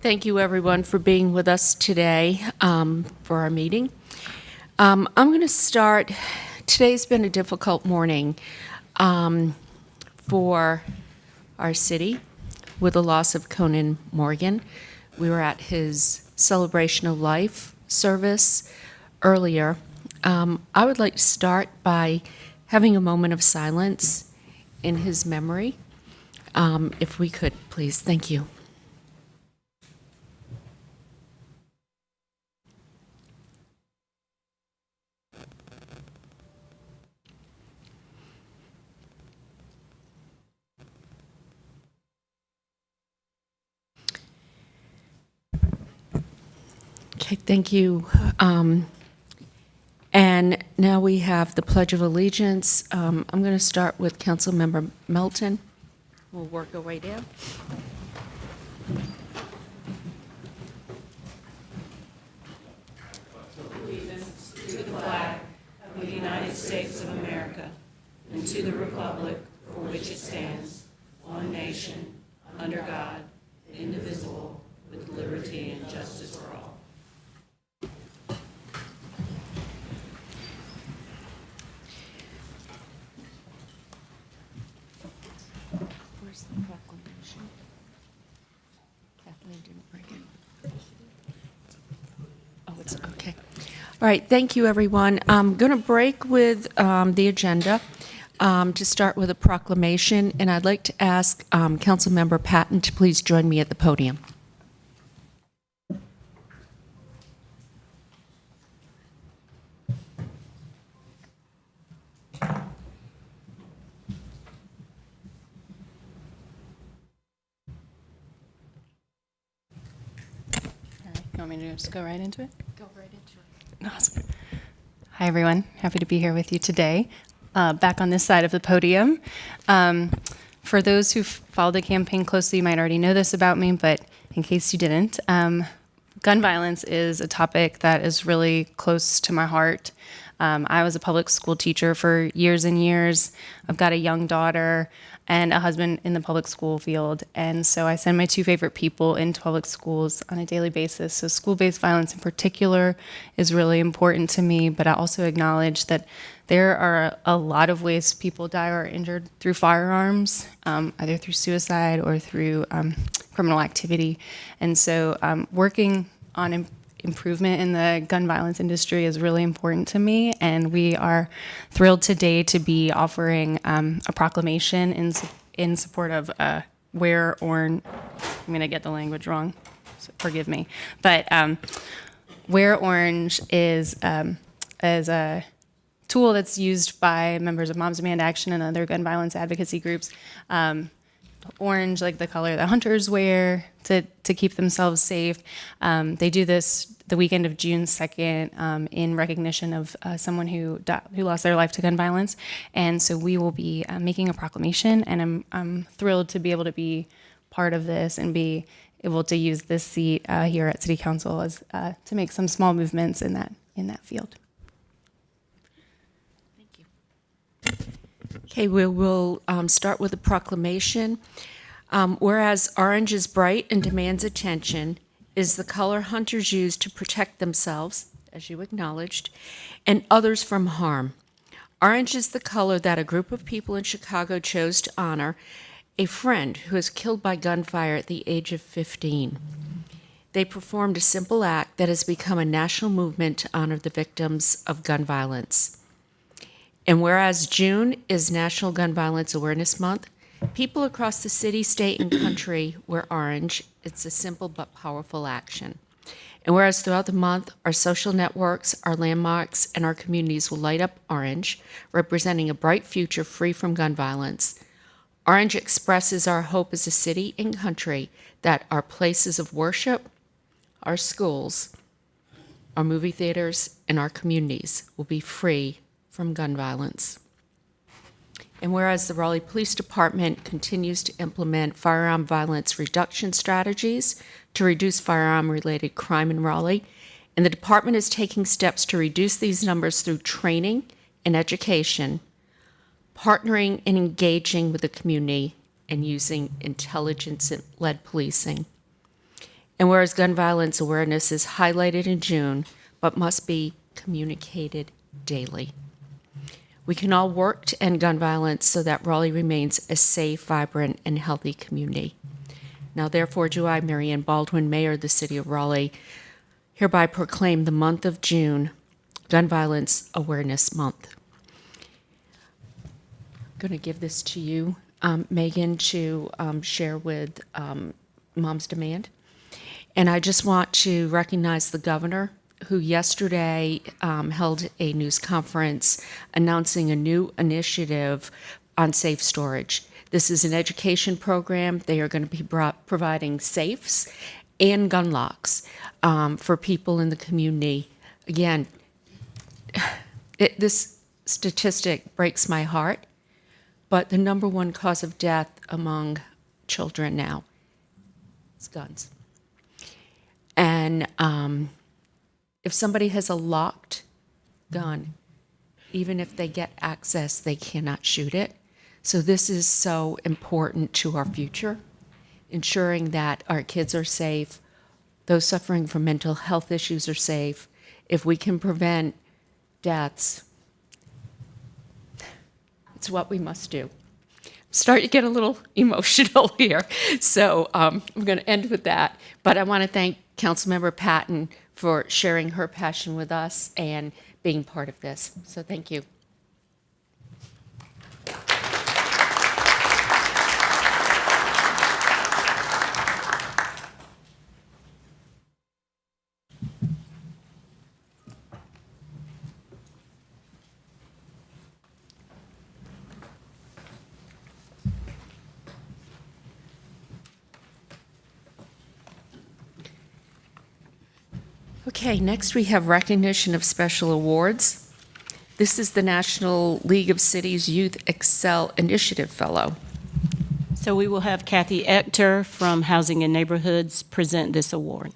Thank you, everyone, for being with us today for our meeting. I'm going to start. Today's been a difficult morning for our city with the loss of Conan Morgan. We were at his celebration of life service earlier. I would like to start by having a moment of silence in his memory. If we could, please. Thank you. Okay, thank you. And now we have the Pledge of Allegiance. I'm going to start with Councilmember Melton. We'll work our way down. Allegiance to the flag of the United States of America and to the republic for which it stands, one nation, under God, indivisible, with liberty and justice for all. Where's the proclamation? Kathleen didn't bring it. Oh, it's okay. All right, thank you, everyone. I'm going to break with the agenda to start with a proclamation, and I'd like to ask Councilmember Patton to please join me at the podium. You want me to just go right into it? Go right into it. Awesome. Hi, everyone. Happy to be here with you today. Back on this side of the podium. For those who followed the campaign closely, you might already know this about me, but in case you didn't, gun violence is a topic that is really close to my heart. I was a public school teacher for years and years. I've got a young daughter and a husband in the public school field. And so I send my two favorite people into public schools on a daily basis. So school-based violence in particular is really important to me, but I also acknowledge that there are a lot of ways people die or are injured through firearms, either through suicide or through criminal activity. And so working on improvement in the gun violence industry is really important to me, and we are thrilled today to be offering a proclamation in support of Wear Orange. I'm going to get the language wrong, so forgive me. But Wear Orange is a tool that's used by members of Moms Demand Action and other gun violence advocacy groups. Orange, like the color that hunters wear to keep themselves safe. They do this the weekend of June 2nd in recognition of someone who lost their life to gun violence. And so we will be making a proclamation, and I'm thrilled to be able to be part of this and be able to use this seat here at City Council as to make some small movements in that field. Okay, we will start with a proclamation. Whereas orange is bright and demands attention, is the color hunters use to protect themselves, as you acknowledged, and others from harm. Orange is the color that a group of people in Chicago chose to honor a friend who was killed by gunfire at the age of 15. They performed a simple act that has become a national movement to honor the victims of gun violence. And whereas June is National Gun Violence Awareness Month, people across the city, state, and country wear orange. It's a simple but powerful action. And whereas throughout the month, our social networks, our landmarks, and our communities will light up orange, representing a bright future free from gun violence, orange expresses our hope as a city and country that our places of worship, our schools, our movie theaters, and our communities will be free from gun violence. And whereas the Raleigh Police Department continues to implement firearm violence reduction strategies to reduce firearm-related crime in Raleigh, and the department is taking steps to reduce these numbers through training and education, partnering and engaging with the community, and using intelligence-led policing. And whereas gun violence awareness is highlighted in June, but must be communicated daily. We can all work to end gun violence so that Raleigh remains a safe, vibrant, and healthy community. Now, therefore, do I, Mary Ann Baldwin, Mayor of the City of Raleigh, hereby proclaim the month of June Gun Violence Awareness Month. I'm going to give this to you, Megan, to share with Mom's Demand. And I just want to recognize the governor, who yesterday held a news conference announcing a new initiative on safe storage. This is an education program. They are going to be providing safes and gun locks for people in the community. Again, this statistic breaks my heart, but the number one cause of death among children now is guns. And if somebody has a locked gun, even if they get access, they cannot shoot it. So this is so important to our future, ensuring that our kids are safe, those suffering from mental health issues are safe. If we can prevent deaths, it's what we must do. Starting to get a little emotional here, so I'm going to end with that. But I want to thank Councilmember Patton for sharing her passion with us and being part of this. So thank you. Okay, next we have recognition of special awards. This is the National League of Cities Youth Excel Initiative Fellow. So we will have Kathy Ector from Housing and Neighborhoods present this award.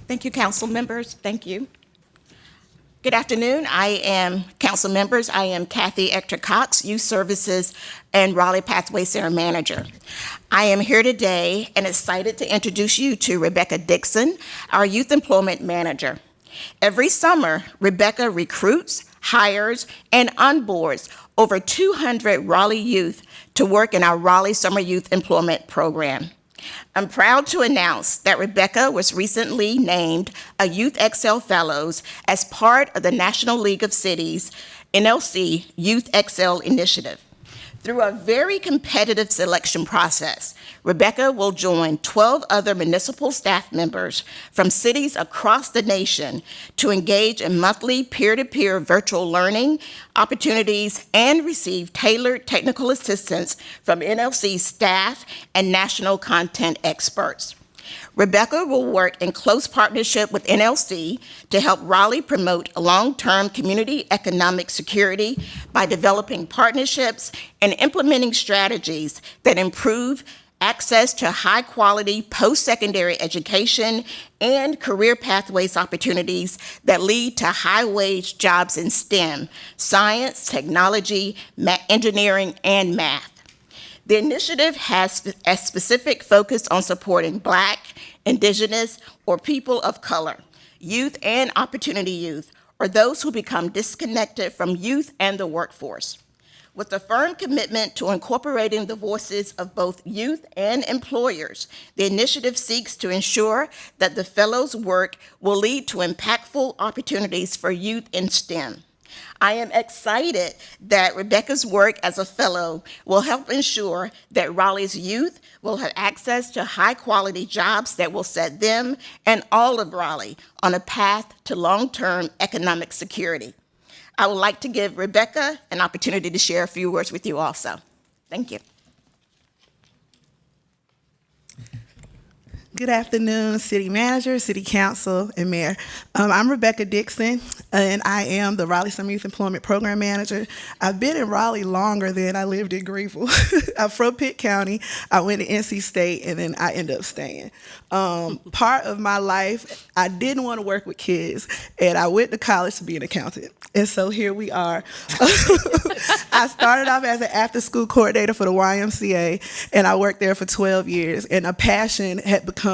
Thank you, council members. Thank you. Good afternoon. I am council members. I am Kathy Ector Cox, Youth Services and Raleigh Pathway Center Manager. I am here today and excited to introduce you to Rebecca Dixon, our Youth Employment Manager. Every summer, Rebecca recruits, hires, and onboards over 200 Raleigh youth to work in our Raleigh Summer Youth Employment Program. I'm proud to announce that Rebecca was recently named a Youth Excel Fellows as part of the National League of Cities NLC Youth Excel Initiative. Through a very competitive selection process, Rebecca will join 12 other municipal staff members from cities across the nation to engage in monthly peer-to-peer virtual learning opportunities and receive tailored technical assistance from NLC staff and national content experts. Rebecca will work in close partnership with NLC to help Raleigh promote long-term community economic security by developing partnerships and implementing strategies that improve access to high-quality post-secondary education and career pathways opportunities that lead to high-wage jobs in STEM, science, technology, engineering, and math. The initiative has a specific focus on supporting Black, Indigenous, or people of color, youth and opportunity youth, or those who become disconnected from youth and the workforce. With a firm commitment to incorporating the voices of both youth and employers, the initiative seeks to ensure that the fellows' work will lead to impactful opportunities for youth in STEM. I am excited that Rebecca's work as a fellow will help ensure that Raleigh's youth will have access to high-quality jobs that will set them and all of Raleigh on a path to long-term economic security. I would like to give Rebecca an opportunity to share a few words with you also. Thank you. Good afternoon, City Manager, City Council, and Mayor. I'm Rebecca Dixon, and I am the Raleigh Summer Youth Employment Program Manager. I've been in Raleigh longer than I lived in Greenville. I'm from Pitt County. I went to NC State, and then I ended up staying. Part of my life, I didn't want to work with kids, and I went to college to be an accountant. And so here we are. I started off as an after-school coordinator for the YMCA, and I worked there for 12 years. And a passion had become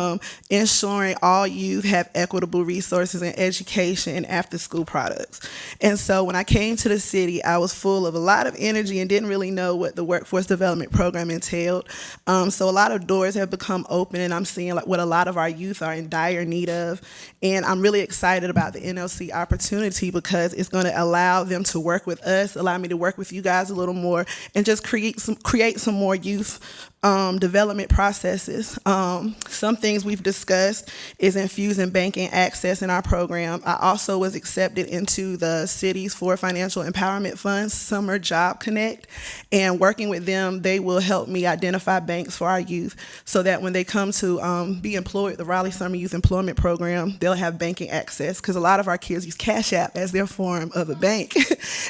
ensuring all youth have equitable resources in education and after-school products. And so when I came to the city, I was full of a lot of energy and didn't really know what the workforce development program entailed. So a lot of doors have become open, and I'm seeing like what a lot of our youth are in dire need of. And I'm really excited about the NLC opportunity because it's going to allow them to work with us, allow me to work with you guys a little more, and just create some more youth development processes. Some things we've discussed is infusing banking access in our program. I also was accepted into the city's 4 financial empowerment funds, Summer Job Connect, and working with them, they will help me identify banks for our youth so that when they come to be employed, the Raleigh Summer Youth Employment Program, they'll have banking access because a lot of our kids use Cash App as their form of a bank.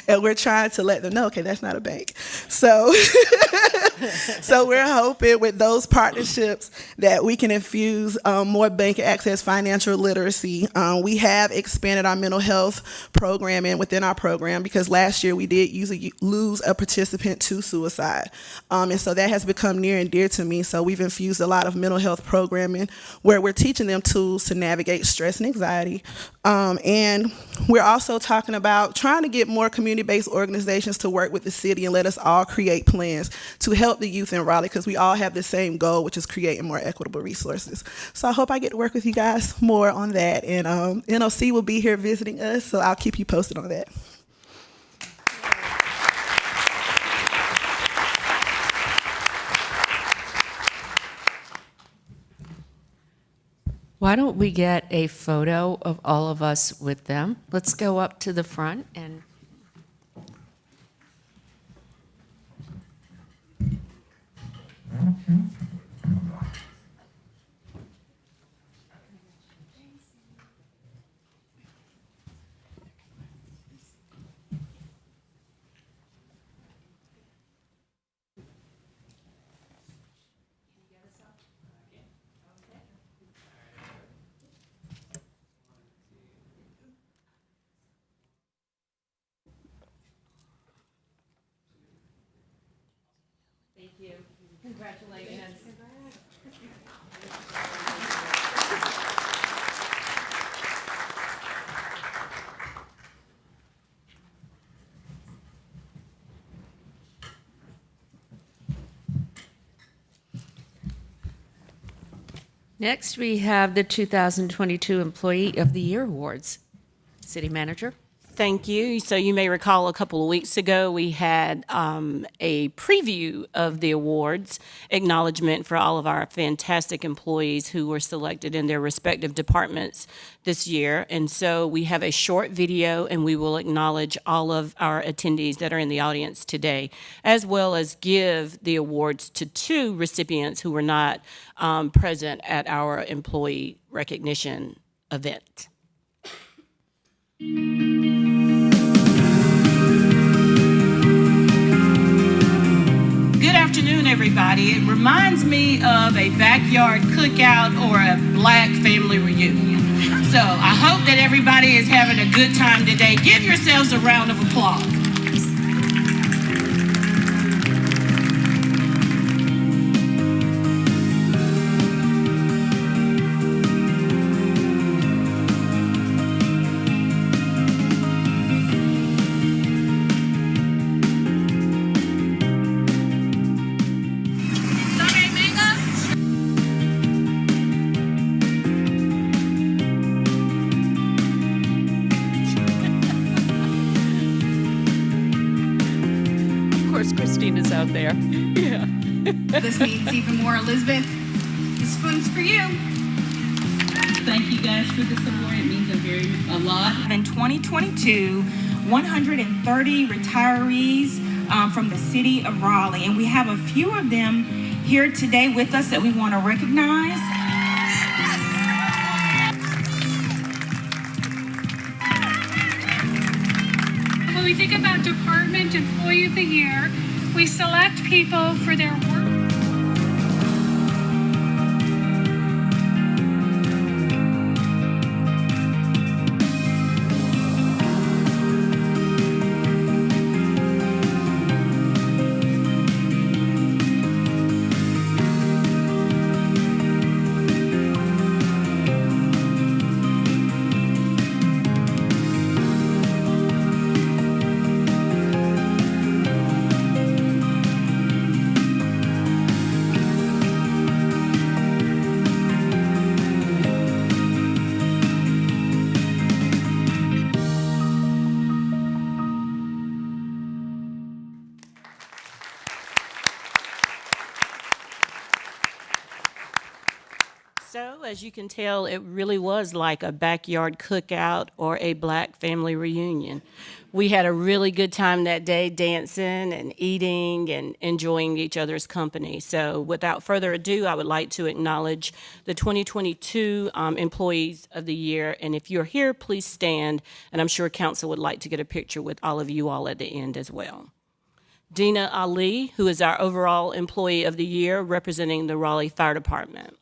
And we're trying to let them know, okay, that's not a bank. So, so we're hoping with those partnerships that we can infuse more bank access, financial literacy. We have expanded our mental health programming within our program because last year we did lose a participant to suicide. And so that has become near and dear to me. So we've infused a lot of mental health programming where we're teaching them tools to navigate stress and anxiety. And we're also talking about trying to get more community-based organizations to work with the city and let us all create plans to help the youth in Raleigh because we all have the same goal, which is creating more equitable resources. So I hope I get to work with you guys more on that. And NOC will be here visiting us, so I'll keep you posted on that. Why don't we get a photo of all of us with them? Let's go up to the front and congratulations. Next, we have the 2022 Employee of the Year Awards. City Manager. Thank you. So you may recall a couple of weeks ago, we had a preview of the awards, acknowledgement for all of our fantastic employees who were selected in their respective departments this year. And so we have a short video, and we will acknowledge all of our attendees that are in the audience today, as well as give the awards to 2 recipients who were not present at our employee recognition event. Good afternoon, everybody. It reminds me of a backyard cookout or a Black family reunion. So I hope that everybody is having a good time today. Give yourselves a round of applause. Christina's out there. Yeah. This means even more. Elizabeth, this one's for you. Thank you guys for this award. It means a lot. In 2022, 130 retirees from the city of Raleigh, and we have a few of them here today with us that we want to recognize. we think about Department Employee of the Year, we select people for their work. So, as you can tell, it really was like a backyard cookout or a black family reunion. We had a really good time that day, dancing and eating and enjoying each other's company. So, without further ado, I would like to acknowledge the 2022 Employees of the Year. And if you're here, please stand. And I'm sure council would like to get a picture with all of you all at the end as well. Dina Ali, who is our overall Employee of the Year, representing the Raleigh Fire Department.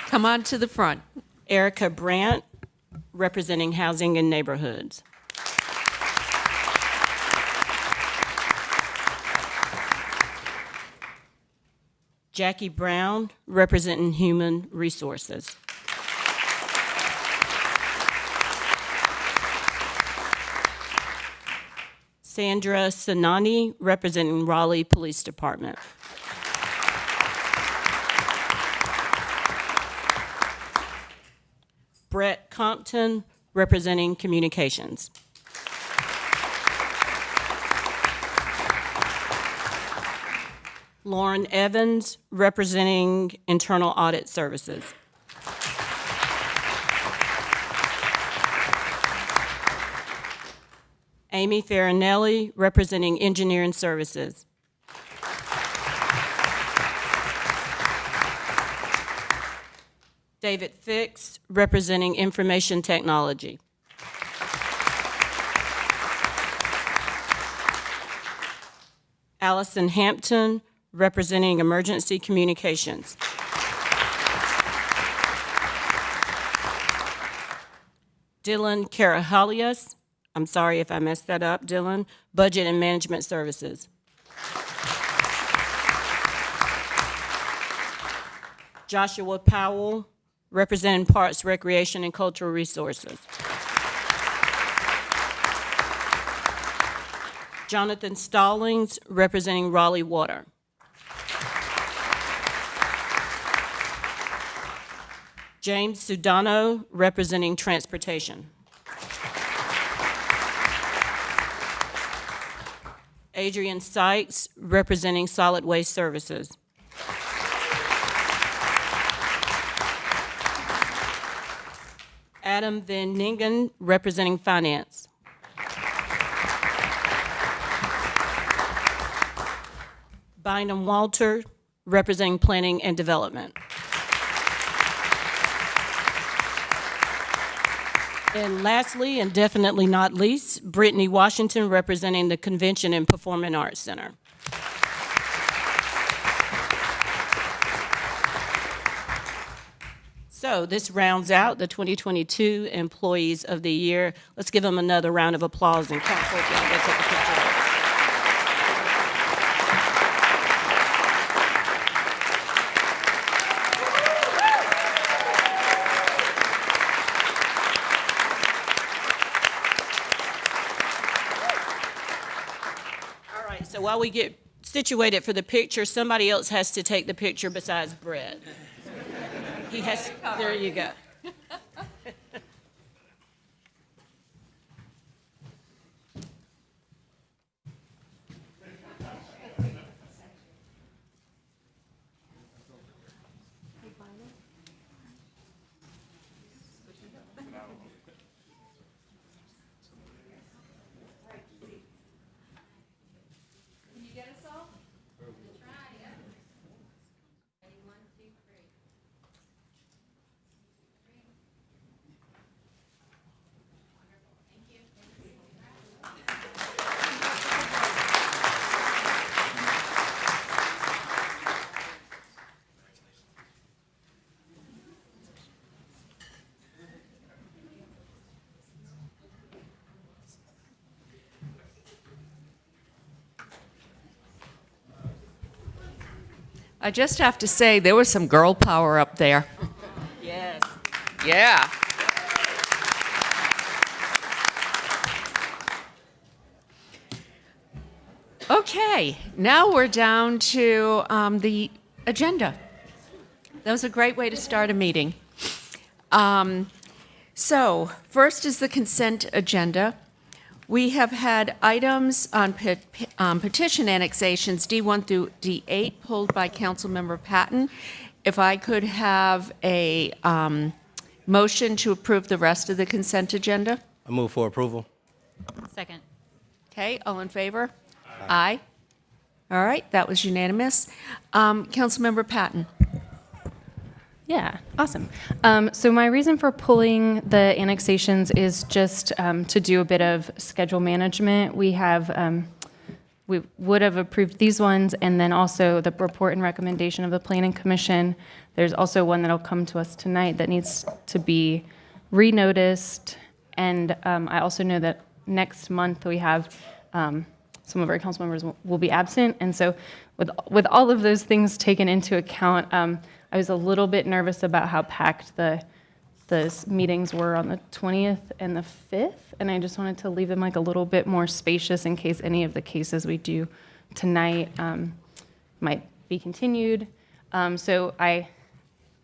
Come on to the front. Erica Brandt, representing Housing and Neighborhoods. Jackie Brown, representing Human Resources. Sandra Sanani, representing Raleigh Police Department. Brett Compton, representing Communications. Lauren Evans, representing Internal Audit Services. Amy Farinelli, representing Engineering Services. David Fix, representing Information Technology. Allison Hampton, representing Emergency Communications. Dylan Karahalias, I'm sorry if I messed that up, Dylan, Budget and Management Services. Joshua Powell, representing Parks, Recreation, and Cultural Resources. Jonathan Stallings, representing Raleigh Water. James Sudano, representing Transportation. Adrian Sykes, representing Solid Waste Services. Adam Van Ningen, representing Finance. Bynum Walter, representing Planning and Development. And lastly, and definitely not least, Brittany Washington, representing the Convention and Performing Arts Center. So this rounds out the 2022 Employees of the Year. Let's give them another round of applause and council if y'all go take a picture. All right, so while we get situated for the picture, somebody else has to take the picture besides Brett. He has, there you go. I just have to say, there was some girl power up there. Yes. Yeah. Okay, now we're down to the agenda. That was a great way to start a meeting. So, first is the consent agenda. We have had items on petition annexations D1 through D8 pulled by Councilmember Patton. If I could have a motion to approve the rest of the consent agenda? I move for approval. Second. Okay, all in favor? Aye. All right, that was unanimous. Councilmember Patton. Yeah, awesome. So my reason for pulling the annexations is just to do a bit of schedule management. We would have approved these ones, and then also the report and recommendation of the Planning Commission. There's also one that'll come to us tonight that needs to be renoticed. And I also know that next month we have some of our council members will be absent. And so with all of those things taken into account, I was a little bit nervous about how packed the meetings were on the 20th and the 5th, and I just wanted to leave them like a little bit more spacious in case any of the cases we do tonight might be continued. So I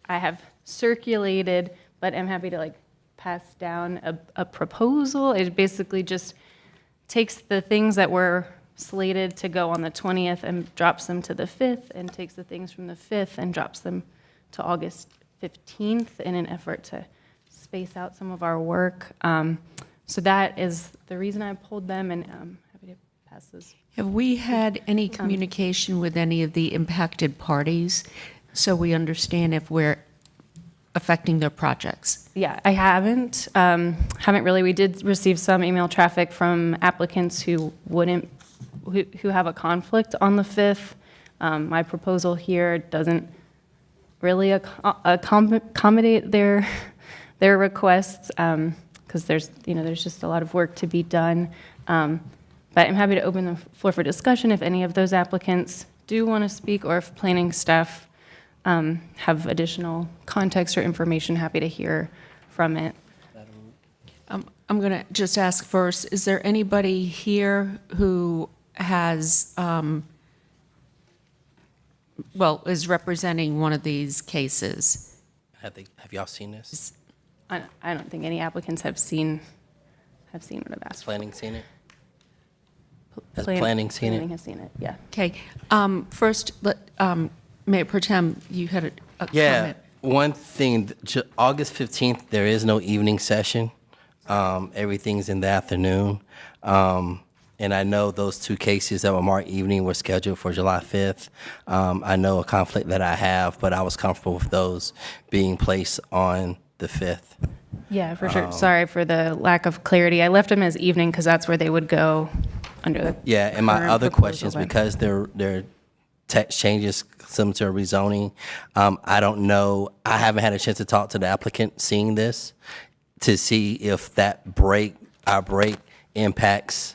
have circulated, but I'm happy to like pass down a proposal. It basically just takes the things that were slated to go on the 20th and drops them to the 5th, and takes the things from the 5th and drops them to August 15th in an effort to space out some of our work. So that is the reason I pulled them, and I'm happy to pass those. Have we had any communication with any of the impacted parties so we understand if we're affecting their projects? Yeah, I haven't really. We did receive some email traffic from applicants who have a conflict on the 5th. My proposal here doesn't really accommodate their requests because there's just a lot of work to be done. But I'm happy to open the floor for discussion if any of those applicants do want to speak, or if planning staff have additional context or information, happy to hear from it. I'm going to just ask first, is there anybody here who has, is representing one of these cases? Have y'all seen this? I don't think any applicants have seen what I've asked for. Planning seen it? Has planning seen Planning it? has seen it, yeah. Okay, first, Mayor Pro Tem, you had a Yeah, comment. one thing, August 15th, there is no evening session. Everything's in the afternoon. And I know those two cases that were marked evening were scheduled for July 5th. I know a conflict that I have, but I was comfortable with those being placed on the 5th. Yeah, for sure. Sorry for the lack of clarity. I left them as evening because that's where they would go under the Yeah, and my current other proposal, questions, but- because they're text changes similar to a rezoning, I don't know, I haven't had a chance to talk to the applicant seeing this to see if that our break impacts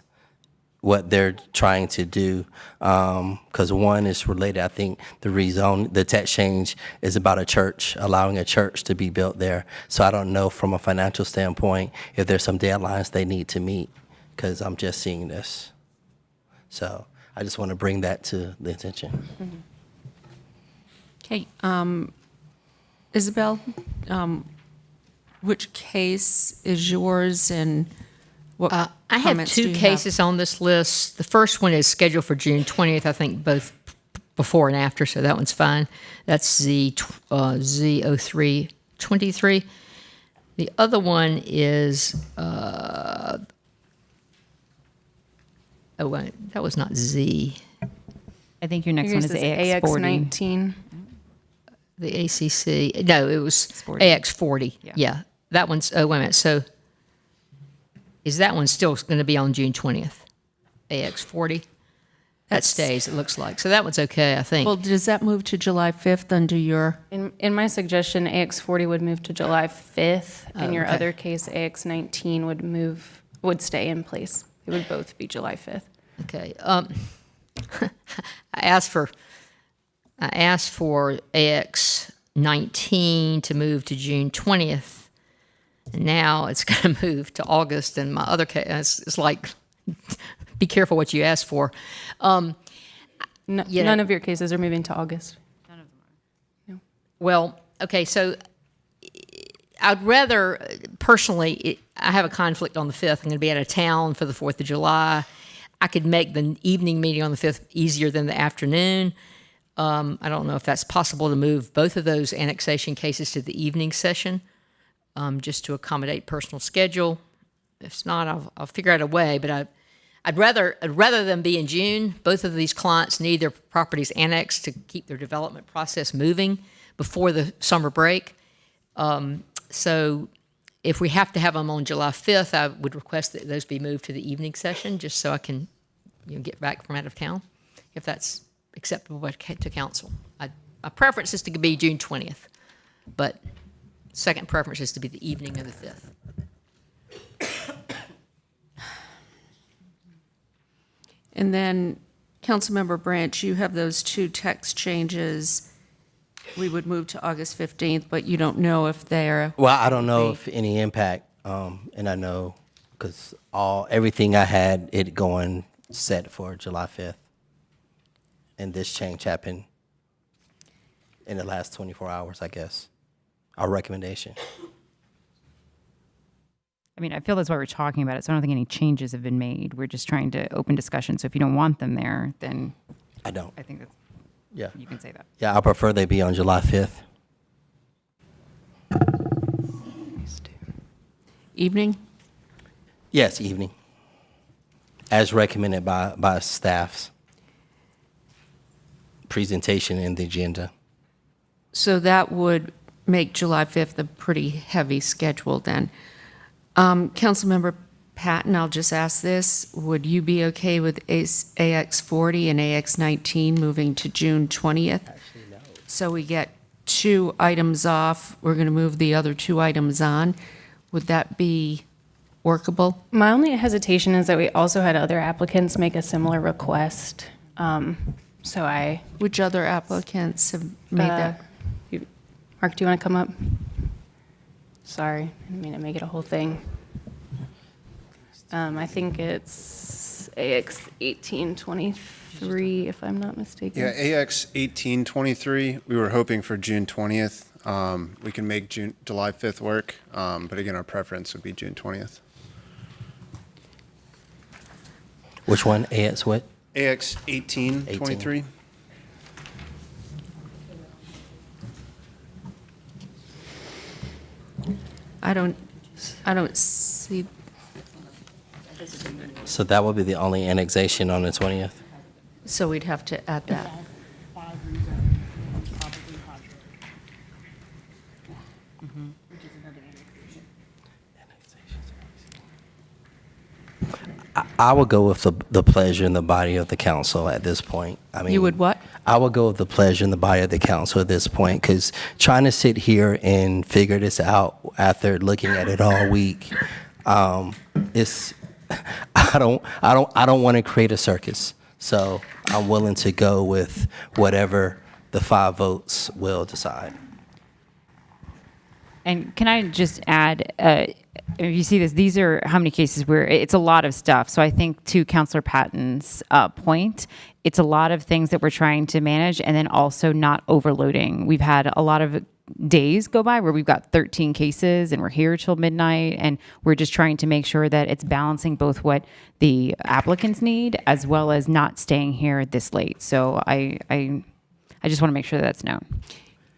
what they're trying to do. Because one is related, I think the text change is about a church, allowing a church to be built there. So I don't know from a financial standpoint if there's some deadlines they need to meet, because I'm just seeing this. So I just want to bring that to the attention. Okay, Isabel, which case is yours, and what I have comments do two you cases on this list. The first one is scheduled for June 20th, I think both before and after, so that one's fine. That's Z0323. The other one is, that was not Z. I think your next Here's one is this AX40. AX19. The ACC, no, it was 40. AX40. Yeah. That one's, oh, wait a minute. So is that one still going to be on June 20th? AX40? That stays, it looks like. So that one's okay, I think. Well, does that move to July 5th under your, In my suggestion, AX40 would move to July 5th, and your okay. other case, AX19, would stay in place. It would both be July 5th. Okay. I asked for I asked for AX 19 to move to June 20th, and now it's going to move to August. And my other case, it's like, be careful what you ask for. No, You know- none of your cases are moving to August. Well, okay, so I'd rather, personally, I have a conflict on the 5th. I'm going to be out of town for the 4th of July. I could make the evening meeting on the 5th easier than the afternoon. I don't know if that's possible to move both of those annexation cases to the evening session, just to accommodate personal schedule. If it's not, I'll figure out a way, but I'd rather them be in June. Both of these clients need their properties annexed to keep their development process moving before the summer break. So if we have to have them on July 5th, I would request that those be moved to the evening session, just so I can get back from out of town, if that's acceptable to council. My preference is to be June 20th, but second preference is to be the evening of the 5th. And then, Councilmember Branch, you have those two text changes. We would move to August 15th, but you don't know if they're. Well, I don't know if any impact, and I know because everything I had it going set for July 5th, and this change happened in the last 24 hours, I guess. Our recommendation. I mean, I feel that's why we're talking about it, so I don't think any changes have been made. We're just trying to open discussion, so if you don't want them there, then I don't. I think that's, Yeah. you can say that. Yeah, I prefer they be on July 5th. Evening? Yes, evening. As recommended by staff's presentation in the agenda. So that would make July 5th a pretty heavy schedule then. Councilmember Patton, I'll just ask this. Would you be okay with AX 40 and AX 19 moving to June 20th? Actually, no. So we get 2 items off. We're going to move the other 2 items on. Would that be workable? My only hesitation is that we also had other applicants make a similar request. Which other applicants have made that? Mark, do you want to come up? Sorry, I didn't mean to make it a whole thing. I think it's AX 1823, if I'm not mistaken. Yeah, AX 1823, we were hoping for June 20th. We can make July 5th work, but again, our preference would be June 20th. Which one? AX what? AX 1823. I don't see. So that would be the only annexation on the 20th? So we'd have to add that. I would go with the pleasure and the body of the council at this point. I mean, You would what? I I would go with the pleasure and the body of the council at this point, because trying to sit here and figure this out after looking at it all week, it's I don't want to create a circus. So I'm willing to go with whatever the 5 votes will decide. And can I just add, if you see this, these are how many cases where it's a lot of stuff. So I think to Councillor Patton's point, it's a lot of things that we're trying to manage and then also not overloading. We've had a lot of days go by where we've got 13 cases and we're here till midnight, and we're just trying to make sure that it's balancing both what the applicants need as well as not staying here this late. So I just want to make sure that's known.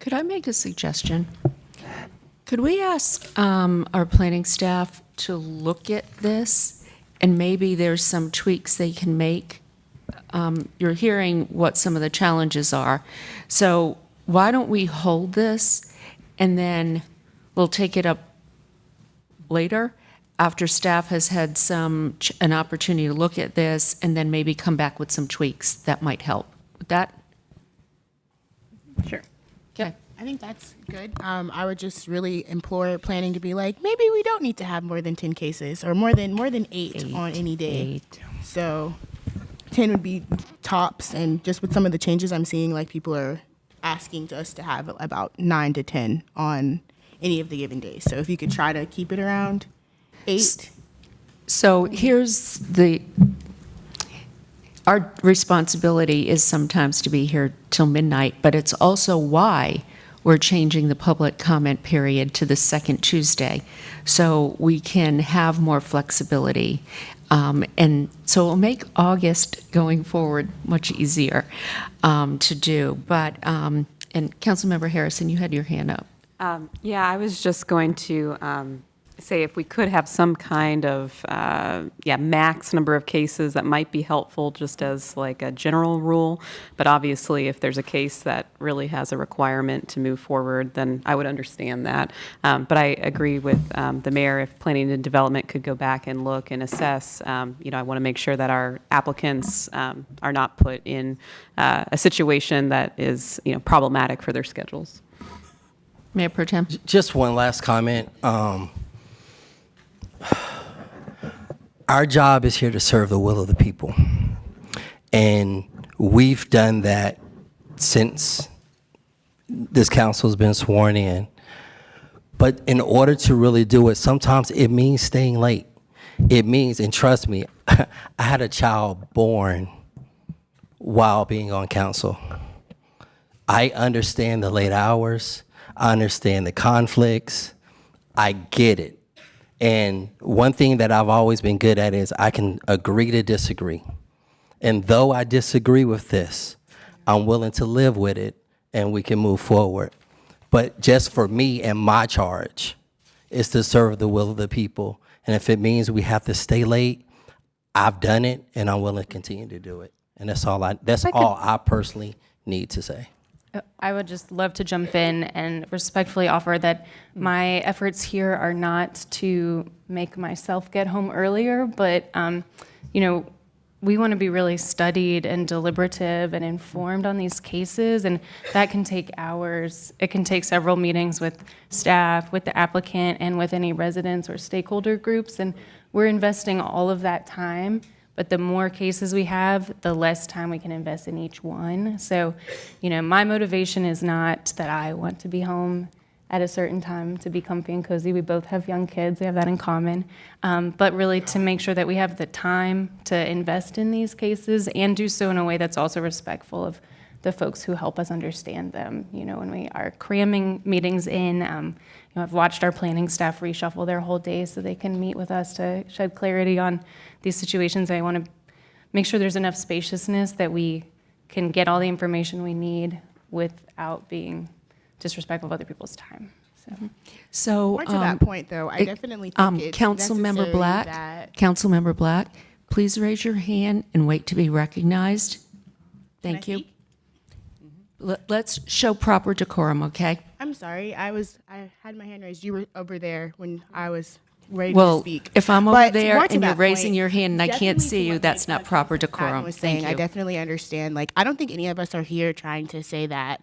Could I make a suggestion? Could we ask our planning staff to look at this, and maybe there's some tweaks they can make? You're hearing what some of the challenges are. So why don't we hold this, and then we'll take it up later after staff has had an opportunity to look at this, and then maybe come back with some tweaks that might help. Would that? Sure. Okay. I think that's good. I would just really implore planning to be like, maybe we don't need to have more than 10 cases or more than 8 on any day. So 10 would be tops, and just with some of the changes I'm seeing, like people are asking us to have about 9 to 10 on any of the given days. So if you could try to keep it around 8. So here's our responsibility is sometimes to be here till midnight, but it's also why we're changing the public comment period to the second Tuesday, so we can have more flexibility. And so it'll make August going forward much easier to do. But, and Councilmember Harrison, you had your hand up. Yeah, I was just going to say if we could have some kind of, max number of cases, that might be helpful just as like a general rule. But obviously, if there's a case that really has a requirement to move forward, then I would understand that. But I agree with the mayor, if planning and development could go back and look and assess, I want to make sure that our applicants are not put in a situation that is, problematic for their schedules. Mayor Pro Tem. Just one last comment. Our job is here to serve the will of the people. And we've done that since this council's been sworn in. But in order to really do it, sometimes it means staying late. It means, and trust me, I had a child born while being on council. I understand the late hours. I understand the conflicts. I get it. And one thing that I've always been good at is I can agree to disagree. And though I disagree with this, I'm willing to live with it and we can move forward. But just for me and my charge is to serve the will of the people. And if it means we have to stay late, I've done it and I'm willing to continue to do it. And that's all I personally need to say. I would just love to jump in and respectfully offer that my efforts here are not to make myself get home earlier, but we want to be really studied and deliberative and informed on these cases, and that can take hours. It can take several meetings with staff, with the applicant, and with any residents or stakeholder groups, and we're investing all of that time. But the more cases we have, the less time we can invest in each one. So, my motivation is not that I want to be home at a certain time to be comfy and cozy. We both have young kids, we have that in common. But really to make sure that we have the time to invest in these cases and do so in a way that's also respectful of the folks who help us understand them. When we are cramming meetings in, I've watched our planning staff reshuffle their whole day so they can meet with us to shed clarity on these situations. I want to make sure there's enough spaciousness that we can get all the information we need without being disrespectful of other people's time. So More to that point, though, I definitely think it's Councilmember Black, Councilmember Black, please raise your hand and wait to be recognized. Thank you. Let's show proper decorum, okay? I'm sorry. I had my hand raised. You were over there when I was ready to speak. If I'm over But there more to and you're that raising point, your hand and I can't definitely see to you, what that's not proper Pat decorum. was Thank saying, you. I definitely understand. I don't think any of us are here trying to say that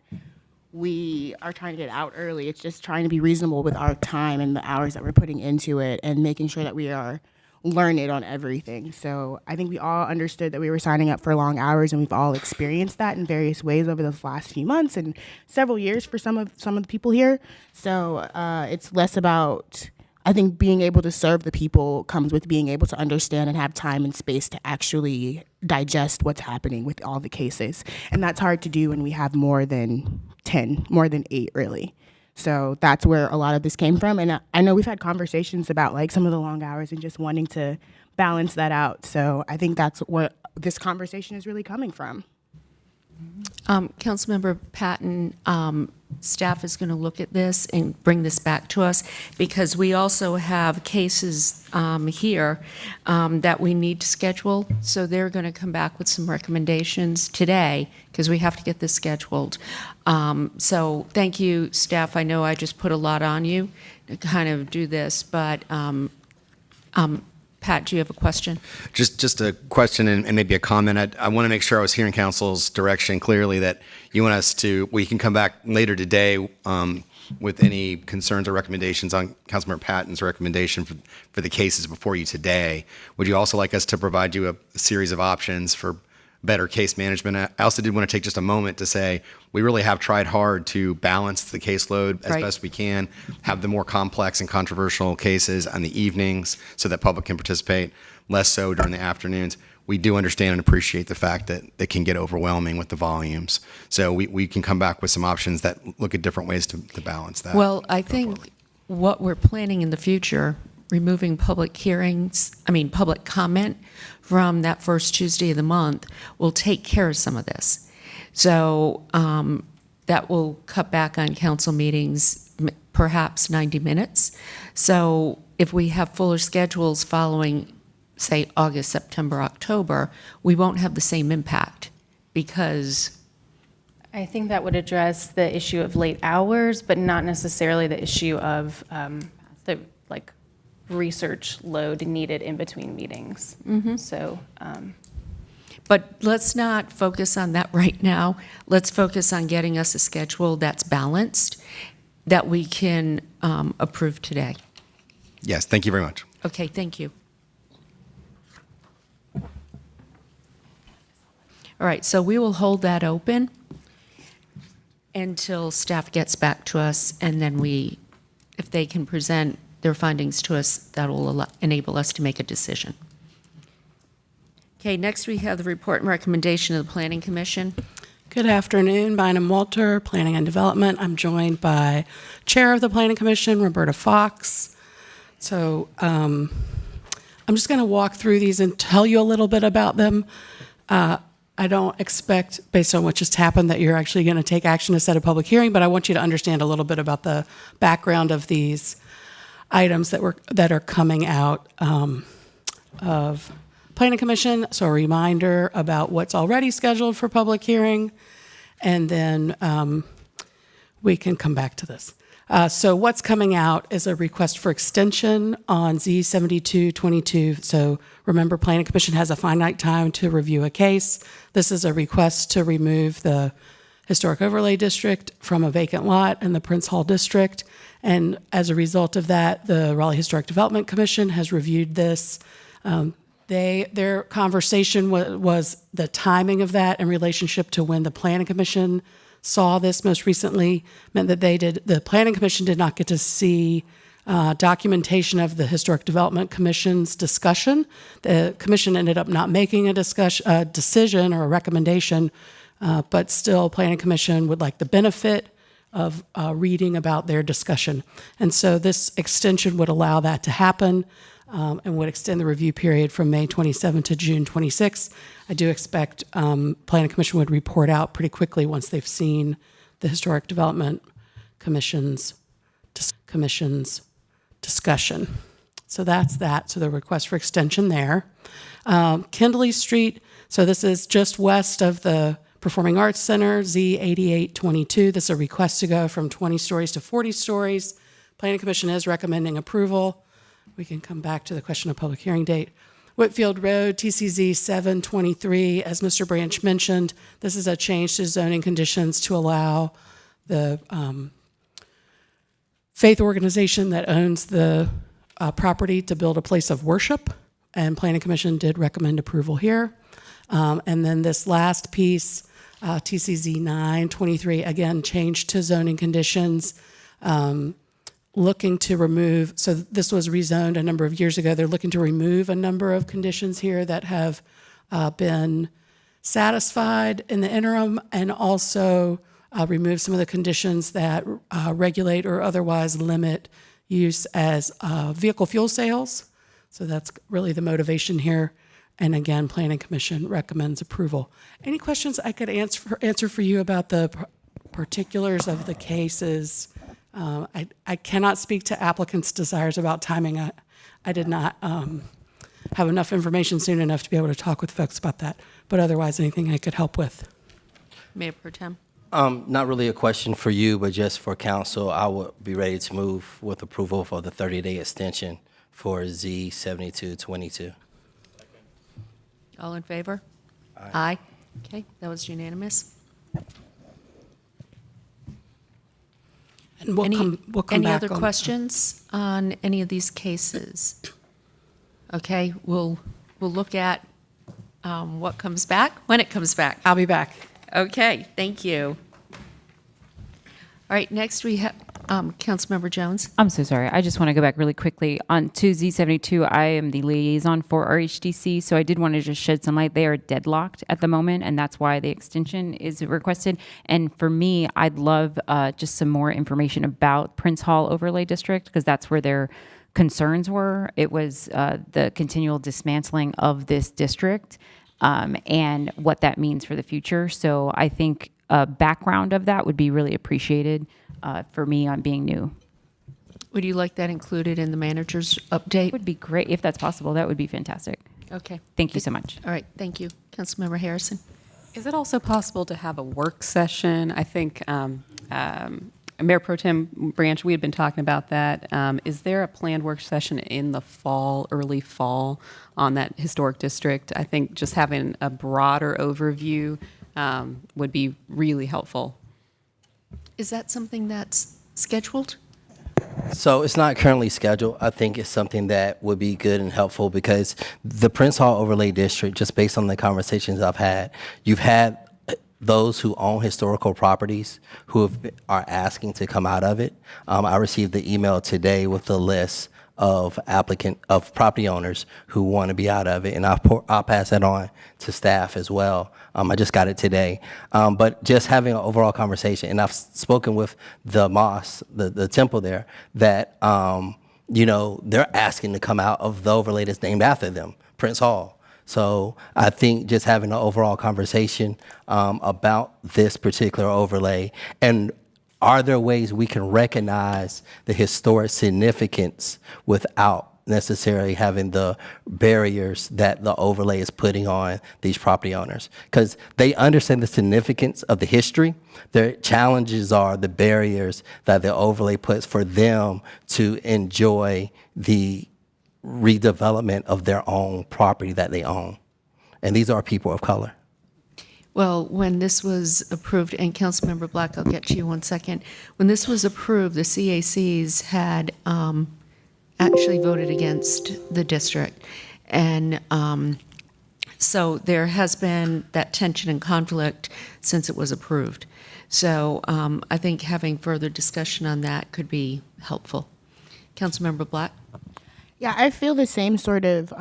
we are trying to get out early. It's just trying to be reasonable with our time and the hours that we're putting into it and making sure that we are learned on everything. So I think we all understood that we were signing up for long hours, and we've all experienced that in various ways over the last few months and several years for some of the people here. So it's less about, I think, being able to serve the people comes with being able to understand and have time and space to actually digest what's happening with all the cases. And that's hard to do when we have more than 10, more than 8 really. So that's where a lot of this came from. And I know we've had conversations about some of the long hours and just wanting to balance that out. So I think that's where this conversation is really coming from. Councilmember Patton, staff is going to look at this and bring this back to us because we also have cases here that we need to schedule. So they're going to come back with some recommendations today because we have to get this scheduled. So thank you, staff. I know I just put a lot on you to kind of do this, but Pat, do you have a question? Just a question and maybe a comment. I want to make sure I was hearing council's direction clearly that you want us to, we can come back later today with any concerns or recommendations on Councilmember Patton's recommendation for the cases before you today. Would you also like us to provide you a series of options for better case management. I also did want to take just a moment to say we really have tried hard to balance the caseload as Right. best we can, have the more complex and controversial cases on the evenings so that public can participate, less so during the afternoons. We do understand and appreciate the fact that it can get overwhelming with the volumes. So we can come back with some options that look at different ways to balance that. Well, I think what we're planning in the future, removing public public comment from that first Tuesday of the month, will take care of some of this. So that will cut back on council meetings, perhaps 90 minutes. So if we have fuller schedules following, say, August, September, October, we won't have the same impact because I think that would address the issue of late hours, but not necessarily the issue of the research load needed in between meetings. So, but let's not focus on that right now. Let's focus on getting us a schedule that's balanced, that we can approve today. Yes, thank you very much. Okay, thank you. All right, so we will hold that open until staff gets back to us, and then if they can present their findings to us, that will enable us to make a decision. Okay, next we have the report and recommendation of the Planning Commission. Good afternoon, Bynum Walter, Planning and Development. I'm joined by Chair of the Planning Commission, Roberta Fox. So I'm just going to walk through these and tell you a little bit about them. I don't expect, based on what just happened, that you're actually going to take action to set a public hearing, but I want you to understand a little bit about the background of these items that are coming out of Planning Commission. So a reminder about what's already scheduled for public hearing, and then we can come back to this. So what's coming out is a request for extension on Z7222. So remember, Planning Commission has a finite time to review a case. This is a request to remove the Historic Overlay District from a vacant lot in the Prince Hall District. And as a result of that, the Raleigh Historic Development Commission has reviewed this. Their conversation was the timing of that in relationship to when the Planning Commission saw this most recently, meant that the Planning Commission did not get to see documentation of the Historic Development Commission's discussion. The commission ended up not making a decision or a recommendation, but still Planning Commission would like the benefit of reading about their discussion. And so this extension would allow that to happen and would extend the review period from May 27 to June 26. I do expect Planning Commission would report out pretty quickly once they've seen the Historic Development Commission's discussion. So that's that. So the request for extension there. Kindley Street. So this is just west of the Performing Arts Center, Z8822. This is a request to go from 20 stories to 40 stories. Planning Commission is recommending approval. We can come back to the question of public hearing date. Whitfield Road, TCZ 723, as Mr. Branch mentioned, this is a change to zoning conditions to allow the faith organization that owns the property to build a place of worship, and Planning Commission did recommend approval here. And then this last piece, TCZ 923, again, changed to zoning conditions, looking to remove, so this was rezoned a number of years ago. They're looking to remove a number of conditions here that have been satisfied in the interim, and also remove some of the conditions that regulate or otherwise limit use as vehicle fuel sales. So that's really the motivation here. And again, Planning Commission recommends approval. Any questions I could answer for you about the particulars of the cases? I cannot speak to applicants' desires about timing. I did not have enough information soon enough to be able to talk with folks about that. But otherwise, anything I could help with. Mayor Pro Tem. Not really a question for you, but just for council, I would be ready to move with approval for the 30-day extension for Z7222. All in favor? Aye. Okay, that was unanimous. And we'll come any back other on questions on any of these cases? Okay, we'll look at what comes back, when it comes back. I'll be back. Okay, thank you. All right, next we have Councilmember Jones. I'm so sorry. I just want to go back really quickly on to Z72. I am the liaison for RHDC, so I did want to just shed some light. They are deadlocked at the moment, and that's why the extension is requested. And for me, I'd love just some more information about Prince Hall Overlay District, because that's where their concerns were. It was the continual dismantling of this district and what that means for the future. So I think a background of that would be really appreciated for me on being new. Would you like that included in the manager's update? Would be great if that's possible. That would be fantastic. Okay. Thank you so much. All right, thank you. Councilmember Harrison. Is it also possible to have a work session? I think Mayor Pro Tem Branch, we had been talking about that. Is there a planned work session in the fall, early fall, on that historic district? I think just having a broader overview would be really helpful. Is that something that's scheduled? So it's not currently scheduled. I think it's something that would be good and helpful because the Prince Hall Overlay District, just based on the conversations I've had, you've had those who own historical properties who are asking to come out of it. I received the email today with the list of property owners who want to be out of it, and I'll pass that on to staff as well. I just got it today, but just having an overall conversation, and I've spoken with the mosque, the temple there, that they're asking to come out of the overlay that's named after them, Prince Hall. So I think just having an overall conversation about this particular overlay, and are there ways we can recognize the historic significance without necessarily having the barriers that the overlay is putting on these property owners? Because they understand the significance of the history. Their challenges are the barriers that the overlay puts for them to enjoy the redevelopment of their own property that they own. And these are people of color. Well, when this was approved, and Councilmember Black, I'll get to you one second. When this was approved, the CACs had actually voted against the district. And so there has been that tension and conflict since it was approved. So I think having further discussion on that could be helpful. Councilmember Black? Yeah, I feel the same sort of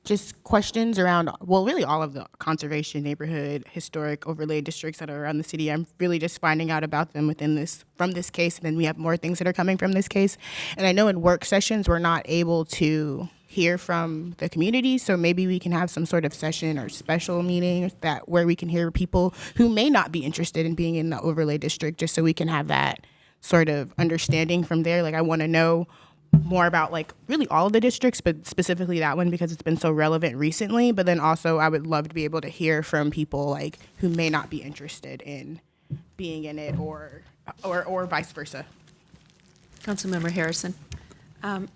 just questions around, well, really all of the conservation, neighborhood, historic overlay districts that are around the city. I'm really just finding out about them from this case, and then we have more things that are coming from this case. And I know in work sessions, we're not able to hear from the community, so maybe we can have some sort of session or special meeting where we can hear people who may not be interested in being in the overlay district, just so we can have that sort of understanding from there. Like, I want to know more about really all of the districts, but specifically that one because it's been so relevant recently. But then also I would love to be able to hear from people who may not be interested in being in it or vice versa. Councilmember Harrison?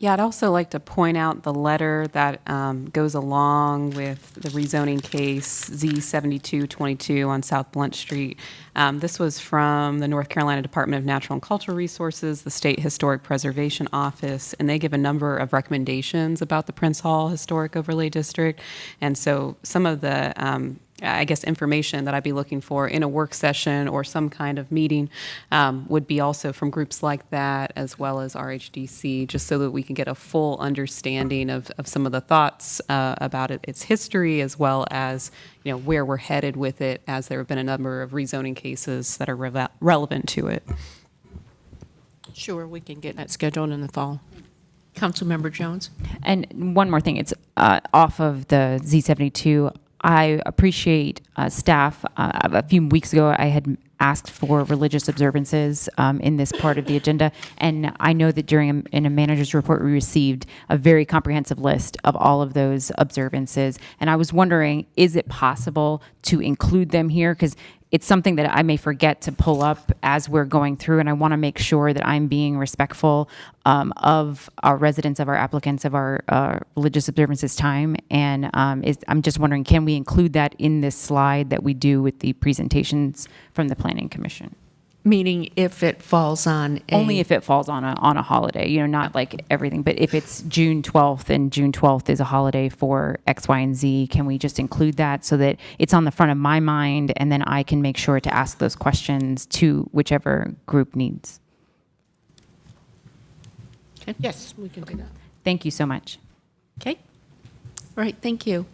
Yeah, I'd also like to point out the letter that goes along with the rezoning case Z7222 on South Blunt Street. This was from the North Carolina Department of Natural and Cultural Resources, the State Historic Preservation Office, and they give a number of recommendations about the Prince Hall Historic Overlay District. And so some of the information that I'd be looking for in a work session or some kind of meeting would be also from groups like that, as well as RHDC, just so that we can get a full understanding of some of the thoughts about its history, as well as where we're headed with it, as there have been a number of rezoning cases that are relevant to it. Sure, we can get that scheduled in the fall. Councilmember Jones? And one more thing, it's off of the Z72. I appreciate staff. A few weeks ago, I had asked for religious observances in this part of the agenda, and I know that in a manager's report, we received a very comprehensive list of all of those observances, and I was wondering, is it possible to include them here? Because it's something that I may forget to pull up as we're going through, and I want to make sure that I'm being respectful of our residents, of our applicants, of our religious observances time. And I'm just wondering, can we include that in this slide that we do with the presentations from the Planning Commission? Meaning if it falls on a... Only if it falls on a holiday, not like everything. But if it's June 12th and June 12th is a holiday for X, Y, and Z, can we just include that so that it's on the front of my mind and then I can make sure to ask those questions to whichever group needs? Okay. Yes, we can do that. Thank you so much. Okay. All right, thank you.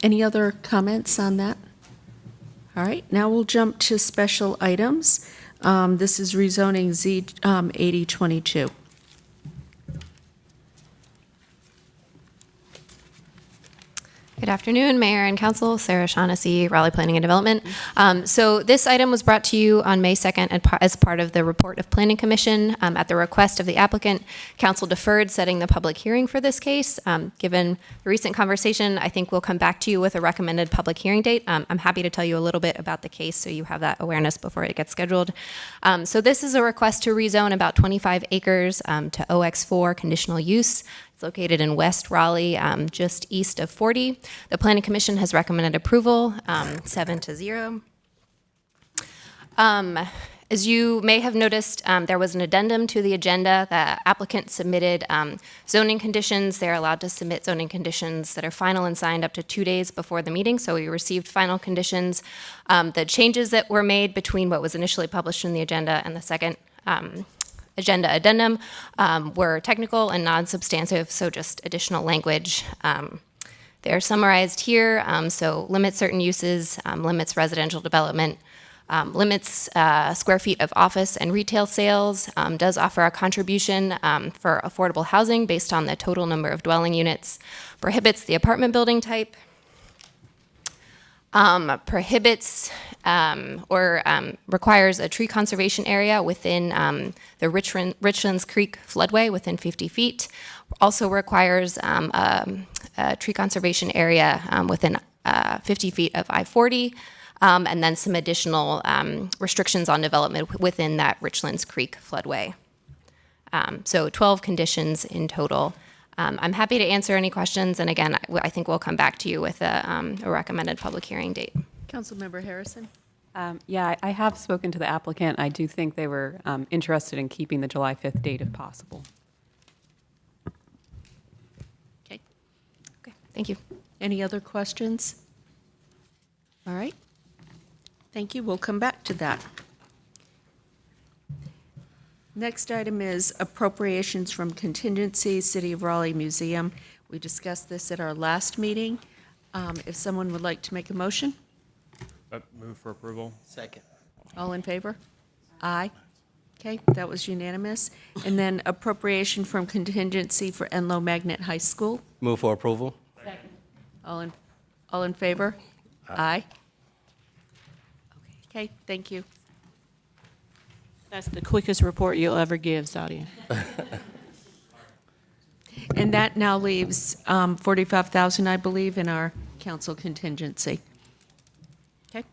Any other comments on that? All right, now we'll jump to special items. This is rezoning Z 8022. Good afternoon, Mayor and Council. Sarah Shaughnessy, Raleigh Planning and Development. So this item was brought to you on May 2nd as part of the report of Planning Commission. At the request of the applicant, Council deferred setting the public hearing for this case. Given the recent conversation, I think we'll come back to you with a recommended public hearing date. I'm happy to tell you a little bit about the case so you have that awareness before it gets scheduled. So this is a request to rezone about 25 acres to OX4 conditional use. It's located in West Raleigh, just east of 40. The Planning Commission has recommended approval, 7-0. As you may have noticed, there was an addendum to the agenda. The applicant submitted zoning conditions. They're allowed to submit zoning conditions that are final and signed up to 2 days before the meeting, so we received final conditions. The changes that were made between what was initially published in the agenda and the second agenda addendum were technical and non-substantive, so just additional language. They're summarized here, so limits certain uses, limits residential development, limits square feet of office and retail sales, does offer a contribution for affordable housing based on the total number of dwelling units, prohibits the apartment building type, prohibits or requires a tree conservation area within the Richlands Creek floodway within 50 feet. Also requires a tree conservation area within 50 feet of I-40, and then some additional restrictions on development within that Richlands Creek floodway. So 12 conditions in total. I'm happy to answer any questions, and again, I think we'll come back to you with a recommended public hearing date. Councilmember Harrison? Yeah, I have spoken to the applicant. I do think they were interested in keeping the July 5th date if possible. Okay. Okay, thank you. Any other questions? All right. Thank you. We'll come back to that. Next item is appropriations from contingency, City of Raleigh Museum. We discussed this at our last meeting. If someone would like to make a motion? Move for approval. Second. All in favor? Aye. Okay, that was unanimous. And then appropriation from contingency for Enloe Magnet High School. Move for approval. Second. All in favor? Aye. Okay, thank you. That's the quickest report you'll ever give, Sadia. And that now leaves $45,000, I believe, in our council contingency. Okay?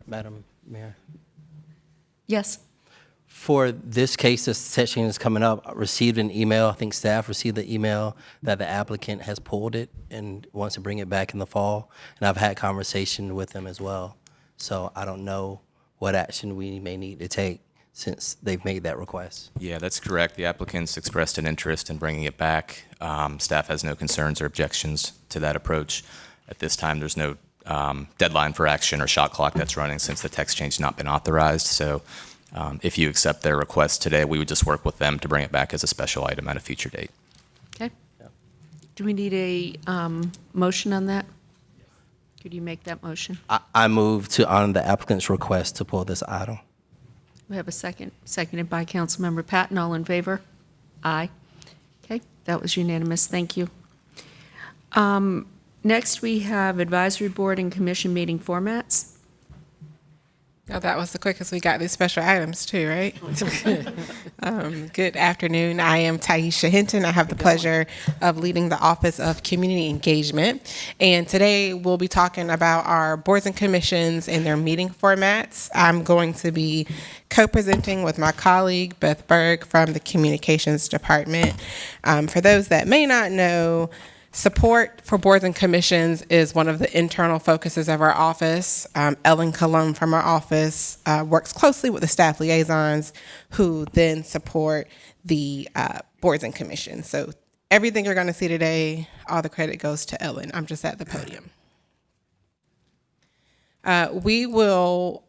Madam Mayor. Yes. For this case, this section is coming up. I received an email, I think staff received the email that the applicant has pulled it and wants to bring it back in the fall. And I've had conversation with them as well. So I don't know what action we may need to take since they've made that request. Yeah, that's correct. The applicant's expressed an interest in bringing it back. Staff has no concerns or objections to that approach. At this time, there's no deadline for action or shot clock that's running since the text change has not been authorized. So if you accept their request today, we would just work with them to bring it back as a special item at a future date. Okay. Do we need a motion on that? Could you make that motion? I move to honor the applicant's request to pull this item. We have a second, seconded by Councilmember Patton. All in favor? Aye. Okay, that was unanimous. Thank you. Next, we have advisory board and commission meeting formats. Oh, that was the quickest we got these special items too, right? Good afternoon. I am Taisha Hinton. I have the pleasure of leading the Office of Community Engagement. And today we'll be talking about our boards and commissions and their meeting formats. I'm going to be co-presenting with my colleague, Beth Berg, from the Communications Department. For those that may not know, Support for boards and commissions is one of the internal focuses of our office. Ellen Colum from our office works closely with the staff liaisons who then support the boards and commissions. So everything you're going to see today, all the credit goes to Ellen. I'm just at the podium. We will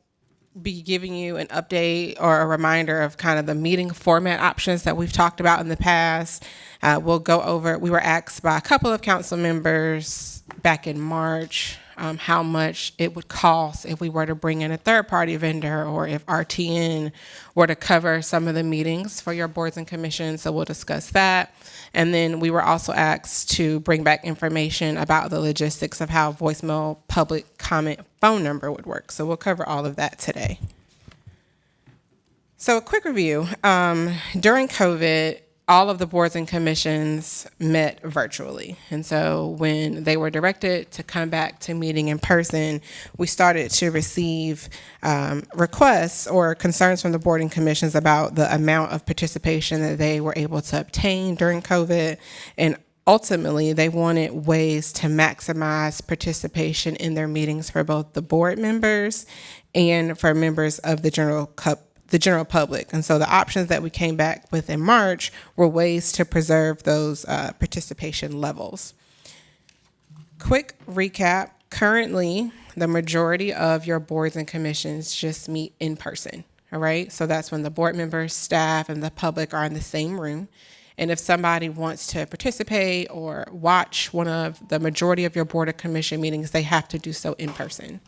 be giving you an update or a reminder of kind of the meeting format options that we've talked about in the past. We'll go over, we were asked by a couple of council members back in March how much it would cost if we were to bring in a third-party vendor or if RTN were to cover some of the meetings for your boards and commissions. So we'll discuss that. And then we were also asked to bring back information about the logistics of how voicemail public comment phone number would work. So we'll cover all of that today. So a quick review. During COVID, all of the boards and commissions met virtually. And so when they were directed to come back to meeting in person, we started to receive requests or concerns from the board and commissions about the amount of participation that they were able to obtain during COVID. And ultimately, they wanted ways to maximize participation in their meetings for both the board members and for members of the general public. And so the options that we came back with in March were ways to preserve those participation levels. Quick recap. Currently, the majority of your boards and commissions just meet in person, all right? So that's when the board members, staff, and the public are in the same room. And if somebody wants to participate or watch one of the majority of your board or commission meetings, they have to do so in person.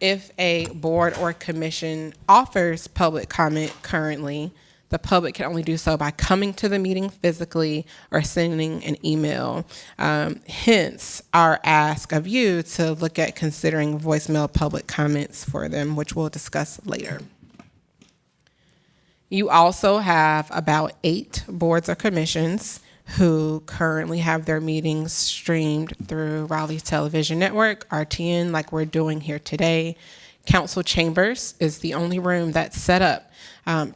If a board or commission offers public comment currently, the public can only do so by coming to the meeting physically or sending an email. Hence, our ask of you to look at considering voicemail public comments for them, which we'll discuss later. You also have about 8 boards or commissions who currently have their meetings streamed through Raleigh Television Network, RTN, like we're doing here today. Council Chambers is the only room that's set up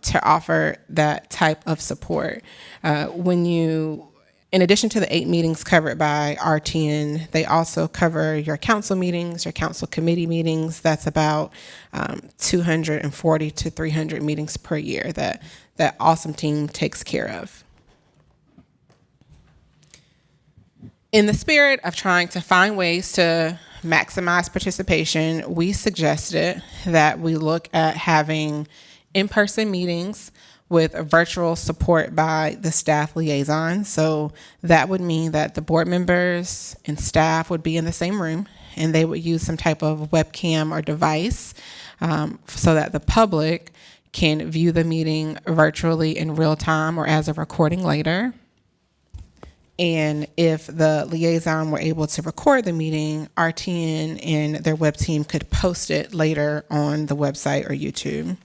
to offer that type of support. In addition to the 8 meetings covered by RTN, they also cover your council meetings, your council committee meetings. That's about 240 to 300 meetings per year that awesome team takes care of. In the spirit of trying to find ways to maximize participation, we suggested that we look at having in-person meetings with virtual support by the staff liaison. So that would mean that the board members and staff would be in the same room and they would use some type of webcam or device so that the public can view the meeting virtually in real time or as a recording later. And if the liaison were able to record the meeting, RTN and their web team could post it later on the website or YouTube.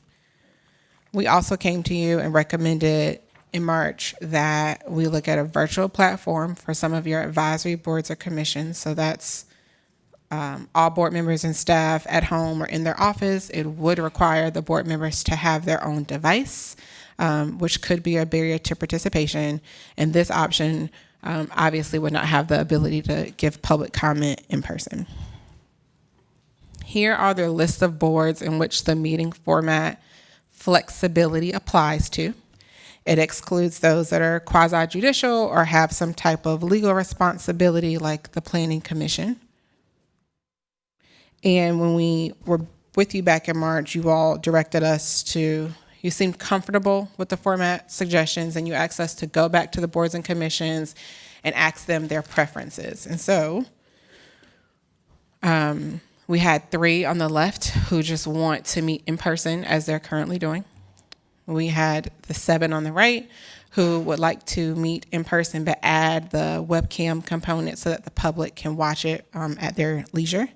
We also came to you and recommended in March that we look at a virtual platform for some of your advisory boards or commissions. So that's all board members and staff at home or in their office. It would require the board members to have their own device, which could be a barrier to participation. And this option obviously would not have the ability to give public comment in person. Here are the list of boards in which the meeting format flexibility applies to. It excludes those that are quasi-judicial or have some type of legal responsibility like the Planning Commission. And when we were with you back in March, you all directed us to, you seemed comfortable with the format suggestions and you asked us to go back to the boards and commissions and ask them their preferences. And so we had 3 on the left who just want to meet in person as they're currently doing. We had the 7 on the right who would like to meet in person but add the webcam component so that the public can watch it at their leisure.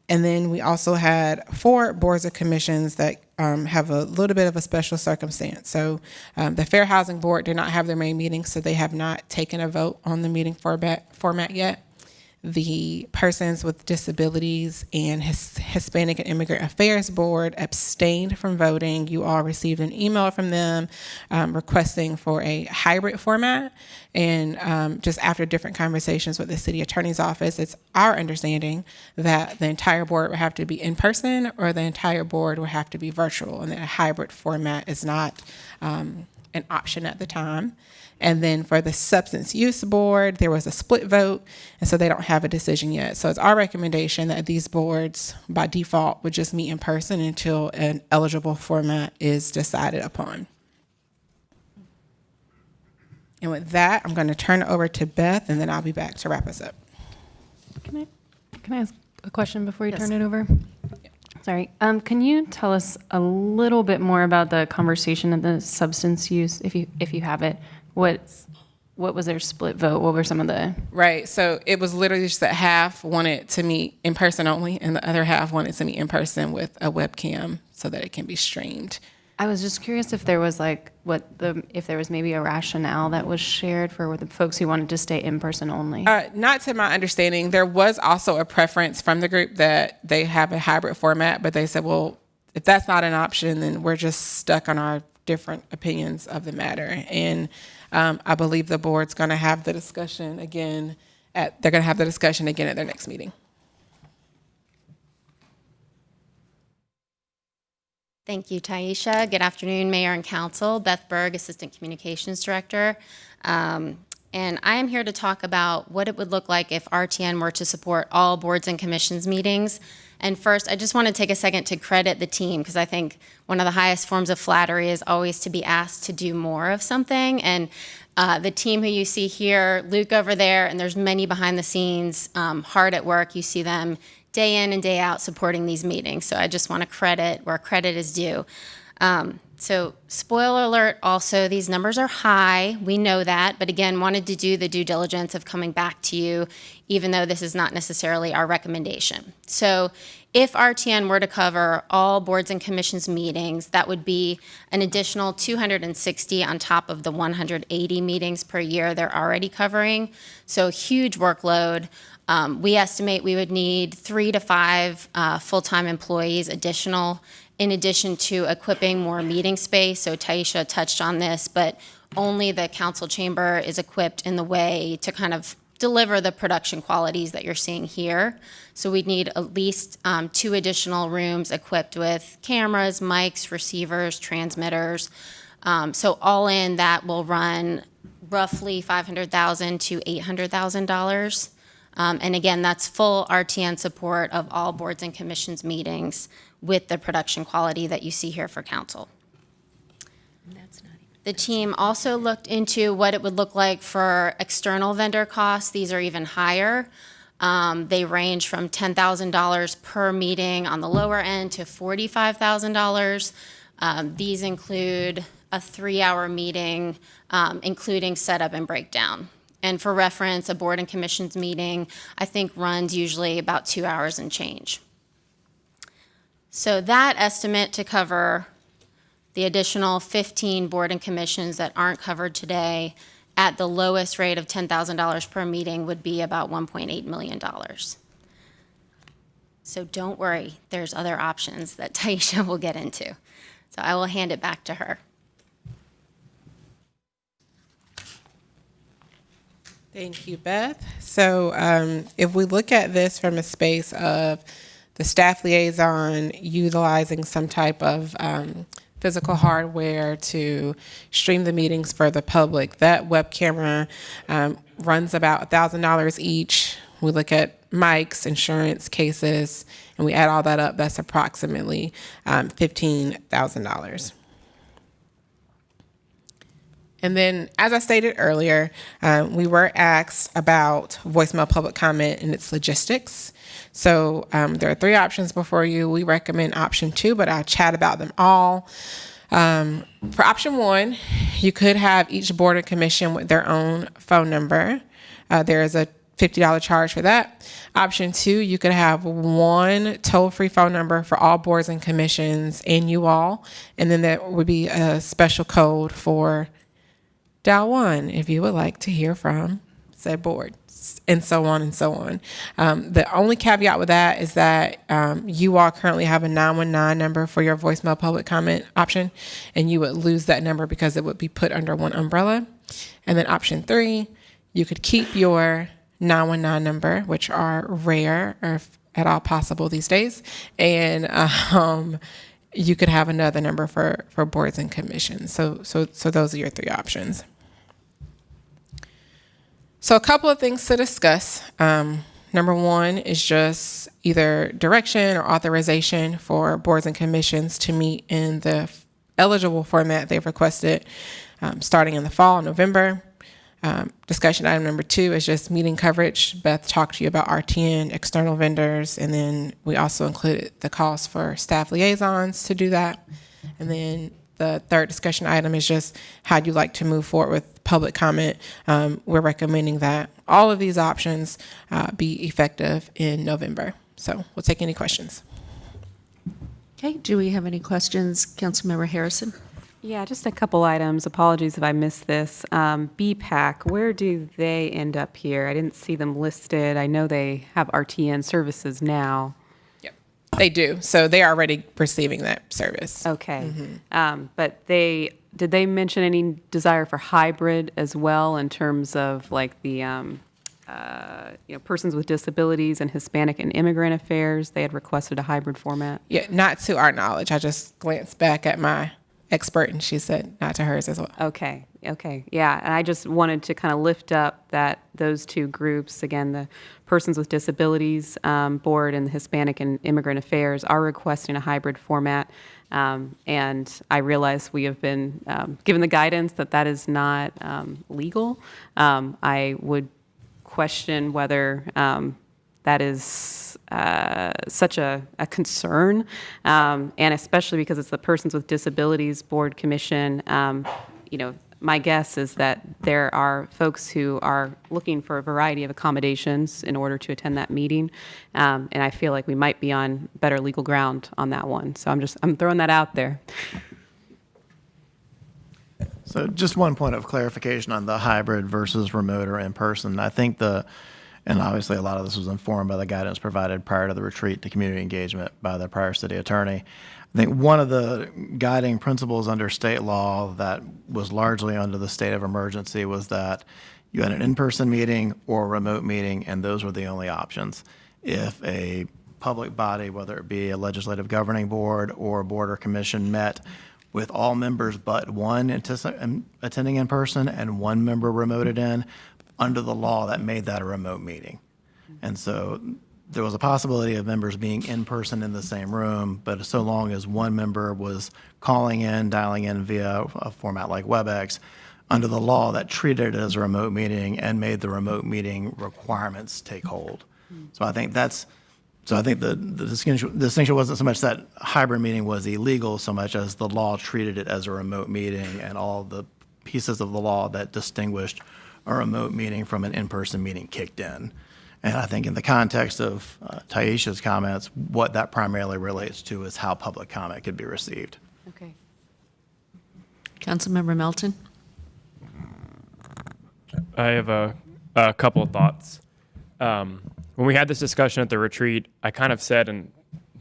And then we also had 4 boards of commissions that have a little bit of a special circumstance. So the Fair Housing Board did not have their main meeting, so they have not taken a vote on the meeting format yet. The Persons with Disabilities and Hispanic and Immigrant Affairs Board abstained from voting. You all received an email from them requesting for a hybrid format. And just after different conversations with the city attorney's office, it's our understanding that the entire board would have to be in person or the entire board would have to be virtual, and that a hybrid format is not an option at the time. And then for the Substance Use Board, there was a split vote, and so they don't have a decision yet. So it's our recommendation that these boards, by default, would just meet in person until an eligible format is decided upon. And with that, I'm going to turn it over to Beth, and then I'll be back to wrap us up. Can I ask a question before you Yes. turn it over? Sorry. Can you tell us a little bit more about the conversation of the substance use, if you have it? What was their split vote? What were some of the... Right. So it was literally just that half wanted to meet in person only, and the other half wanted to meet in person with a webcam so that it can be streamed. I was just curious if there was if there was maybe a rationale that was shared for the folks who wanted to stay in person only. Not to my understanding. There was also a preference from the group that they have a hybrid format, but they said, well, if that's not an option, then we're just stuck on our different opinions of the matter. And I believe the board's going to have the discussion again at their next meeting. Thank you, Taisha. Good afternoon, Mayor and Council. Beth Berg, Assistant Communications Director. And I am here to talk about what it would look like if RTN were to support all boards and commissions meetings. And first, I just want to take a second to credit the team, because I think one of the highest forms of flattery is always to be asked to do more of something. And the team who you see here, Luke over there, and there's many behind the scenes, hard at work. You see them day in and day out supporting these meetings. So I just want to credit where credit is due. So spoiler alert, also, these numbers are high. We know that, but again, wanted to do the due diligence of coming back to you, even though this is not necessarily our recommendation. So if RTN were to cover all boards and commissions meetings, that would be an additional 260 on top of the 180 meetings per year they're already covering. So huge workload. We estimate we would need 3 to 5 full-time employees additional, in addition to equipping more meeting space. So Taisha touched on this, but only the council chamber is equipped in the way to kind of deliver the production qualities that you're seeing here. So we'd need at least 2 additional rooms equipped with cameras, mics, receivers, transmitters. So all in, that will run roughly $500,000 to $800,000. And again, that's full RTN support of all boards and commissions meetings with the production quality that you see here for council. The team also looked into what it would look like for external vendor costs. These are even higher. They range from $10,000 per meeting on the lower end to $45,000. These include a 3-hour meeting, including setup and breakdown. And for reference, a board and commissions meeting, I think, runs usually about 2 hours and change. So that estimate to cover the additional 15 board and commissions that aren't covered today at the lowest rate of $10,000 per meeting would be about $1.8 million. So don't worry, there's other options that Taisha will get into. So I will hand it back to her. Thank you, Beth. So if we look at this from a space of the staff liaison utilizing some type of physical hardware to stream the meetings for the public, that web camera runs about $1,000 each. We look at mics, insurance, cases, and we add all that up, that's approximately $15,000. And then, as I stated earlier, we were asked about voicemail public comment and its logistics. So there are 3 options before you. We recommend option 2, but I'll chat about them all. For option 1, you could have each board and commission with their own phone number. There is a $50 charge for that. Option 2, you could have one toll-free phone number for all boards and commissions and you all. And then there would be a special code for dial 1 if you would like to hear from said board, and so on and so on. The only caveat with that is that you all currently have a 919 number for your voicemail public comment option, and you would lose that number because it would be put under one umbrella. And then option 3, you could keep your 919 number, which are rare or if at all possible these days, and you could have another number for boards and commissions. So those are your 3 options. So a couple of things to discuss. Number 1 is just either direction or authorization for boards and commissions to meet in the eligible format they've requested starting in the fall, November. Discussion item number 2 is just meeting coverage. Beth talked to you about RTN, external vendors, and then we also included the calls for staff liaisons to do that. And then the third discussion item is just how you like to move forward with public comment. We're recommending that all of these options be effective in November. So we'll take any questions. Okay, do we have any questions? Councilmember Harrison? Yeah, just a couple items. Apologies if I missed this. BPAC, where do they end up here? I didn't see them listed. I know they have RTN services now. They do. So they're already receiving that service. Okay. But did they mention any desire for hybrid as well in terms of like the persons with disabilities and Hispanic and immigrant affairs? They had requested a hybrid format. Yeah, not to our knowledge. I just glanced back at my expert and she said not to hers as well. Okay. Yeah, and I just wanted to kind of lift up those 2 groups. Again, the Persons with Disabilities Board and the Hispanic and Immigrant Affairs are requesting a hybrid format. And I realize we have been given the guidance that is not legal. I would question whether that is such a concern, and especially because it's the Persons with Disabilities Board Commission. My guess is that there are folks who are looking for a variety of accommodations in order to attend that meeting, and I feel like we might be on better legal ground on that one. So I'm throwing that out there. So just one point of clarification on the hybrid versus remote or in person. I think and obviously a lot of this was informed by the guidance provided prior to the retreat to community engagement by the prior city attorney. I think one of the guiding principles under state law that was largely under the state of emergency was that you had an in-person meeting or a remote meeting, and those were the only options. If a public body, whether it be a legislative governing board or a board or commission, met with all members but one attending in person and one member remoted in, under the law that made that a remote meeting. And so there was a possibility of members being in person in the same room, but so long as one member was calling in, dialing in via a format like WebEx, under the law that treated it as a remote meeting and made the remote meeting requirements take hold. So I think the distinction wasn't so much that hybrid meeting was illegal so much as the law treated it as a remote meeting and all the pieces of the law that distinguished a remote meeting from an in-person meeting kicked in. And I think in the context of Taisha's comments, what that primarily relates to is how public comment could be received. Okay. Councilmember Melton? I have a couple of thoughts. When we had this discussion at the retreat, I kind of said, and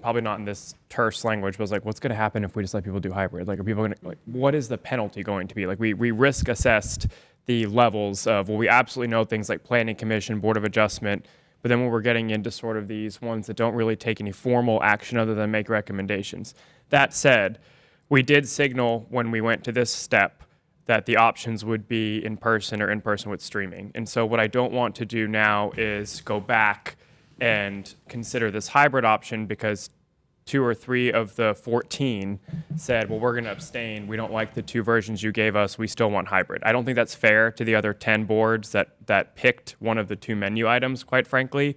probably not in this terse language, but was like, what's going to happen if we just let people do hybrid? Like, are people going to, like, what is the penalty going to be? Like, we risk assessed the levels of, well, we absolutely know things like planning commission, board of adjustment, but then when we're getting into sort of these ones that don't really take any formal action other than make recommendations. That said, we did signal when we went to this step that the options would be in person or in person with streaming. And so what I don't want to do now is go back and consider this hybrid option because 2 or 3 of the 14 said, well, we're going to abstain. We don't like the 2 versions you gave us. We still want hybrid. I don't think that's fair to the other 10 boards that picked one of the 2 menu items, quite frankly.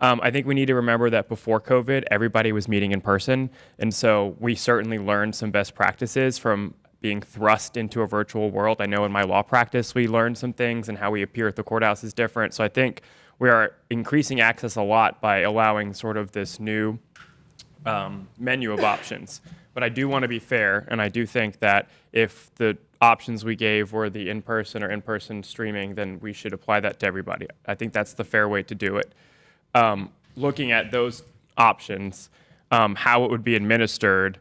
I think we need to remember that before COVID, everybody was meeting in person. And so we certainly learned some best practices from being thrust into a virtual world. I know in my law practice, we learned some things and how we appear at the courthouse is different. So I think we are increasing access a lot by allowing sort of this new menu of options. But I do want to be fair, and I do think that if the options we gave were the in-person or in-person streaming, then we should apply that to everybody. I think that's the fair way to do it. Looking at those options, how it would be administered,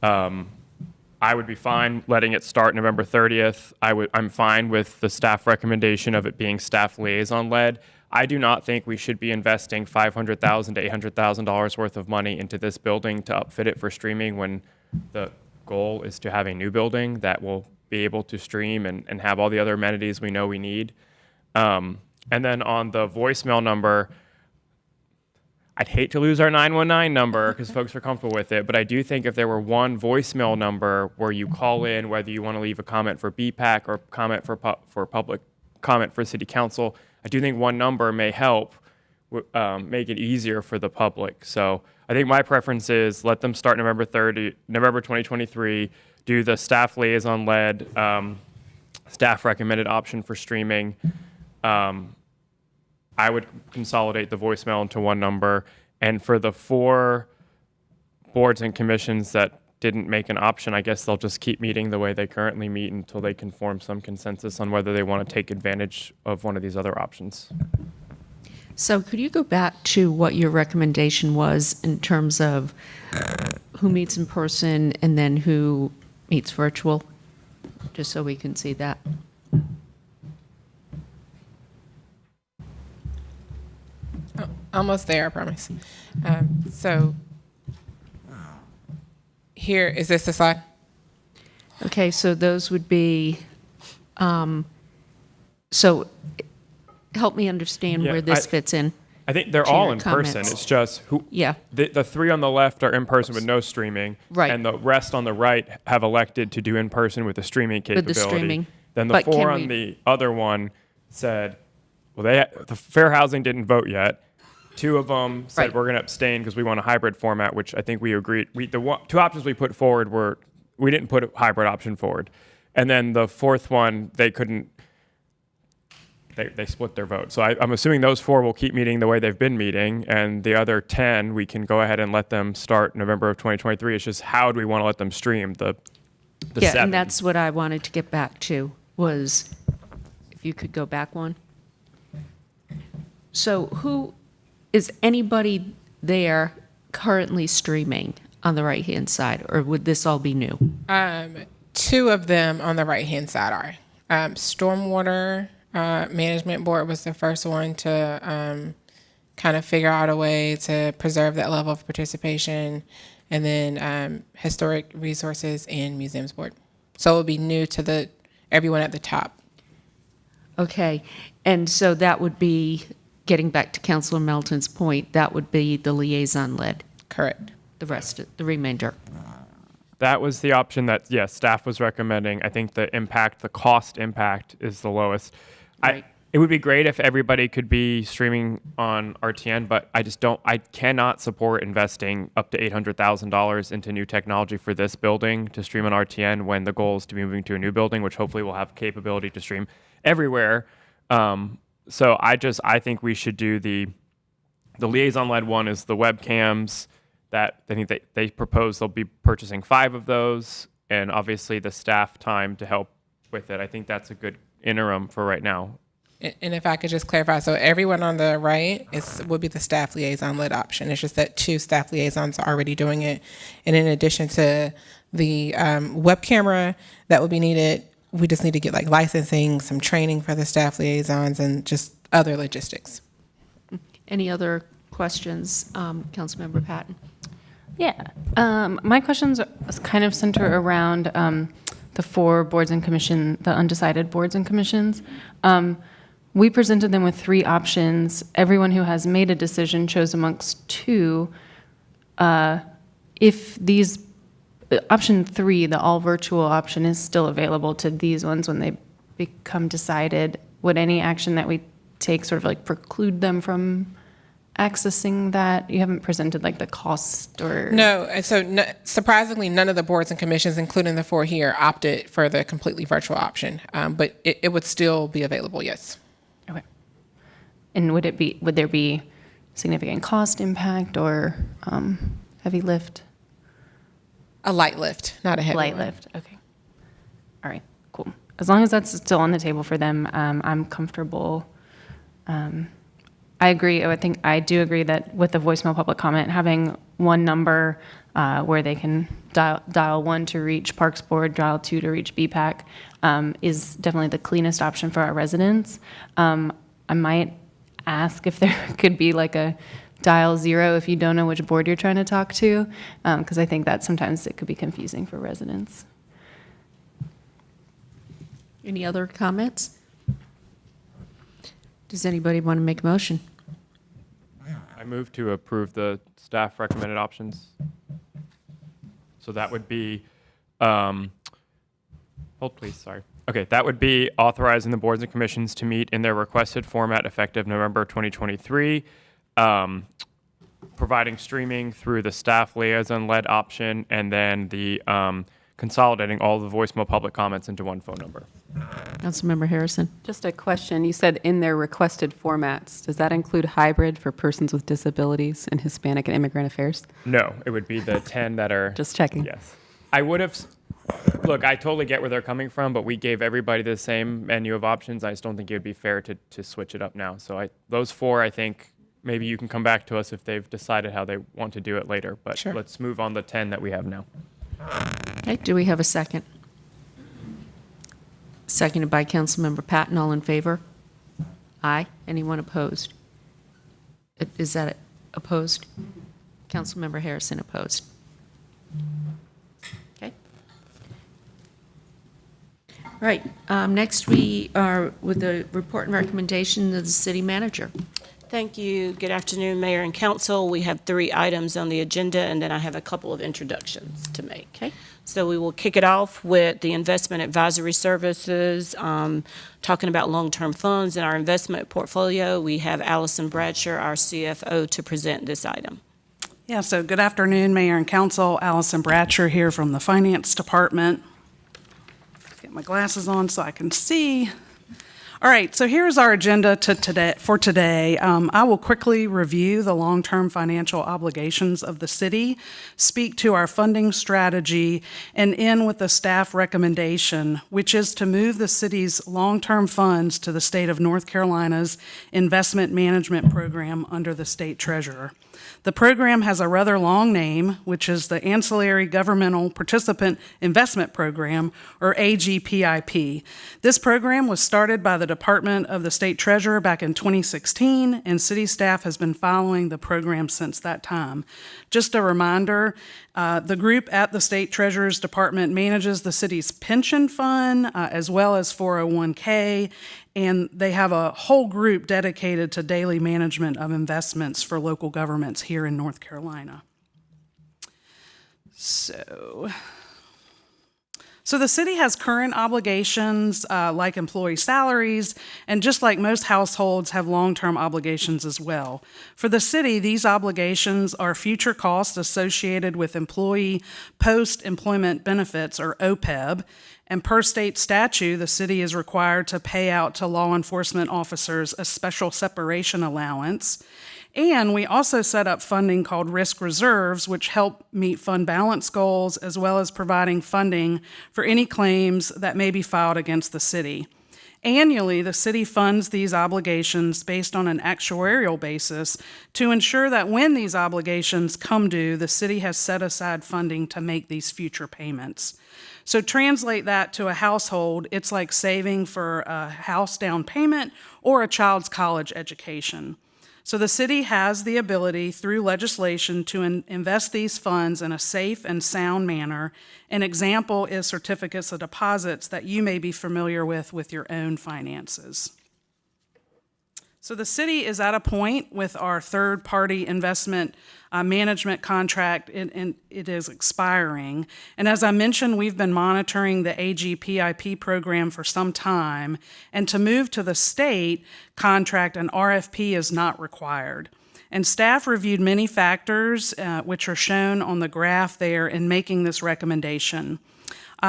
I would be fine letting it start November 30th. I'm fine with the staff recommendation of it being staff liaison led. I do not think we should be investing $500,000 to $800,000 worth of money into this building to upfit it for streaming when the goal is to have a new building that will be able to stream and have all the other amenities we know we need. And then on the voicemail number, I'd hate to lose our 919 number because folks are comfortable with it, but I do think if there were one voicemail number where you call in, whether you want to leave a comment for BPAC or comment for public comment for city council, I do think one number may help make it easier for the public. So I think my preference is let them start November 2023, do the staff liaison led, staff recommended option for streaming. I would consolidate the voicemail into one number. And for the 4 boards and commissions that didn't make an option, I guess they'll just keep meeting the way they currently meet until they can form some consensus on whether they want to take advantage of one of these other options. So could you go back to what your recommendation was in terms of who meets in person and then who meets virtual, just so we can see that? Almost there, I promise. So here, is this the slide? Okay, so those would be, so help me understand where this fits in. I think they're to all your in person. comments. It's just the 3 on the left are in person with no streaming, Right. and the rest on the right have elected to do in person with the streaming capability. streaming. Then the But 4 can on we- the other one said, well, the Fair Housing didn't vote yet. 2 of them said Right. we're going to abstain because we want a hybrid format, which I think we agreed. The 2 options we put forward were we didn't put a hybrid option forward, and then the 4th one they couldn't. They split their vote. So I'm assuming those 4 will keep meeting the way they've been meeting, and the other 10 we can go ahead and let them start November of 2023. It's just how do we want to let them stream the Yeah, 7? and that's what I wanted to get back to, was if you could go back one. So is anybody there currently streaming on the right-hand side, or would this all be new? 2 of them on the right-hand side are. Stormwater Management Board was the first one to kind of figure out a way to preserve that level of participation, and then Historic Resources and Museums Board. So it would be new to everyone at the top. Okay, and so that would be, getting back to Councilor Melton's point, that would be the liaison-led. Correct. The remainder. That was the option that, yes, staff was recommending. I think the cost impact is the lowest. Right. It would be great if everybody could be streaming on RTN, but I cannot support investing up to $800,000 into new technology for this building to stream on RTN when the goal is to be moving to a new building, which hopefully will have capability to stream everywhere. So I think we should do the liaison-led one is the webcams that I think they propose they'll be purchasing 5 of those, and obviously the staff time to help with it. I think that's a good interim for right now. And if I could just clarify, so everyone on the right would be the staff liaison-led option. It's just that 2 staff liaisons are already doing it. And in addition to the web camera that would be needed, we just need to get licensing, some training for the staff liaisons, and just other logistics. Any other questions, Councilmember Patton? Yeah. My questions kind of center around the 4 boards and commission, the undecided boards and commissions. We presented them with 3 options. Everyone who has made a decision chose amongst 2. If these, option 3, the all virtual option, is still available to these ones when they become decided, would any action that we take sort of preclude them from accessing that? You haven't presented the cost or... No, so surprisingly, none of the boards and commissions, including the 4 here, opted for the completely virtual option, but it would still be available, yes. Okay. And would there be significant cost impact or heavy lift? A light lift, not a heavy Light one. lift, okay. All right, cool. As long as that's still on the table for them, I'm comfortable. I agree. I do agree that with the voicemail public comment, having one number where they can dial 1 to reach Parks Board, dial 2 to reach BPAC is definitely the cleanest option for our residents. I might ask if there could be like a dial 0 if you don't know which board you're trying to talk to, because I think that sometimes it could be confusing for residents. Any other comments? Does anybody want to make a motion? I move to approve the staff recommended options. So that would be, hold please, sorry. Okay, that would be authorizing the boards and commissions to meet in their requested format effective November 2023, providing streaming through the staff liaison-led option, and then the consolidating all the voicemail public comments into one phone number. Councilmember Harrison. Just a question. You said in their requested formats. Does that include hybrid for persons with disabilities and Hispanic and immigrant affairs? No, it would be the 10 that are. Just checking. Yes. I would have, look, I totally get where they're coming from, but we gave everybody the same menu of options. I just don't think it would be fair to switch it up now. So those 4, I think, maybe you can come back to us if they've decided how they want to do it later. But Sure. Let's move on the 10 that we have now. Okay, do we have a second? Seconded by Councilmember Patton. All in favor? Aye. Anyone opposed? Is that opposed? Councilmember Harrison opposed. Okay. All right. Next, we are with the report and recommendation of the city manager. Thank you. Good afternoon, Mayor and Council. We have 3 items on the agenda, and then I have a couple of introductions to make. Okay. So we will kick it off with the investment advisory services, talking about long-term funds in our investment portfolio. We have Allison Bradshaw, our CFO, to present this item. Yeah, so good afternoon, Mayor and Council. Allison Bradshaw here from the Finance Department. Let's get my glasses on so I can see. All right, so here's our agenda for today. I will quickly review the long-term financial obligations of the city, speak to our funding strategy, and end with the staff recommendation, which is to move the city's long-term funds to the state of North Carolina's investment management program under the state treasurer. The program has a rather long name, which is the Ancillary Governmental Participant Investment Program, or AGPIP. This program was started by the Department of the State Treasurer back in 2016, and city staff has been following the program since that time. Just a reminder, the group at the State Treasurer's Department manages the city's pension fund as well as 401k, and they have a whole group dedicated to daily management of investments for local governments here in North Carolina. So the city has current obligations like employee salaries, and just like most households have long-term obligations as well. For the city, these obligations are future costs associated with employee post-employment benefits, or OPEB, and per state statute, the city is required to pay out to law enforcement officers a special separation allowance. And we also set up funding called risk reserves, which help meet fund balance goals, as well as providing funding for any claims that may be filed against the city. Annually, the city funds these obligations based on an actuarial basis to ensure that when these obligations come due, the city has set aside funding to make these future payments. So translate that to a household, it's like saving for a house down payment or a child's college education. So the city has the ability through legislation to invest these funds in a safe and sound manner. An example is certificates of deposits that you may be familiar with your own finances. So the city is at a point with our third-party investment management contract, and it is expiring. And as I mentioned, we've been monitoring the AGPIP program for some time, and to move to the state contract, an RFP is not required. And staff reviewed many factors, which are shown on the graph there, in making this recommendation.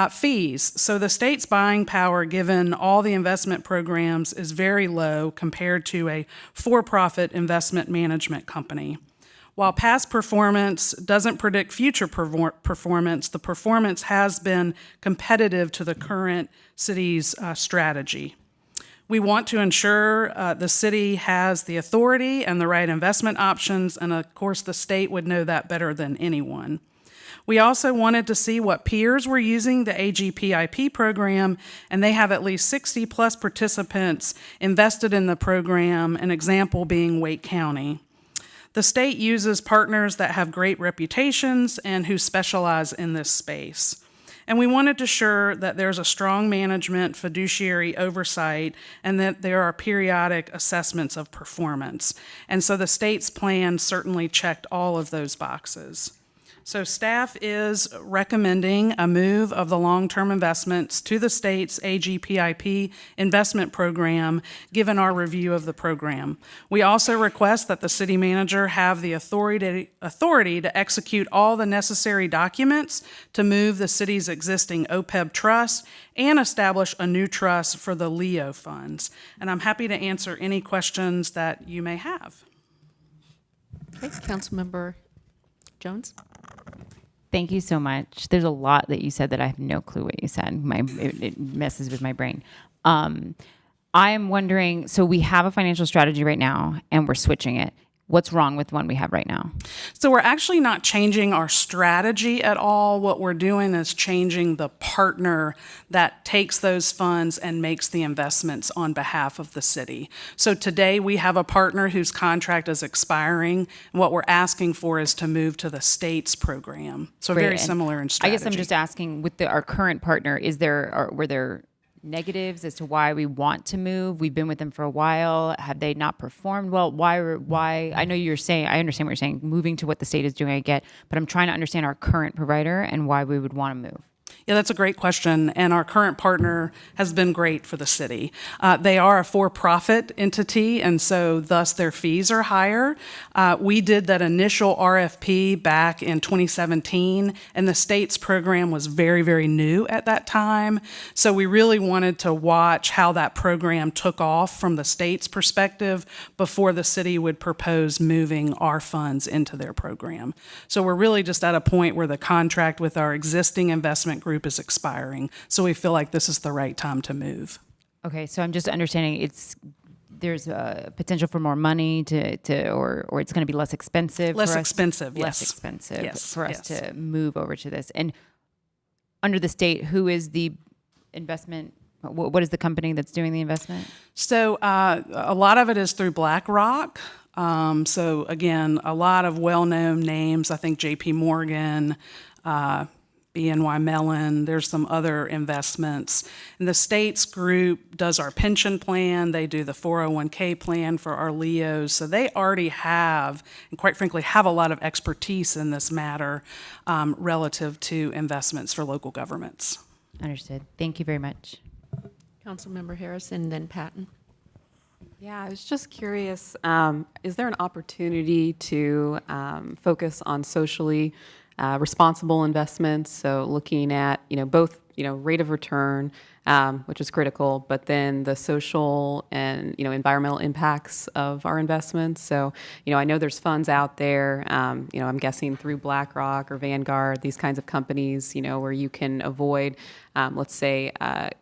Fees. So the state's buying power, given all the investment programs, is very low compared to a for-profit investment management company. While past performance doesn't predict future performance, the performance has been competitive to the current city's strategy. We want to ensure the city has the authority and the right investment options, and of course the state would know that better than anyone. We also wanted to see what peers were using the AGPIP program, and they have at least 60 plus participants invested in the program, an example being Wake County. The state uses partners that have great reputations and who specialize in this space. And we wanted to ensure that there's a strong management, fiduciary oversight, and that there are periodic assessments of performance. And so the state's plan certainly checked all of those boxes. So staff is recommending a move of the long-term investments to the state's AGPIP investment program, given our review of the program. We also request that the city manager have the authority to execute all the necessary documents to move the city's existing OPEB trust and establish a new trust for the LEO funds. And I'm happy to answer any questions that you may have. Okay, Councilmember Jones? Thank you so much. There's a lot that you said that I have no clue what you said. It messes with my brain. I am wondering, so we have a financial strategy right now and we're switching it. What's wrong with the one we have right now? So we're actually not changing our strategy at all. What we're doing is changing the partner that takes those funds and makes the investments on behalf of the city. So today we have a partner whose contract is expiring. And what we're asking for is to move to the state's program. So Great. very And similar in strategy. I guess I'm just asking, with our current partner, were there negatives as to why we want to move? We've been with them for a while. Have they not performed well? Why? I know I understand what you're saying. Moving to what the state is doing, I get, but I'm trying to understand our current provider and why we would want to move. Yeah, that's a great question, and our current partner has been great for the city. They are a for-profit entity, and so thus their fees are higher. We did that initial RFP back in 2017, and the state's program was very, very new at that time. So we really wanted to watch how that program took off from the state's perspective before the city would propose moving our funds into their program. So we're really just at a point where the contract with our existing investment group is expiring. So we feel like this is the right time to move. Okay, so I'm just understanding there's a potential for more money or it's going to be less expensive. Less for us, expensive, yes. Less expensive Yes, for us yes. to move over to this. And under the state, who is the investment? What is the company that's doing the investment? So a lot of it is through BlackRock. So again, a lot of well-known names. I think J.P. Morgan, BNY Mellon, there's some other investments. And the state's group does our pension plan. They do the 401k plan for our LEOs. So they already have, and quite frankly, have a lot of expertise in this matter relative to investments for local governments. Understood. Thank you very much. Councilmember Harris and then Patton. Yeah, I was just curious, is there an opportunity to focus on socially responsible investments? So looking at, both, rate of return, which is critical, but then the social and, environmental impacts of our investments. So, I know there's funds out there, I'm guessing through BlackRock or Vanguard, these kinds of companies, where you can avoid, let's say,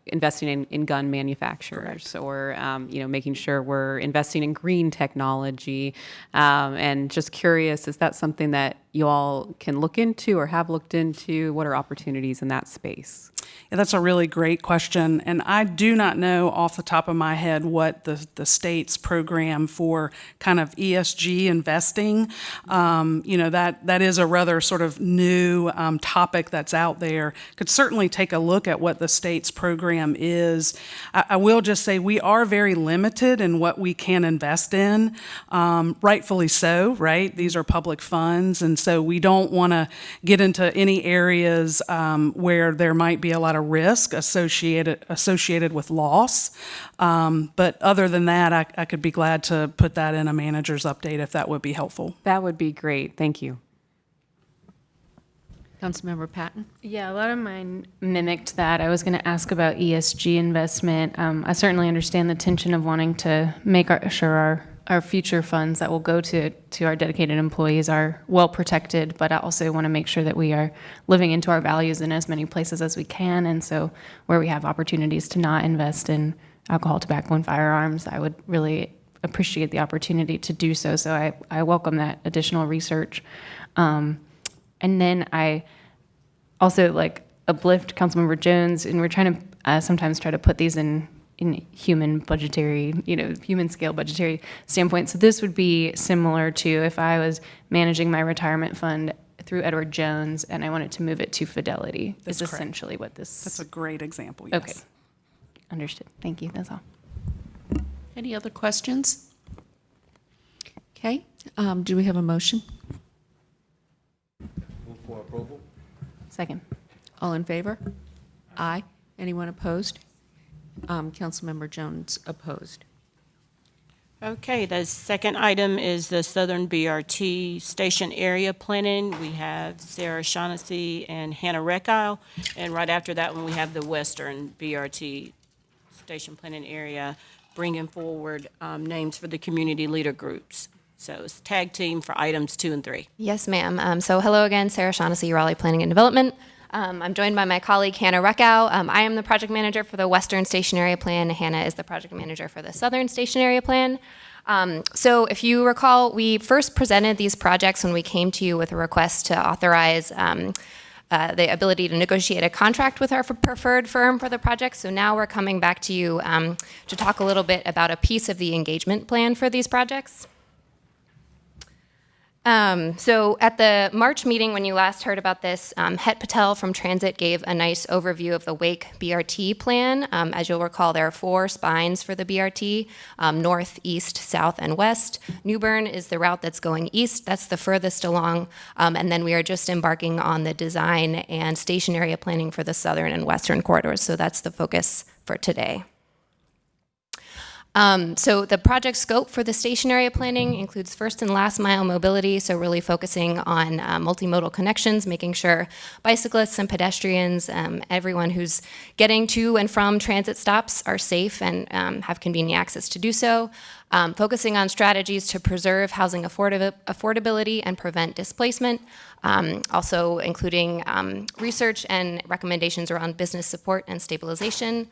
investing in gun manufacturers. Correct. Or, making sure we're investing in green technology. And just curious, is that something that you all can look into or have looked into? What are opportunities in that space? Yeah, that's a really great question. And I do not know off the top of my head what the state's program for kind of ESG investing, that is a rather sort of new topic that's out there. Could certainly take a look at what the state's program is. I will just say we are very limited in what we can invest in, rightfully so, right? These are public funds, and so we don't want to get into any areas where there might be a lot of risk associated with loss. But other than that, I could be glad to put that in a manager's update if that would be helpful. That would be great. Thank you. Councilmember Patton. Yeah, a lot of mine mimicked that. I was going to ask about ESG investment. I certainly understand the tension of wanting to make sure our our future funds that will go to our dedicated employees are well protected, but I also want to make sure that we are living into our values in as many places as we can. And so where we have opportunities to not invest in alcohol, tobacco, and firearms, I would really appreciate the opportunity to do so. So I welcome that additional research. And then I also uplift Councilmember Jones, and we're trying to sometimes try to put these in human budgetary, human scale budgetary standpoint. So this would be similar to if I was managing my retirement fund through Edward Jones and I wanted to move it to Fidelity. That's is correct. essentially what this. That's a great example, yes. Okay. Understood. Thank you. That's all. Any other questions? Okay, do we have a motion? Move for approval. Second. All in favor? Aye. Anyone opposed? Councilmember Jones opposed. Okay, the second item is the Southern BRT Station Area Planning. We have Sarah Shaughnessy and Hannah Reckile. And right after that one, we have the Western BRT Station Planning Area bringing forward names for the community leader groups. So it's tag team for items 2 and 3. Yes, ma'am. So hello again, Sarah Shaughnessy, Raleigh Planning and Development. I'm joined by my colleague, Hannah Reckau. I am the project manager for the Western Station Area Plan. Hannah is the project manager for the Southern Station Area Plan. So if you recall, we first presented these projects when we came to you with a request to authorize the ability to negotiate a contract with our preferred firm for the project. So now we're coming back to you to talk a little bit about a piece of the engagement plan for these projects. So at the March meeting, when you last heard about this, Het Patel from Transit gave a nice overview of the Wake BRT plan. As you'll recall, there are 4 spines for the BRT, north, east, south, and west. Newbern is the route that's going east. That's the furthest along. And then we are just embarking on the design and station area planning for the southern and western corridors. So that's the focus for today. So the project scope for the station area planning includes first and last mile mobility, so really focusing on multimodal connections, making sure bicyclists and pedestrians, everyone who's getting to and from transit stops are safe and have convenient access to do so. Focusing on strategies to preserve housing affordability and prevent displacement. Also including research and recommendations around business support and stabilization.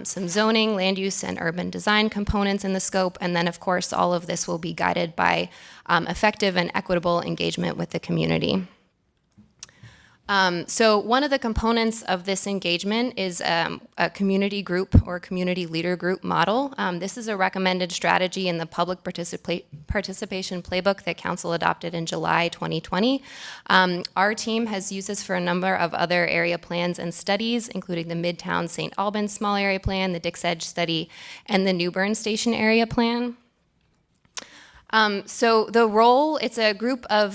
Some zoning, land use, and urban design components in the scope, and then of course all of this will be guided by effective and equitable engagement with the community. So one of the components of this engagement is a community group or community leader group model. This is a recommended strategy in the public participation playbook that Council adopted in July 2020. Our team has used this for a number of other area plans and studies, including the Midtown St. Albans Small Area Plan, the Dix Edge Study, and the Newbern Station Area Plan. So the role, it's a group of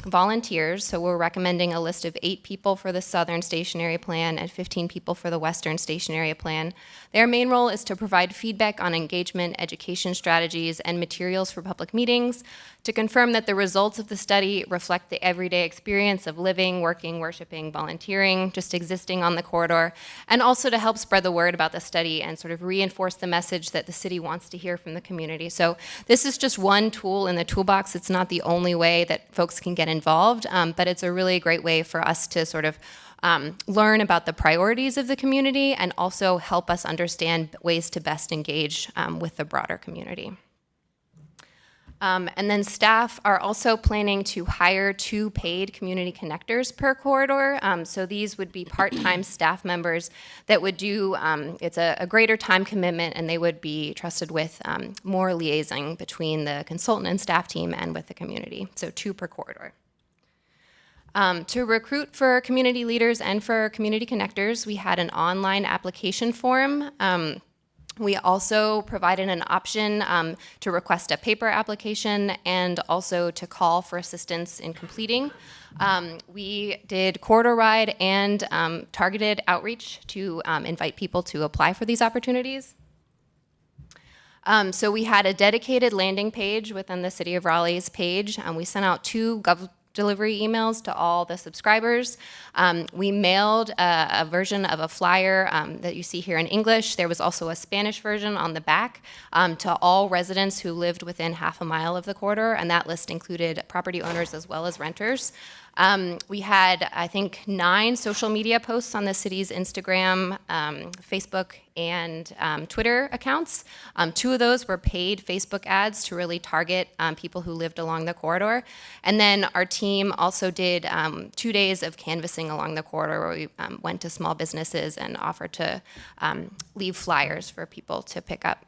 volunteers, so we're recommending a list of 8 people for the Southern Station Area Plan and 15 people for the Western Station Area Plan. Their main role is to provide feedback on engagement, education strategies, and materials for public meetings, to confirm that the results of the study reflect the everyday experience of living, working, worshiping, volunteering, just existing on the corridor, and also to help spread the word about the study and sort of reinforce the message that the city wants to hear from the community. So this is just one tool in the toolbox. It's not the only way that folks can get involved, but it's a really great way for us to sort of learn about the priorities of the community and also help us understand ways to best engage with the broader community. And then staff are also planning to hire 2 paid community connectors per corridor. So these would be part-time staff members that would do, it's a greater time commitment, and they would be trusted with more liaising between the consultant and staff team and with the community. So 2 per corridor. To recruit for community leaders and for community connectors, we had an online application form. We also provided an option to request a paper application and also to call for assistance in completing. We did corridor ride and targeted outreach to invite people to apply for these opportunities. So we had a dedicated landing page within the City of Raleigh's page. We sent out two delivery emails to all the subscribers. We mailed a version of a flyer that you see here in English. There was also a Spanish version on the back to all residents who lived within half a mile of the corridor, and that list included property owners as well as renters. We had, I think, 9 social media posts on the city's Instagram, Facebook, and Twitter accounts. 2 of those were paid Facebook ads to really target people who lived along the corridor. And then our team also did 2 days of canvassing along the corridor where we went to small businesses and offered to leave flyers for people to pick up.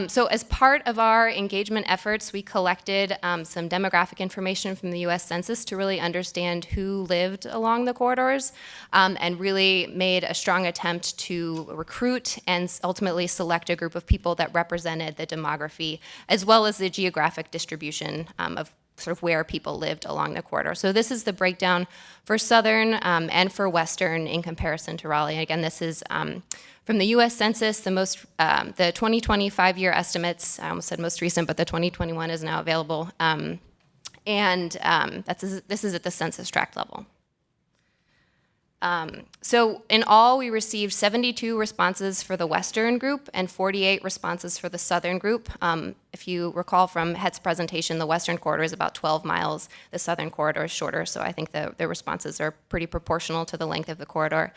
So as part of our engagement efforts, we collected some demographic information from the U.S. Census to really understand who lived along the corridors, and really made a strong attempt to recruit and ultimately select a group of people that represented the demography as well as the geographic distribution of sort of where people lived along the corridor. So this is the breakdown for Southern and for Western in comparison to Raleigh. Again, this is from the U.S. Census, the 2025 year estimates. I almost said most recent, but the 2021 is now available. This is at the census tract level. So in all, we received 72 responses for the Western group and 48 responses for the Southern group. If you recall from Het's presentation, the Western corridor is about 12 miles. The Southern corridor is shorter, so I think the responses are pretty proportional to the length of the corridor.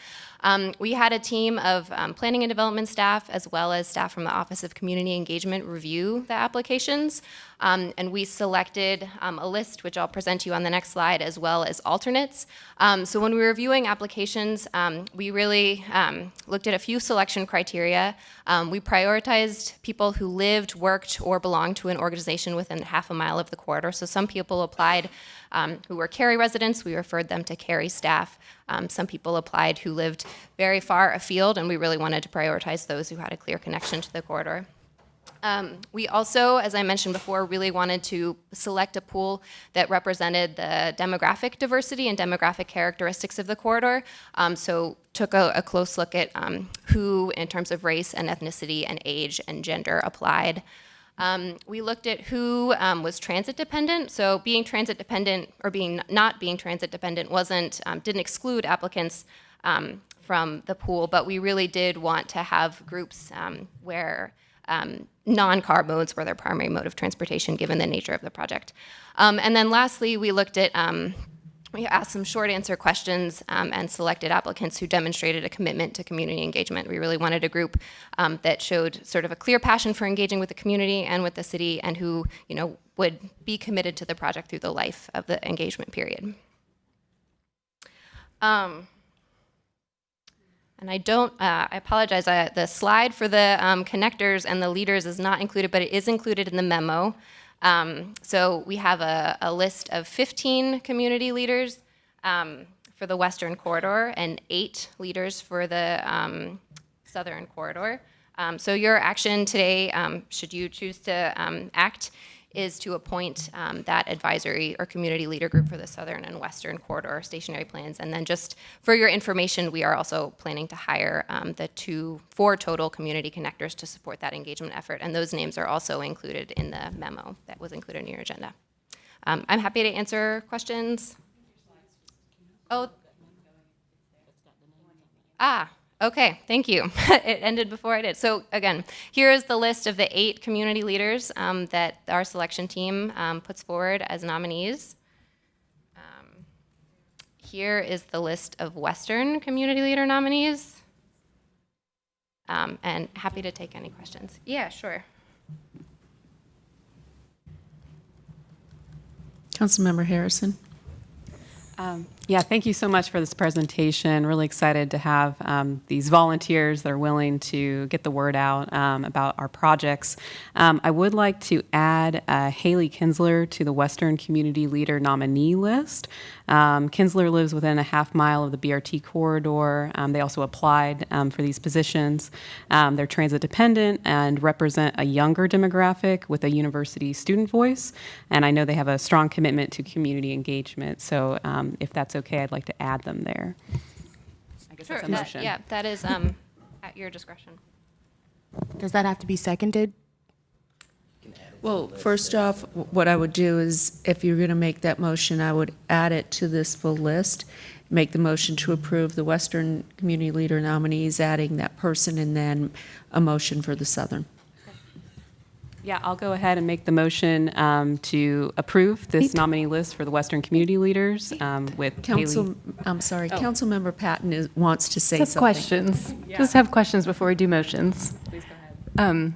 We had a team of planning and development staff as well as staff from the Office of Community Engagement review the applications. And we selected a list, which I'll present to you on the next slide, as well as alternates. So when we were reviewing applications, we really looked at a few selection criteria. We prioritized people who lived, worked, or belonged to an organization within half a mile of the corridor. So some people applied who were Cary residents. We referred them to Cary staff. Some people applied who lived very far afield, and we really wanted to prioritize those who had a clear connection to the corridor. We also, as I mentioned before, really wanted to select a pool that represented the demographic diversity and demographic characteristics of the corridor. So took a close look at who, in terms of race and ethnicity and age and gender, applied. We looked at who was transit dependent. So being transit dependent or not being transit dependent didn't exclude applicants from the pool, but we really did want to have groups where non-car modes were their primary mode of transportation, given the nature of the project. And then lastly, we looked at, we asked some short answer questions and selected applicants who demonstrated a commitment to community engagement. We really wanted a group that showed sort of a clear passion for engaging with the community and with the city, and who, would be committed to the project through the life of the engagement period. And I apologize, the slide for the connectors and the leaders is not included, but it is included in the memo. So we have a list of 15 community leaders for the Western corridor and 8 leaders for the Southern corridor. So your action today, should you choose to act, is to appoint that advisory or community leader group for the Southern and Western corridor stationary plans. And then just for your information, we are also planning to hire the 4 total community connectors to support that engagement effort. And those names are also included in the memo that was included in your agenda. I'm happy to answer questions. Oh. Okay, thank you. It ended before I did. So again, here is the list of the 8 community leaders that our selection team puts forward as nominees. Here is the list of Western community leader nominees. And happy to take any questions. Yeah, sure. Councilmember Harrison. Yeah, thank you so much for this presentation. Really excited to have these volunteers that are willing to get the word out about our projects. I would like to add Haley Kinsler to the Western Community Leader nominee list. Kinsler lives within a half mile of the BRT corridor. They also applied for these positions. They're transit dependent and represent a younger demographic with a university student voice. And I know they have a strong commitment to community engagement. So if that's okay, I'd like to add them there. I guess Sure, that's a motion. yeah, that is at your discretion. Does that have to be seconded? Well, first off, what I would do is, if you're going to make that motion, I would add it to this full list, make the motion to approve the Western Community Leader nominees, adding that person, and then a motion for the Southern. Yeah, I'll go ahead and make the motion to approve this nominee list for the Western Community Leaders with Haley. I'm sorry, Councilmember Patton wants to say Just something. questions. Just have questions before we do motions. Please go ahead.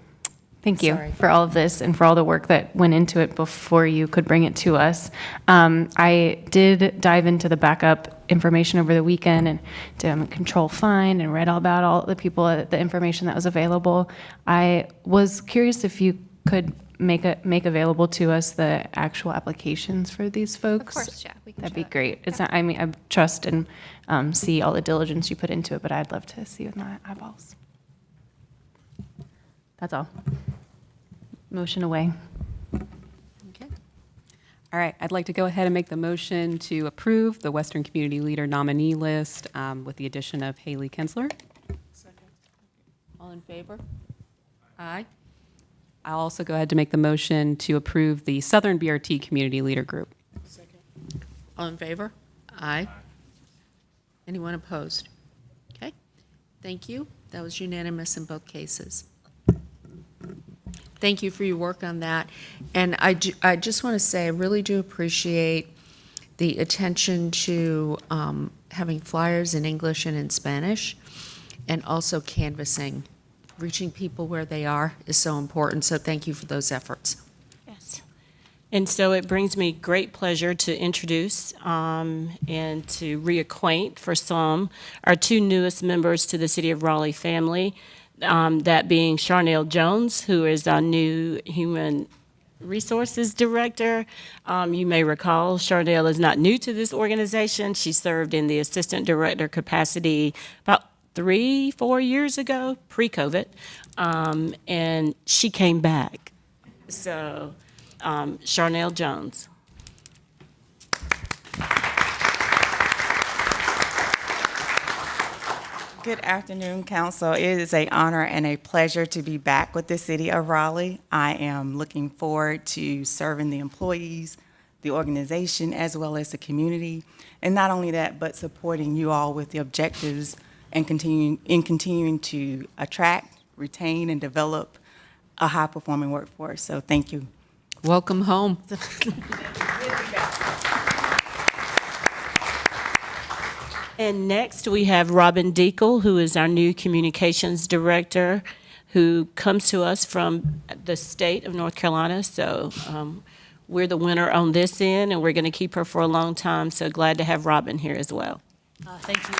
Thank you Sorry. for all of this and for all the work that went into it before you could bring it to us. I did dive into the backup information over the weekend and did control find and read all about all the people, the information that was available. I was curious if you could make available to us the actual applications for these folks. Of course, yeah, we can That'd show be great. It's not, I mean, I trust and see all the diligence you put into it, but I'd love to see with my eyeballs. That's all. Motion away. All right, I'd like to go ahead and make the motion to approve the Western Community Leader nominee list with the addition of Haley Kinsler. All in favor? Aye. I'll also go ahead to make the motion to approve the Southern BRT Community Leader Group. All in favor? Aye. Anyone opposed? Okay, thank you. That was unanimous in both cases. Thank you for your work on that. And I just want to say, I really do appreciate the attention to having flyers in English and in Spanish, and also canvassing. Reaching people where they are is so important, so thank you for those efforts. Yes. And so it brings me great pleasure to introduce and to reacquaint for some our two newest members to the City of Raleigh family. That being Charnel Jones, who is our new Human Resources Director. You may recall Charnel is not new to this organization. She served in the Assistant Director capacity about 3-4 years ago, pre-COVID, and she came back. So, Charnel Jones. Good afternoon, Council. It is an honor and a pleasure to be back with the City of Raleigh. I am looking forward to serving the employees, the organization, as well as the community. And not only that, but supporting you all with the objectives and continuing to attract, retain, and develop a high-performing workforce. So thank you. Welcome home. And next, we have Robin Deacle, who is our new Communications Director, who comes to us from the state of North Carolina. So we're the winner on this end, and we're going to keep her for a long time. So glad to have Robin here as well. Thank you.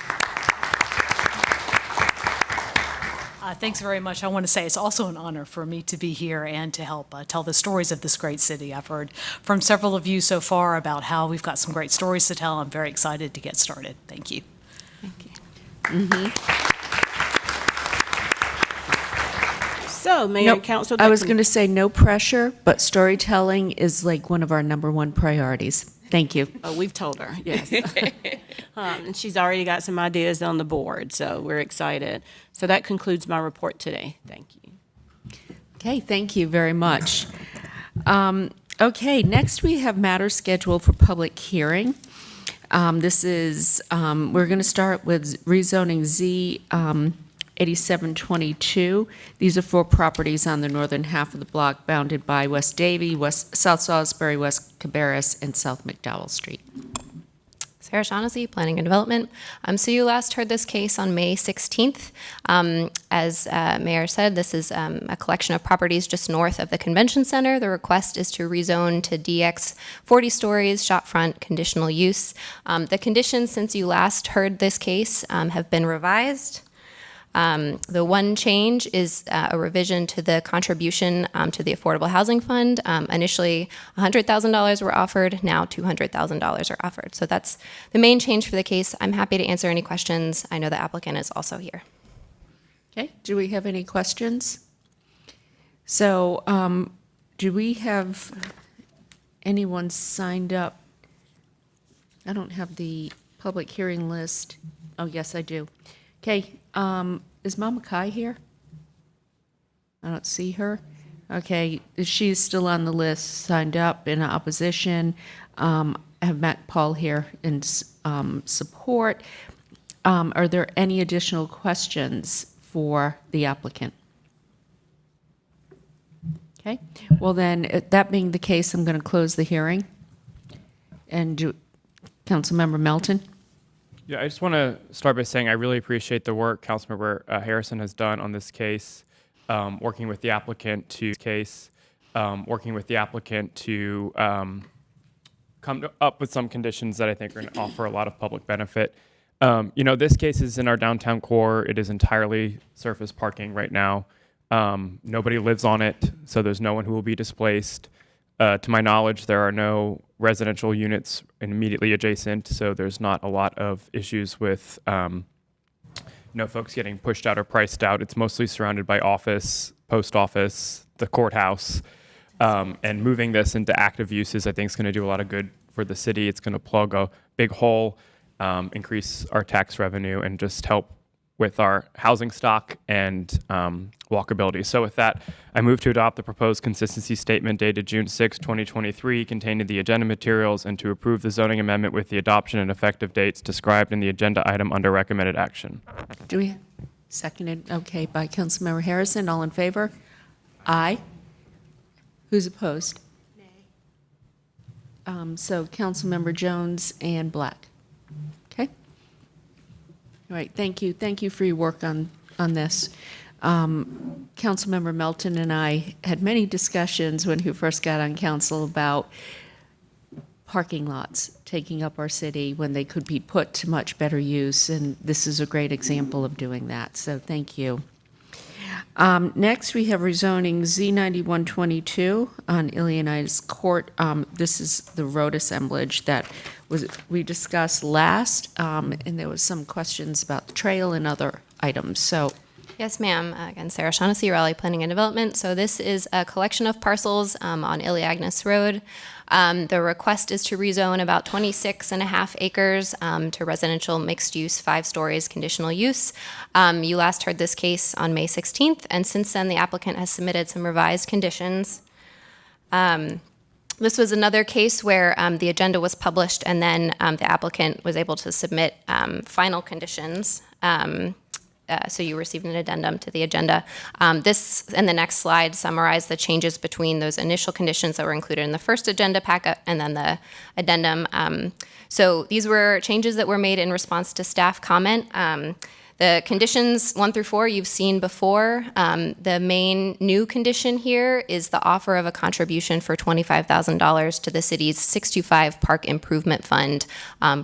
Thanks very much. I want to say it's also an honor for me to be here and to help tell the stories of this great city. I've heard from several of you so far about how we've got some great stories to tell. I'm very excited to get started. Thank you. Thank you. So, Mayor and Council. I was going to say no pressure, but storytelling is like one of our #1 priorities. Thank you. Oh, we've told her, yes. And she's already got some ideas on the board, so we're excited. So that concludes my report today. Thank you. Okay, thank you very much. Okay, next we have matters scheduled for public hearing. This is, we're going to start with rezoning Z 8722. These are 4 properties on the northern half of the block bounded by West Davie, South Salisbury, West Cabarrus, and South McDowell Street. Sarah Shaughnessy, Planning and Development. So you last heard this case on May 16th. As Mayor said, this is a collection of properties just north of the Convention Center. The request is to rezone to DX 40 stories, shopfront, conditional use. The conditions since you last heard this case have been revised. The one change is a revision to the contribution to the Affordable Housing Fund. Initially, $100,000 were offered, now $200,000 are offered. So that's the main change for the case. I'm happy to answer any questions. I know the applicant is also here. Okay, do we have any questions? So, do we have anyone signed up? I don't have the public hearing list. Oh, yes, I do. Okay, is Mama Kai here? I don't see her. Okay, she's still on the list, signed up in opposition. I have met Paul here in support. Are there any additional questions for the applicant? Okay, well then, that being the case, I'm going to close the hearing. And Councilmember Melton? Yeah, I just want to start by saying I really appreciate the work Councilmember Harrison has done on this case, working with the applicant to come up with some conditions that I think are going to offer a lot of public benefit. This case is in our downtown core. It is entirely surface parking right now. Nobody lives on it, so there's no one who will be displaced. To my knowledge, there are no residential units immediately adjacent, so there's not a lot of issues with folks getting pushed out or priced out. It's mostly surrounded by office, post office, the courthouse, and moving this into active uses, I think, is going to do a lot of good for the city. It's going to plug a big hole, increase our tax revenue, and just help with our housing stock and walkability. So with that, I move to adopt the proposed consistency statement dated June 6, 2023, contained in the agenda materials, and to approve the zoning amendment with the adoption and effective dates described in the agenda item under recommended action. Do we? Seconded, okay, by Councilmember Harrison. All in favor? Aye. Who's opposed? Nay. So Councilmember Jones and Black. Okay. All right, thank you. Thank you for your work on this. Councilmember Melton and I had many discussions when he first got on council about parking lots taking up our city when they could be put to much better use, and this is a great example of doing that, so thank you. Next, we have rezoning Z9122 on Ilionitis Court. This is the road assemblage that we discussed last, and there was some questions about the trail and other items. So, Yes, ma'am. Again, Sarah Shaughnessy, Raleigh Planning and Development. So this is a collection of parcels on Iliagnis Road. The request is to rezone about 26.5 acres to residential mixed use, 5 stories, conditional use. You last heard this case on May 16th, and since then the applicant has submitted some revised conditions. This was another case where the agenda was published and then the applicant was able to submit final conditions. So you received an addendum to the agenda. This and the next slide summarize the changes between those initial conditions that were included in the first agenda packet and then the addendum. So these were changes that were made in response to staff comment. The conditions 1 through 4 you've seen before. The main new condition here is the offer of a contribution for $25,000 to the city's 625 Park Improvement Fund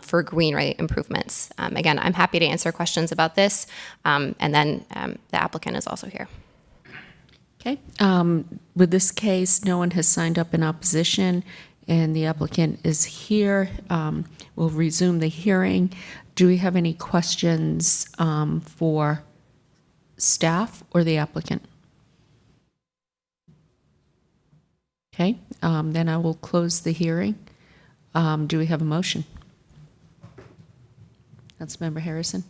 for greenway improvements. Again, I'm happy to answer questions about this, and then the applicant is also here. okay. With this case, no one has signed up in opposition, and the applicant is here. We'll resume the hearing. Do we have any questions for staff or the applicant? Okay, then I will close the hearing. Do we have a motion? Councilmember Harrison?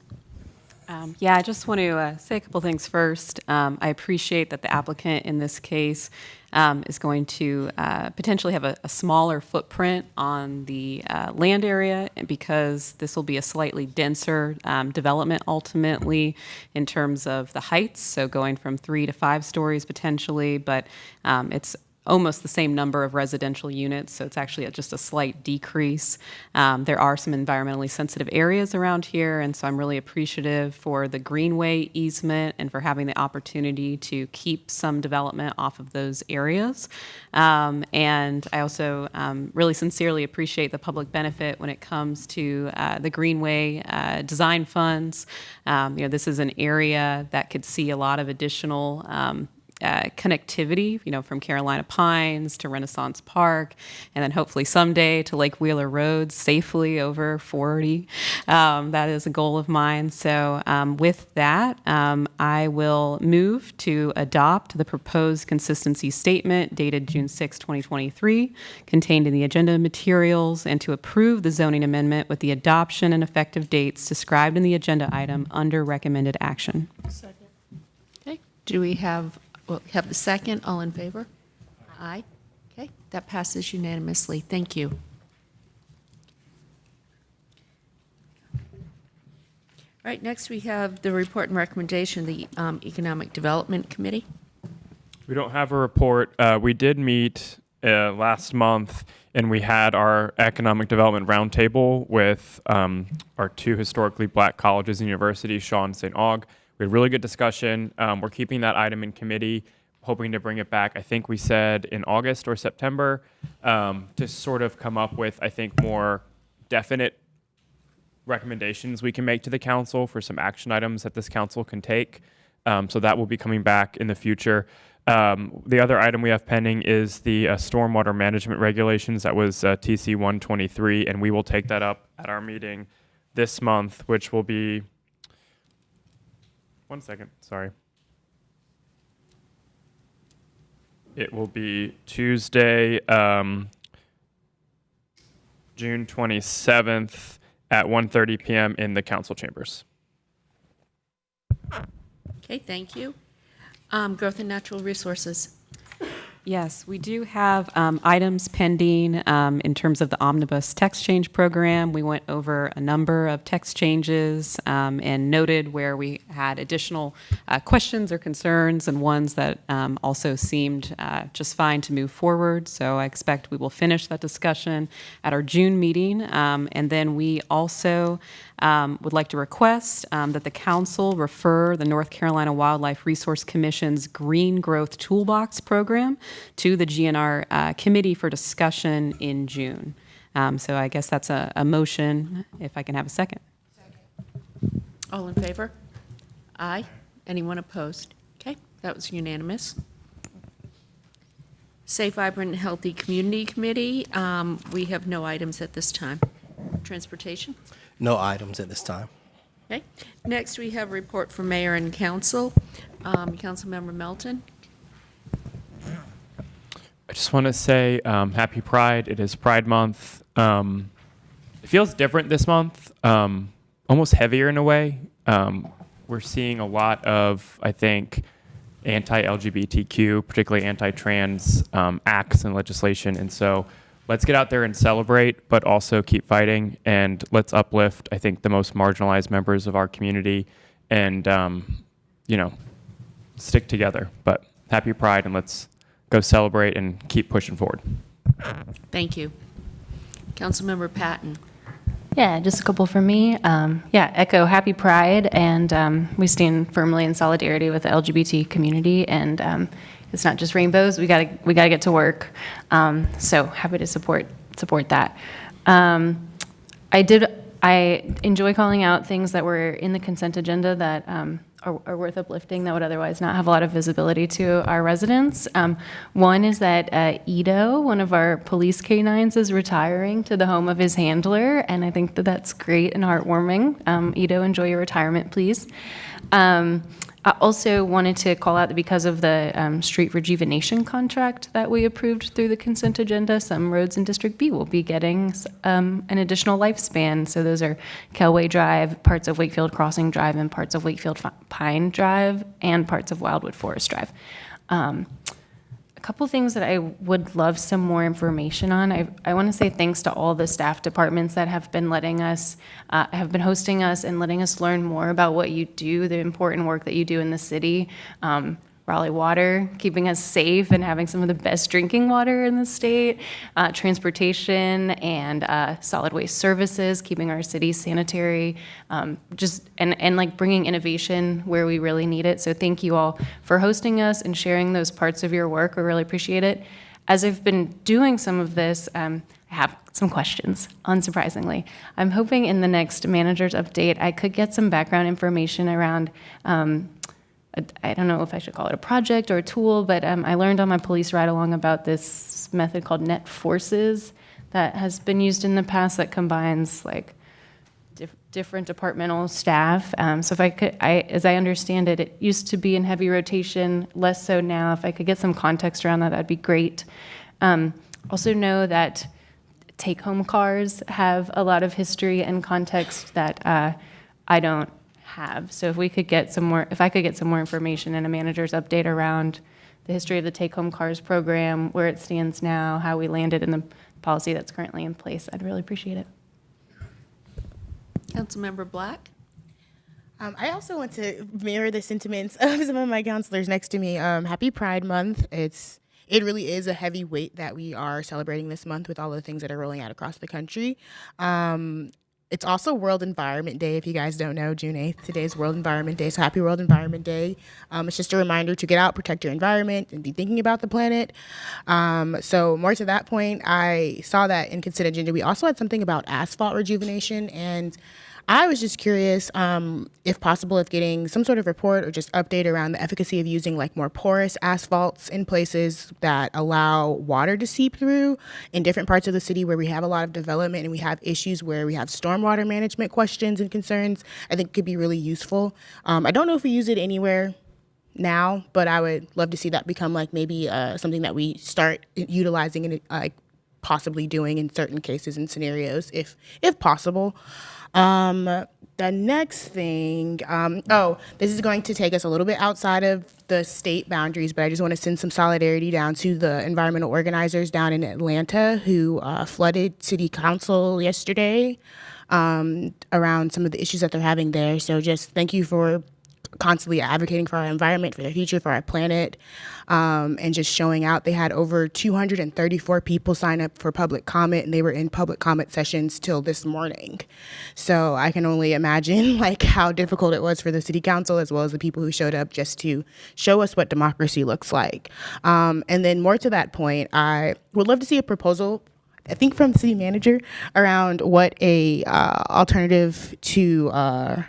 Yeah, I just want to say a couple things first. I appreciate that the applicant in this case is going to potentially have a smaller footprint on the land area because this will be a slightly denser development ultimately in terms of the heights, so going from 3 to 5 stories potentially, but it's almost the same number of residential units, so it's actually just a slight decrease. There are some environmentally sensitive areas around here, and so I'm really appreciative for the greenway easement and for having the opportunity to keep some development off of those areas. And I also really sincerely appreciate the public benefit when it comes to the greenway design funds. This is an area that could see a lot of additional connectivity, from Carolina Pines to Renaissance Park, and then hopefully someday to Lake Wheeler Road safely over 40. That is a goal of mine. So with that, I will move to adopt the proposed consistency statement dated June 6, 2023, contained in the agenda materials, and to approve the zoning amendment with the adoption and effective dates described in the agenda item under recommended action. Okay. Do we have Well, have the second. All in favor? Aye. Okay, that passes unanimously. Thank you. All right, next we have the report and recommendation of the Economic Development Committee. We don't have a report. We did meet last month, and we had our economic development roundtable with our two historically black colleges and universities, Shaw and St. Aug. We had really good discussion. We're keeping that item in committee, hoping to bring it back, I think we said in August or September, to sort of come up with, I think, more definite recommendations we can make to the council for some action items that this council can take. So that will be coming back in the future. The other item we have pending is the stormwater management regulations. That was TC 123, and we will take that up at our meeting this month, which will be, one second, sorry. It will be Tuesday, June 27th at 1:30 p.m. in the council chambers. Okay, thank you. Growth and Natural Resources. Yes, we do have items pending in terms of the omnibus text change program. We went over a number of text changes and noted where we had additional questions or concerns and ones that also seemed just fine to move forward. So I expect we will finish that discussion at our June meeting. And then we also would like to request that the council refer the North Carolina Wildlife Resource Commission's Green Growth Toolbox program to the GNR committee for discussion in June. So I guess that's a motion, if I can have a second. All in favor? Aye. Anyone opposed? Okay, that was unanimous. Safe, Vibrant, and Healthy Community Committee, we have no items at this time. Transportation? No items at this time. Okay. Next, we have a report from Mayor and Council. Councilmember Melton. I just want to say happy Pride. It is Pride Month. It feels different this month, almost heavier in a way. We're seeing a lot of, I think, anti-LGBTQ, particularly anti-trans acts and legislation. And so let's get out there and celebrate, but also keep fighting. And let's uplift, I think, the most marginalized members of our community and, stick together. But happy Pride, and let's go celebrate and keep pushing forward. Thank you. Councilmember Patton. Yeah, just a couple from me. Echo Happy Pride, and we stand firmly in solidarity with the LGBT community. And it's not just rainbows. We gotta get to work. So happy to support that. I enjoy calling out things that were in the consent agenda that are worth uplifting that would otherwise not have a lot of visibility to our residents. One is that Ito, one of our police canines, is retiring to the home of his handler, and I think that that's great and heartwarming. Ito, enjoy your retirement, please. I also wanted to call out that because of the street rejuvenation contract that we approved through the consent agenda, some roads in District B will be getting an additional lifespan. So those are Kelway Drive, parts of Wakefield Crossing Drive, and parts of Wakefield Pine Drive, and parts of Wildwood Forest Drive. A couple things that I would love some more information on. I want to say thanks to all the staff departments that have been hosting us and letting us learn more about what you do, the important work that you do in the city. Raleigh Water, keeping us safe and having some of the best drinking water in the state. Transportation and solid waste services, keeping our city sanitary, and like bringing innovation where we really need it. So thank you all for hosting us and sharing those parts of your work. We really appreciate it. As I've been doing some of this, I have some questions, unsurprisingly. I'm hoping in the next manager's update, I could get some background information around I don't know if I should call it a project or a tool, but I learned on my police ride along about this method called net forces that has been used in the past that combines like different departmental staff. So if I could, as I understand it, it used to be in heavy rotation, less so now. If I could get some context around that, that'd be great. Also know that take-home cars have a lot of history and context that I don't have. So if I could get some more information and a manager's update around the history of the take-home cars program, where it stands now, how we landed in the policy that's currently in place. I'd really appreciate it. Councilmember Black? I also want to mirror the sentiments of some of my counselors next to me. Happy Pride Month. It really is a heavy weight that we are celebrating this month with all the things that are rolling out across the country. It's also World Environment Day. If you guys don't know, June 8th, today is World Environment Day, so happy World Environment Day. It's just a reminder to get out, protect your environment, and be thinking about the planet. So more to that point, I saw that in consent agenda. We also had something about asphalt rejuvenation, and I was just curious, if possible, if getting some sort of report or just update around the efficacy of using like more porous asphalts in places that allow water to seep through in different parts of the city where we have a lot of development and we have issues where we have stormwater management questions and concerns. I think could be really useful. I don't know if we use it anywhere now, but I would love to see that become like maybe something that we start utilizing and like possibly doing in certain cases and scenarios if possible. The next thing, this is going to take us a little bit outside of the state boundaries, but I just want to send some solidarity down to the environmental organizers down in Atlanta who flooded city council yesterday around some of the issues that they're having there. So just thank you for constantly advocating for our environment, for the future, for our planet, and just showing out. They had over 234 people sign up for public comment, and they were in public comment sessions till this morning. So I can only imagine like how difficult it was for the city council as well as the people who showed up just to show us what democracy looks like. And then more to that point, I would love to see a proposal, I think from the city manager, around what a alternative to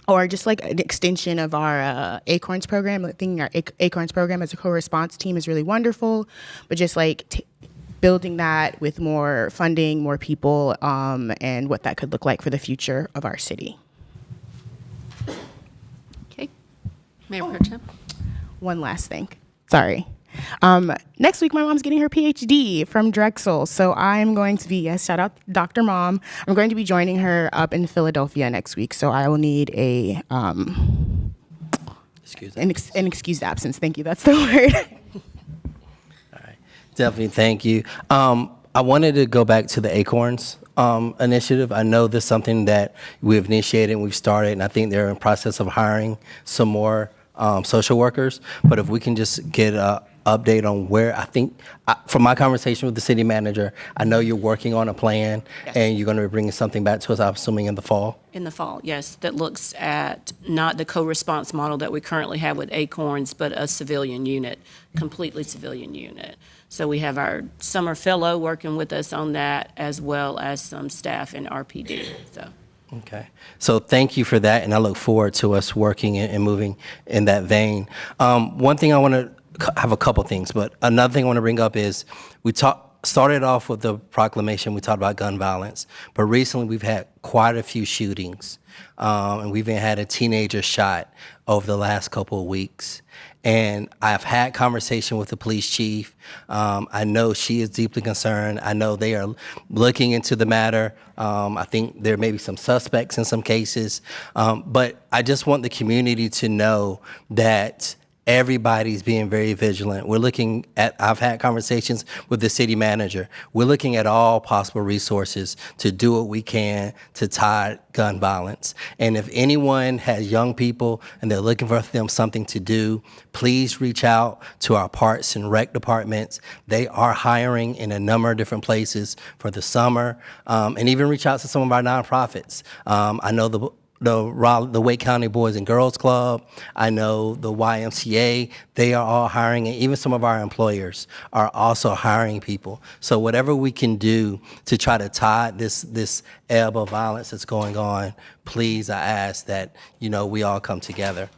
or just like an extension of our Acorns program. I think our Acorns program as a co-response team is really wonderful, but just like building that with more funding, more people, and what that could look like for the future of our city. Okay. Mayor Pro Tem? One last thing. Sorry. Next week, my mom's getting her PhD from Drexel. So I'm going to be, yes, shout out Dr. Mom. I'm going to be joining her up in Philadelphia next week. So I will need an excused absence. Thank you. That's the word. Definitely, thank you. I wanted to go back to the Acorns initiative. I know this is something that we've initiated and we've started, and I think they're in the process of hiring some more social workers. But if we can just get a update on where, I think, from my conversation with the city manager, I know you're working on a plan, and you're going to be bringing something back to us, I'm assuming, in the fall? In the fall, yes, that looks at not the co-response model that we currently have with Acorns, but a civilian unit, completely civilian unit. So we have our summer fellow working with us on that, as well as some staff in RPD, so. Okay. So thank you for that, and I look forward to us working and moving in that vein. One thing I want to have a couple things, but another thing I want to bring up is we started off with the proclamation. We talked about gun violence, but recently we've had quite a few shootings, and we've even had a teenager shot over the last couple of weeks. And I've had conversation with the police chief. I know she is deeply concerned. I know they are looking into the matter. I think there may be some suspects in some cases, but I just want the community to know that everybody's being very vigilant. We're looking at, I've had conversations with the city manager. We're looking at all possible resources to do what we can to tie gun violence. And if anyone has young people and they're looking for them something to do, please reach out to our Parks and Rec departments. They are hiring in a number of different places for the summer, and even reach out to some of our nonprofits. I know the Wake County Boys and Girls Club, I know the YMCA, they are all hiring, and even some of our employers are also hiring people. So whatever we can do to try to tie this ebb of violence that's going on, please, I ask that, we all come together.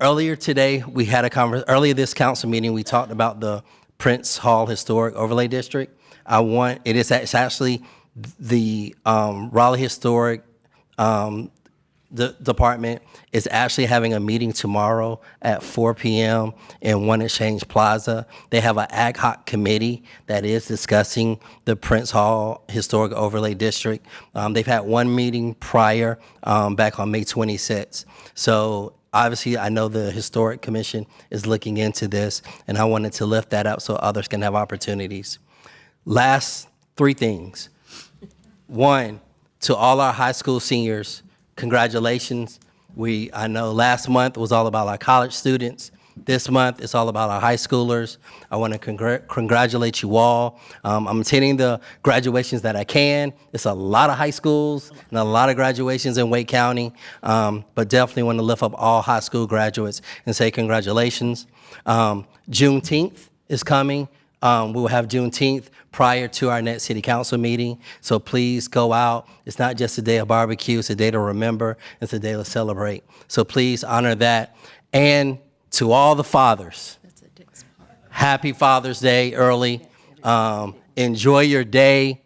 Earlier today, we had earlier this council meeting, we talked about the Prince Hall Historic Overlay District. It's actually the Raleigh Historic the department is actually having a meeting tomorrow at 4 p.m. in One Exchange Plaza. They have an ad hoc committee that is discussing the Prince Hall Historic Overlay District. They've had one meeting prior, back on May 26th. So obviously, I know the Historic Commission is looking into this, and I wanted to lift that up so others can have opportunities. Last 3 things. One, to all our high school seniors, congratulations. I know last month was all about our college students. This month it's all about our high schoolers. I want to congratulate you all. I'm attending the graduations that I can. It's a lot of high schools and a lot of graduations in Wake County, but definitely want to lift up all high school graduates and say congratulations. Juneteenth is coming. We'll have Juneteenth prior to our next city council meeting. So please go out. It's not just a day of barbecue. It's a day to remember. It's a day to celebrate. So please honor that. And to all the fathers, happy Father's Day early. Enjoy your day.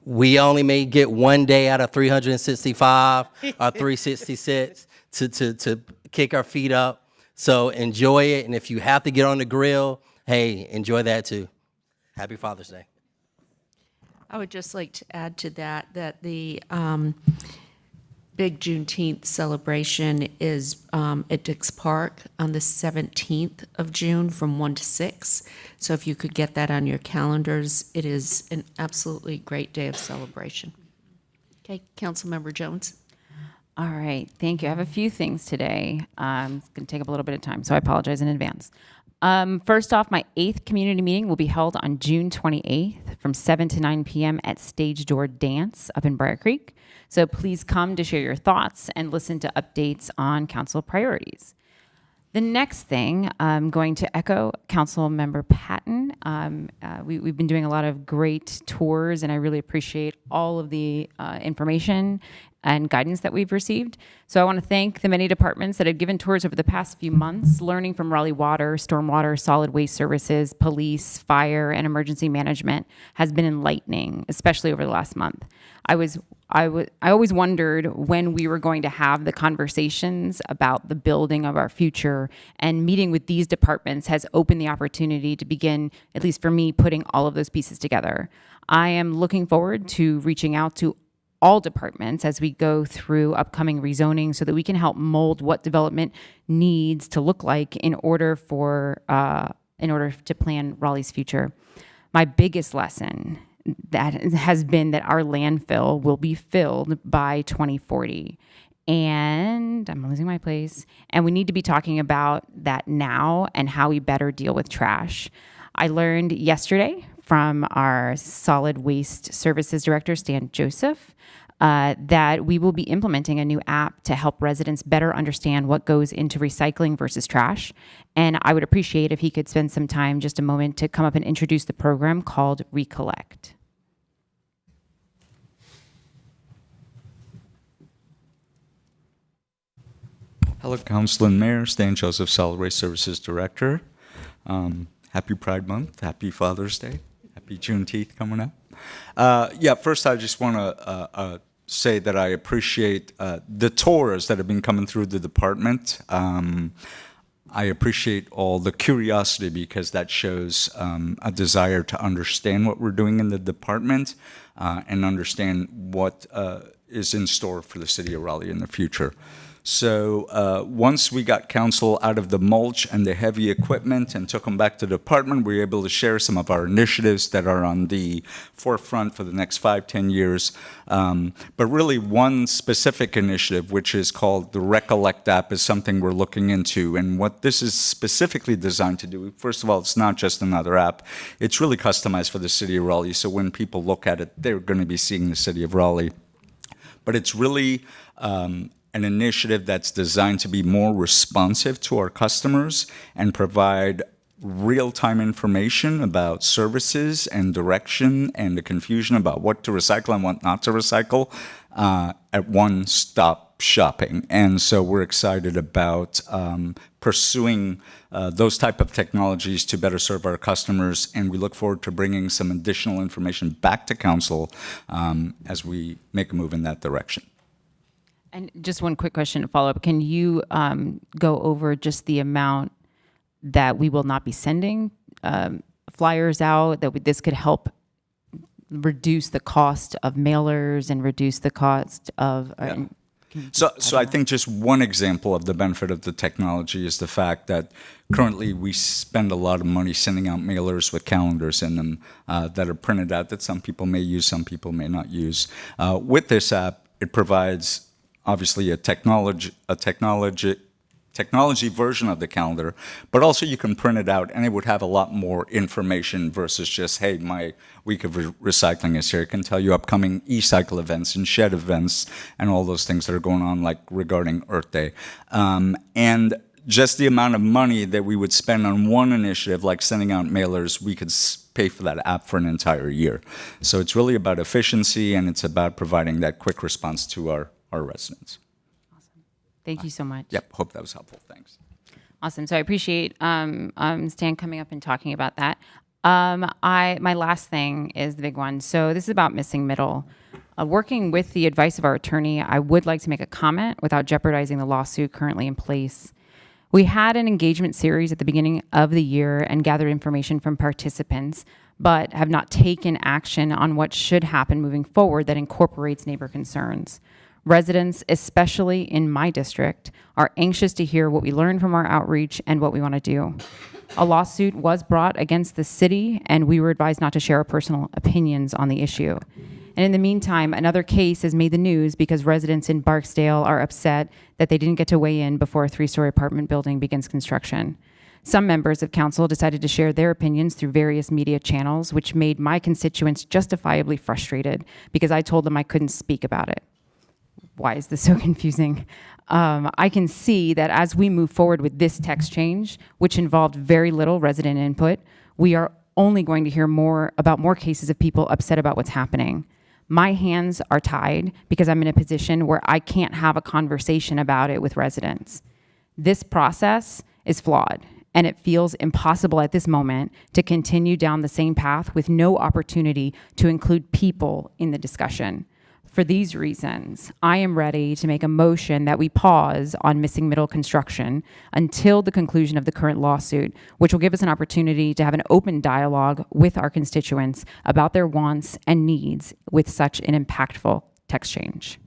We only may get one day out of 365 or 366 to kick our feet up. So enjoy it. And if you have to get on the grill, hey, enjoy that too. Happy Father's Day. I would just like to add to that the big Juneteenth celebration is at Dix Park on the 17th of June from 1 to 6. So if you could get that on your calendars, it is an absolutely great day of celebration. Okay, Councilmember Jones. All right, thank you. I have a few things today. It's going to take up a little bit of time, so I apologize in advance. First off, my 8th community meeting will be held on June 28th from 7 to 9 p.m. at Stage Door Dance up in Briar Creek. So please come to share your thoughts and listen to updates on council priorities. The next thing, I'm going to echo Council Member Patton. We've been doing a lot of great tours, and I really appreciate all of the information and guidance that we've received. So I want to thank the many departments that have given tours over the past few months. Learning from Raleigh Water, Stormwater, Solid Waste Services, Police, Fire, and Emergency Management has been enlightening, especially over the last month. I always wondered when we were going to have the conversations about the building of our future, and meeting with these departments has opened the opportunity to begin, at least for me, putting all of those pieces together. I am looking forward to reaching out to all departments as we go through upcoming rezoning so that we can help mold what development needs to look like in order to plan Raleigh's future. My biggest lesson that has been that our landfill will be filled by 2040. And I'm losing my place. And we need to be talking about that now and how we better deal with trash. I learned yesterday from our Solid Waste Services Director, Stan Joseph, that we will be implementing a new app to help residents better understand what goes into recycling versus trash. And I would appreciate if he could spend some time, just a moment, to come up and introduce the program called Recollect. Hello, Council and Mayor. Stan Joseph, Solid Waste Services Director. Happy Pride Month. Happy Father's Day. Happy Juneteenth coming up. First I just want to say that I appreciate the tours that have been coming through the department. I appreciate all the curiosity because that shows a desire to understand what we're doing in the department and understand what is in store for the city of Raleigh in the future. So once we got council out of the mulch and the heavy equipment and took them back to the department, we were able to share some of our initiatives that are on the forefront for the next 5-10 years. But really one specific initiative, which is called the Recollect app, is something we're looking into. And what this is specifically designed to do, first of all, it's not just another app. It's really customized for the city of Raleigh. So when people look at it, they're going to be seeing the city of Raleigh. But it's really an initiative that's designed to be more responsive to our customers and provide real-time information about services and direction and the confusion about what to recycle and what not to recycle at one-stop shopping. And so we're excited about pursuing those type of technologies to better serve our customers, and we look forward to bringing some additional information back to council as we make a move in that direction. And just one quick question to follow up. Can you go over just the amount that we will not be sending flyers out, that this could help reduce the cost of mailers and reduce the cost of... So I think just one example of the benefit of the technology is the fact that currently we spend a lot of money sending out mailers with calendars in them that are printed out that some people may use, some people may not use. With this app, it provides obviously a technology version of the calendar, but also you can print it out and it would have a lot more information versus just, hey, my week of recycling is here. It can tell you upcoming e-cycle events and shed events and all those things that are going on, like regarding Earth Day. And just the amount of money that we would spend on one initiative, like sending out mailers, we could pay for that app for an entire year. So it's really about efficiency, and it's about providing that quick response to our residents. Thank you so much. Yep, hope that was helpful. Thanks. Awesome. So I appreciate Stan coming up and talking about that. My last thing is the big one. So this is about missing middle. Working with the advice of our attorney, I would like to make a comment without jeopardizing the lawsuit currently in place. We had an engagement series at the beginning of the year and gathered information from participants, but have not taken action on what should happen moving forward that incorporates neighbor concerns. Residents, especially in my district, are anxious to hear what we learned from our outreach and what we want to do. A lawsuit was brought against the city, and we were advised not to share our personal opinions on the issue. And in the meantime, another case has made the news because residents in Barksdale are upset that they didn't get to weigh in before a 3-story apartment building begins construction. Some members of council decided to share their opinions through various media channels, which made my constituents justifiably frustrated because I told them I couldn't speak about it. Why is this so confusing? I can see that as we move forward with this text change, which involved very little resident input, we are only going to hear more cases of people upset about what's happening. My hands are tied because I'm in a position where I can't have a conversation about it with residents. This process is flawed, and it feels impossible at this moment to continue down the same path with no opportunity to include people in the discussion. For these reasons, I am ready to make a motion that we pause on missing middle construction until the conclusion of the current lawsuit, which will give us an opportunity to have an open dialogue with our constituents about their wants and needs with such an impactful text change.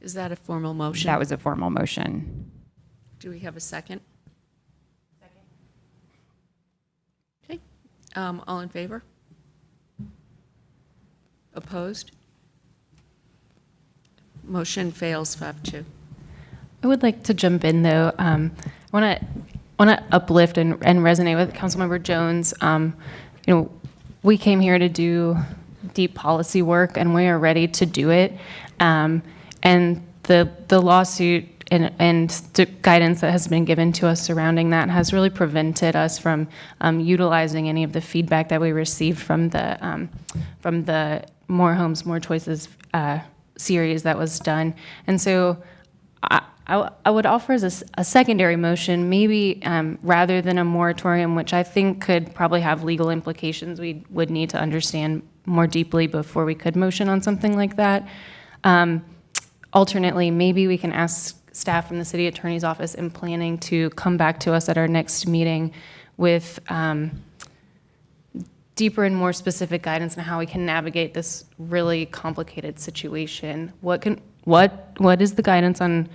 Is that a formal motion? That was a formal motion. Do we have a second? Okay. All in favor? Opposed? Motion fails 5-2. I would like to jump in though. I want to uplift and resonate with Councilmember Jones. We came here to do deep policy work, and we are ready to do it. And the lawsuit and the guidance that has been given to us surrounding that has really prevented us from utilizing any of the feedback that we received from the More Homes, More Choices series that was done. And so I would offer as a secondary motion, maybe rather than a moratorium, which I think could probably have legal implications we would need to understand more deeply before we could motion on something like that. Alternately, maybe we can ask staff from the city attorney's office in planning to come back to us at our next meeting with deeper and more specific guidance on how we can navigate this really complicated situation. What is the guidance on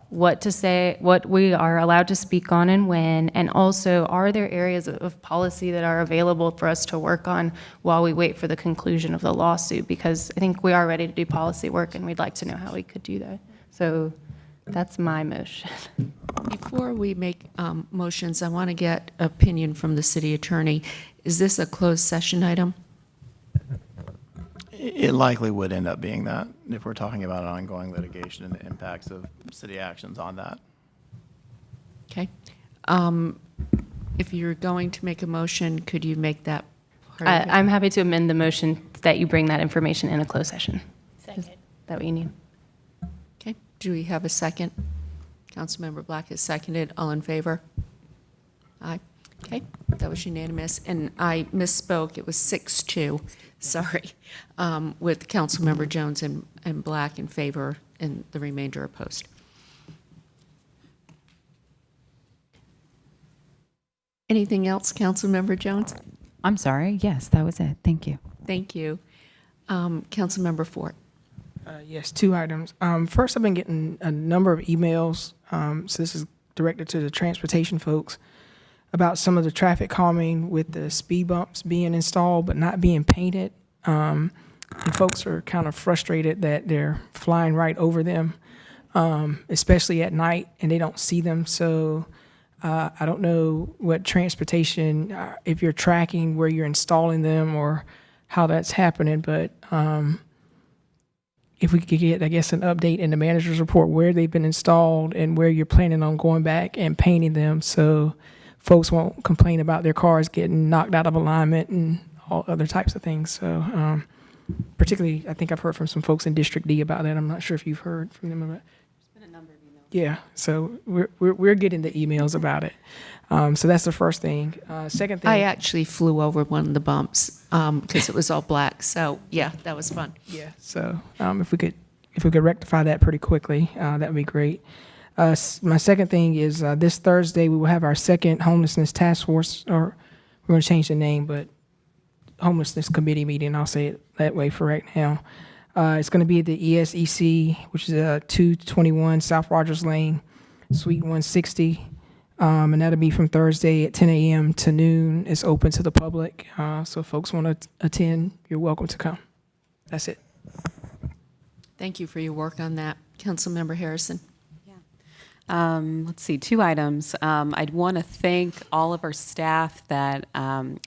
what to say, what we are allowed to speak on and when, and also are there areas of policy that are available for us to work on while we wait for the conclusion of the lawsuit? Because I think we are ready to do policy work and we'd like to know how we could do that. So that's my motion. Before we make motions, I want to get opinion from the city attorney. Is this a closed session item? It likely would end up being that if we're talking about ongoing litigation and the impacts of city actions on that. Okay. If you're going to make a motion, could you make that part of it? I'm happy to amend the motion that you bring that information in a closed session. Second. Is that what you need? Okay. Do we have a second? Councilmember Black has seconded. All in favor? Aye. Okay. That was unanimous. And I misspoke. It was 6-2. Sorry. With Councilmember Jones and Black in favor and the remainder opposed. Anything else, Councilmember Jones? I'm sorry. Yes, that was it. Thank you. Thank you. Councilmember Fort. Yes, two items. First, I've been getting a number of emails, so this is directed to the transportation folks, about some of the traffic calming with the speed bumps being installed but not being painted. And folks are kind of frustrated that they're flying right over them, especially at night, and they don't see them. So I don't know what transportation, if you're tracking where you're installing them or how that's happening, but if we could get, I guess, an update in the manager's report where they've been installed and where you're planning on going back and painting them, so folks won't complain about their cars getting knocked out of alignment and all other types of things. So particularly, I think I've heard from some folks in District D about that. I'm not sure if you've heard from them about it. There's been a number of emails. Yeah, so we're getting the emails about it. So that's the first thing. Second thing, I actually flew over one of the bumps because it was all black. So yeah, that was fun. yeah. So if we could rectify that pretty quickly, that would be great. My second thing is this Thursday we will have our second homelessness task force, or we're going to change the name, but homelessness committee meeting. I'll say it that way for right now. It's going to be at the ESEC, which is 221 South Rogers Lane, Suite 160. And that'll be from Thursday at 10 a.m. to noon. It's open to the public. So if folks want to attend, you're welcome to come. That's it. Thank you for your work on that, Councilmember Harrison. Let's see, two items. I'd want to thank all of our staff that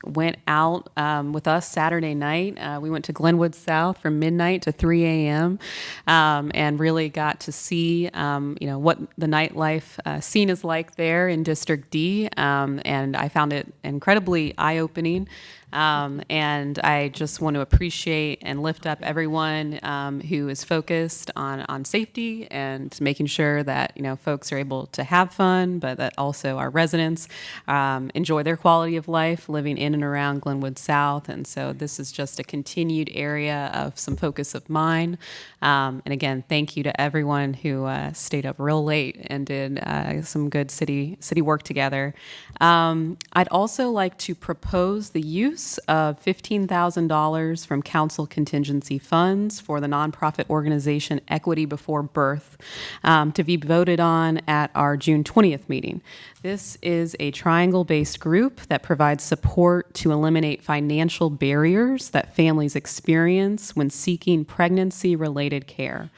went out with us Saturday night. We went to Glenwood South from midnight to 3 a.m. And really got to see, what the nightlife scene is like there in District D. And I found it incredibly eye-opening. And I just want to appreciate and lift up everyone who is focused on safety and making sure that folks are able to have fun, but that also our residents enjoy their quality of life living in and around Glenwood South. And so this is just a continued area of some focus of mine. And again, thank you to everyone who stayed up real late and did some good city work together. I'd also like to propose the use of $15,000 from council contingency funds for the nonprofit organization Equity Before Birth to be voted on at our June 20th meeting. This is a triangle-based group that provides support to eliminate financial barriers that families experience when seeking pregnancy-related care.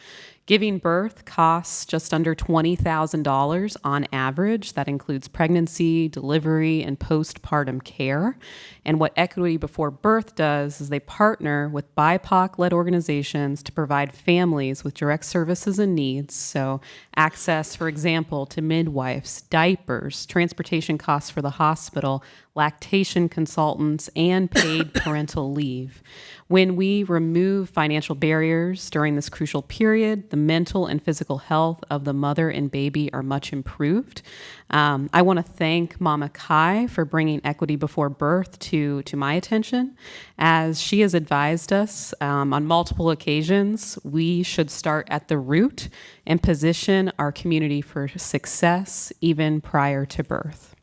Giving birth costs just under $20,000 on average. That includes pregnancy, delivery, and postpartum care. And what Equity Before Birth does is they partner with BIPOC-led organizations to provide families with direct services and needs. So access, for example, to midwives, diapers, transportation costs for the hospital, lactation consultants, and paid parental leave. When we remove financial barriers during this crucial period, the mental and physical health of the mother and baby are much improved. I want to thank Mama Kai for bringing Equity Before Birth to my attention. As she has advised us on multiple occasions, we should start at the root and position our community for success even prior to birth.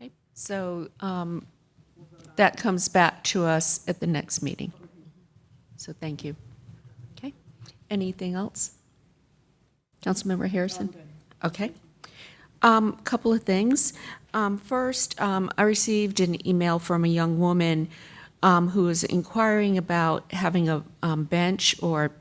Okay. So that comes back to us at the next meeting. So thank you. Okay. Anything else? Councilmember Harrison? Okay. Couple of things. First, I received an email from a young woman who was inquiring about having a bench or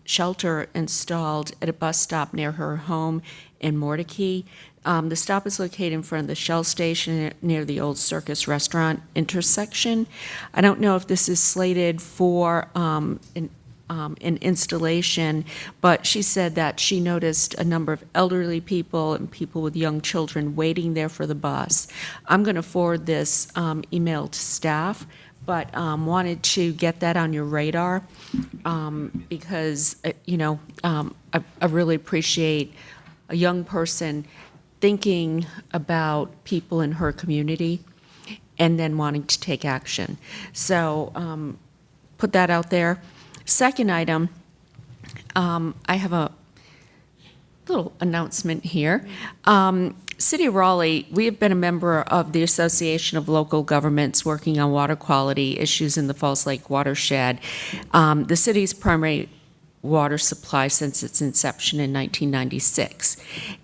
shelter installed at a bus stop near her home in Mordecai. The stop is located in front of the Shell station near the old Circus Restaurant intersection. I don't know if this is slated for an installation, but she said that she noticed a number of elderly people and people with young children waiting there for the bus. I'm going to forward this email to staff, but wanted to get that on your radar because, I really appreciate a young person thinking about people in her community and then wanting to take action. So put that out there. Second item, I have a little announcement here. City of Raleigh, we have been a member of the Association of Local Governments working on water quality issues in the Falls Lake watershed. The city's primary water supply since its inception in 1996.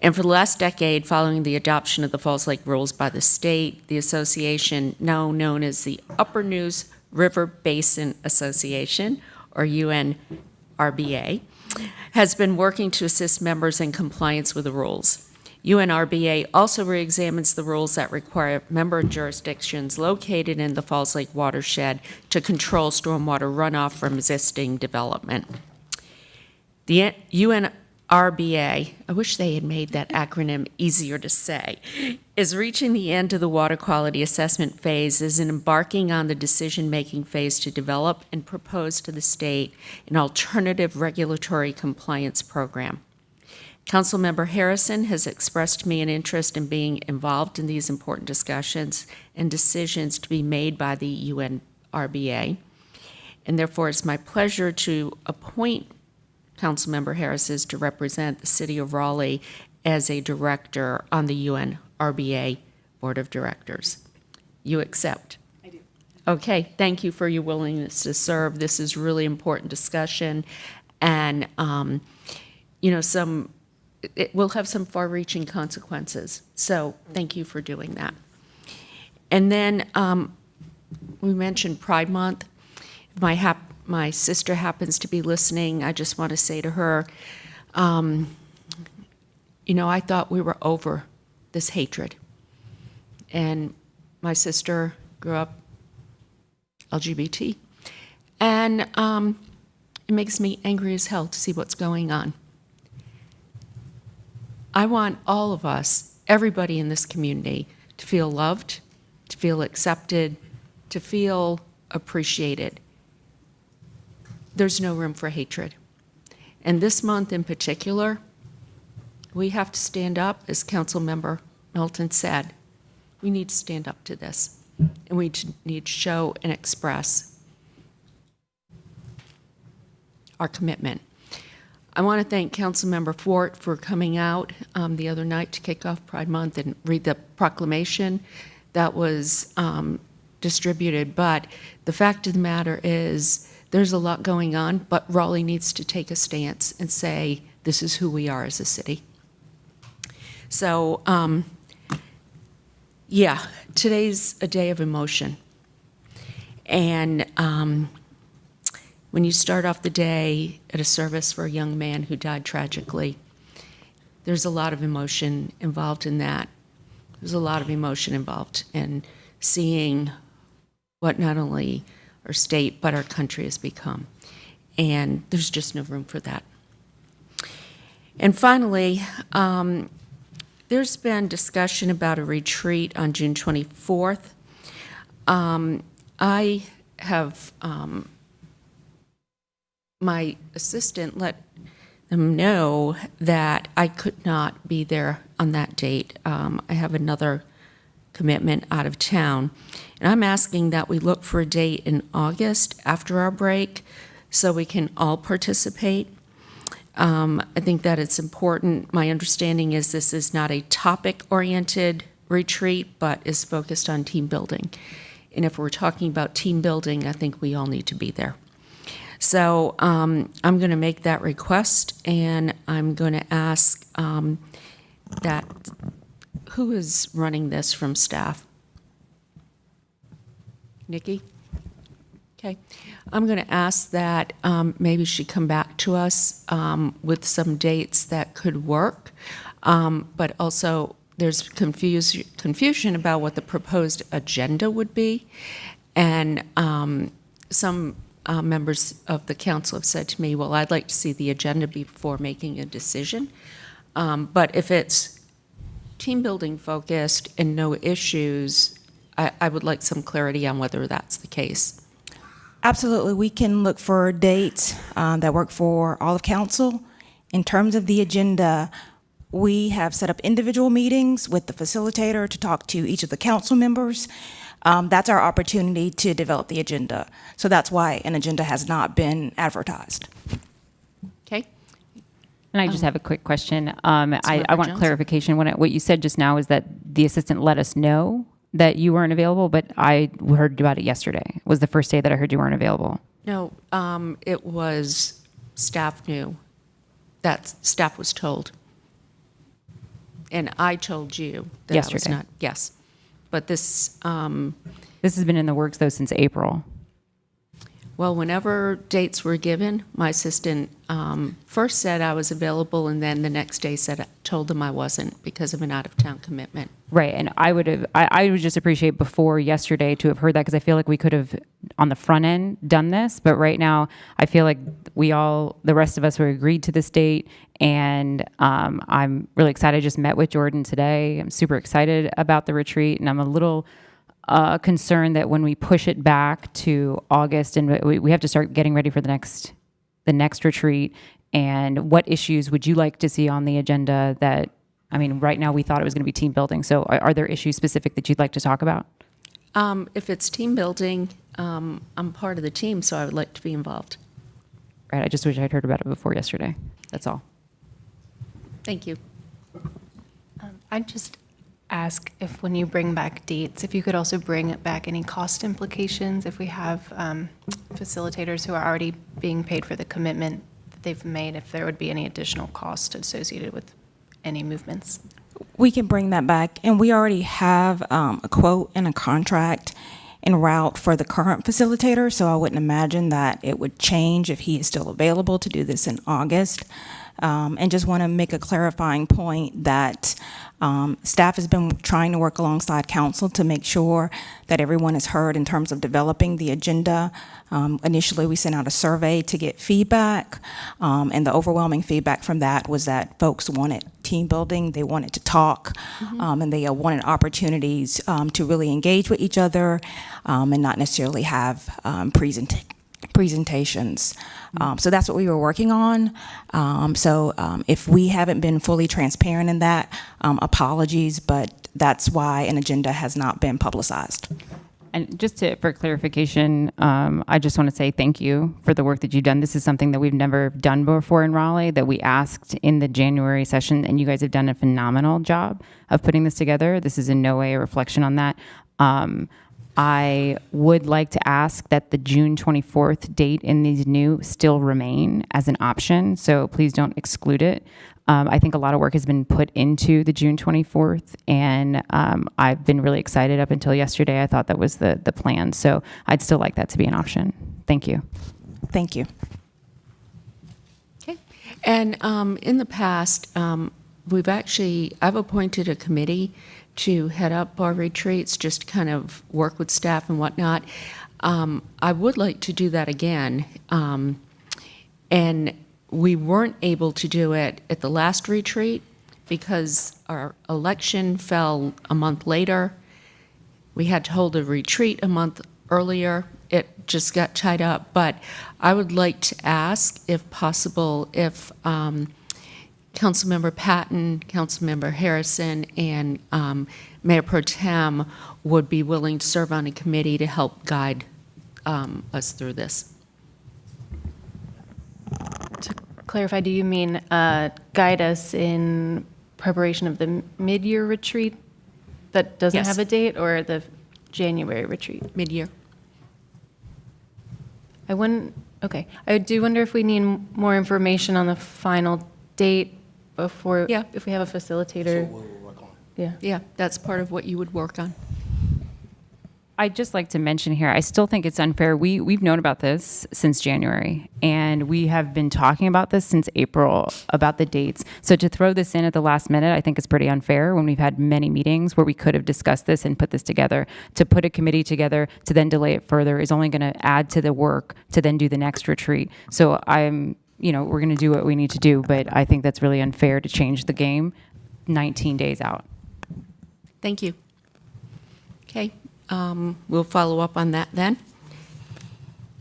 And for the last decade, following the adoption of the Falls Lake rules by the state, the association, now known as the Upper News River Basin Association, or UNRBA, has been working to assist members in compliance with the rules. UNRBA also reexamines the rules that require member jurisdictions located in the Falls Lake watershed to control stormwater runoff from existing development. The UNRBA, I wish they had made that acronym easier to say, is reaching the end of the water quality assessment phase and embarking on the decision-making phase to develop and propose to the state an alternative regulatory compliance program. Councilmember Harrison has expressed to me an interest in being involved in these important discussions and decisions to be made by the UNRBA, and therefore it's my pleasure to appoint Councilmember Harris to represent the City of Raleigh as a director on the UNRBA Board of Directors. You accept? I do. Okay, thank you for your willingness to serve. This is really important discussion, and it will have some far-reaching consequences. So thank you for doing that. And then we mentioned Pride Month. My sister happens to be listening. I just want to say to her, I thought we were over this hatred. And my sister grew up LGBT. And it makes me angry as hell to see what's going on. I want all of us, everybody in this community, to feel loved, to feel accepted, to feel appreciated. There's no room for hatred. And this month in particular, we have to stand up, as Councilmember Melton said. We need to stand up to this, and we need to show and express our commitment. I want to thank Councilmember Fort for coming out the other night to kick off Pride Month and read the proclamation that was distributed. But the fact of the matter is, there's a lot going on, but Raleigh needs to take a stance and say, this is who we are as a city. So, today's a day of emotion. And when you start off the day at a service for a young man who died tragically, there's a lot of emotion involved in that. There's a lot of emotion involved in seeing what not only our state but our country has become. And there's just no room for that. And finally, there's been discussion about a retreat on June 24th. I have my assistant let them know that I could not be there on that date. I have another commitment out of town. And I'm asking that we look for a date in August after our break so we can all participate. I think that it's important. My understanding is this is not a topic-oriented retreat, but is focused on team building. And if we're talking about team building, I think we all need to be there. So I'm going to make that request, and I'm going to ask that, who is running this from staff? Nikki? Okay. I'm going to ask that maybe she come back to us with some dates that could work, but also there's confusion about what the proposed agenda would be, and some members of the council have said to me, well, I'd like to see the agenda before making a decision, but if it's team building focused and no issues, I would like some clarity on whether that's the case. Absolutely. We can look for dates that work for all of council. In terms of the agenda, we have set up individual meetings with the facilitator to talk to each of the council members. That's our opportunity to develop the agenda. So that's why an agenda has not been advertised. Okay. And I just have a quick question. I want Johnson. clarification. What you said just now is that the assistant let us know that you weren't available, but I heard about it yesterday. Was the first day that I heard you weren't available. No, it was, staff knew. That staff was told. And I told you that I was Yesterday. not, yes. But this, This has been in the works, though, since April. well, whenever dates were given, my assistant first said I was available, and then the next day told them I wasn't because of an out-of-town commitment. Right, and I would just appreciate before yesterday to have heard that, because I feel like we could have, on the front end, done this, but right now, I feel like the rest of us were agreed to this date, and I'm really excited. I just met with Jordan today. I'm super excited about the retreat, and I'm a little concerned that when we push it back to August, and we have to start getting ready for the next retreat, and what issues would you like to see on the agenda that, I mean, right now we thought it was going to be team building. So are there issues specific that you'd like to talk about? If it's team building, I'm part of the team, so I would like to be involved. Right, I just wish I'd heard about it before yesterday. That's all. Thank you. I'd just ask if when you bring back dates, if you could also bring back any cost implications, if we have facilitators who are already being paid for the commitment that they've made, if there would be any additional cost associated with any movements. We can bring that back, and we already have a quote and a contract en route for the current facilitator, so I wouldn't imagine that it would change if he is still available to do this in August. And just want to make a clarifying point that staff has been trying to work alongside council to make sure that everyone is heard in terms of developing the agenda. Initially, we sent out a survey to get feedback, and the overwhelming feedback from that was that folks wanted team building, they wanted to talk, and they wanted opportunities to really engage with each other and not necessarily have presentations. So that's what we were working on. So if we haven't been fully transparent in that, apologies, but that's why an agenda has not been publicized. And just for clarification, I just want to say thank you for the work that you've done. This is something that we've never done before in Raleigh, that we asked in the January session, and you guys have done a phenomenal job of putting this together. This is in no way a reflection on that. I would like to ask that the June 24th date in these new still remain as an option, so please don't exclude it. I think a lot of work has been put into the June 24th, and I've been really excited up until yesterday. I thought that was the plan, so I'd still like that to be an option. Thank you. Thank you. Okay. And in the past, I've appointed a committee to head up our retreats, just kind of work with staff and whatnot. I would like to do that again. And we weren't able to do it at the last retreat because our election fell a month later. We had to hold a retreat a month earlier. It just got tied up. But I would like to ask, if possible, if Councilmember Patton, Councilmember Harrison, and Mayor Pro Tem would be willing to serve on a committee to help guide us through this. To clarify, do you mean guide us in preparation of the mid-year retreat that doesn't Yes. have a date, or the January retreat? Mid-year. Okay. I do wonder if we need more information on the final date before, if we have a facilitator. Yeah, that's part of what you would work on. I'd just like to mention here, I still think it's unfair. We've known about this since January, and we have been talking about this since April, about the dates. So to throw this in at the last minute, I think is pretty unfair when we've had many meetings where we could have discussed this and put this together. To put a committee together to then delay it further is only going to add to the work to then do the next retreat. So we're going to do what we need to do, but I think that's really unfair to change the game 19 days out. Thank you. Okay. We'll follow up on that then.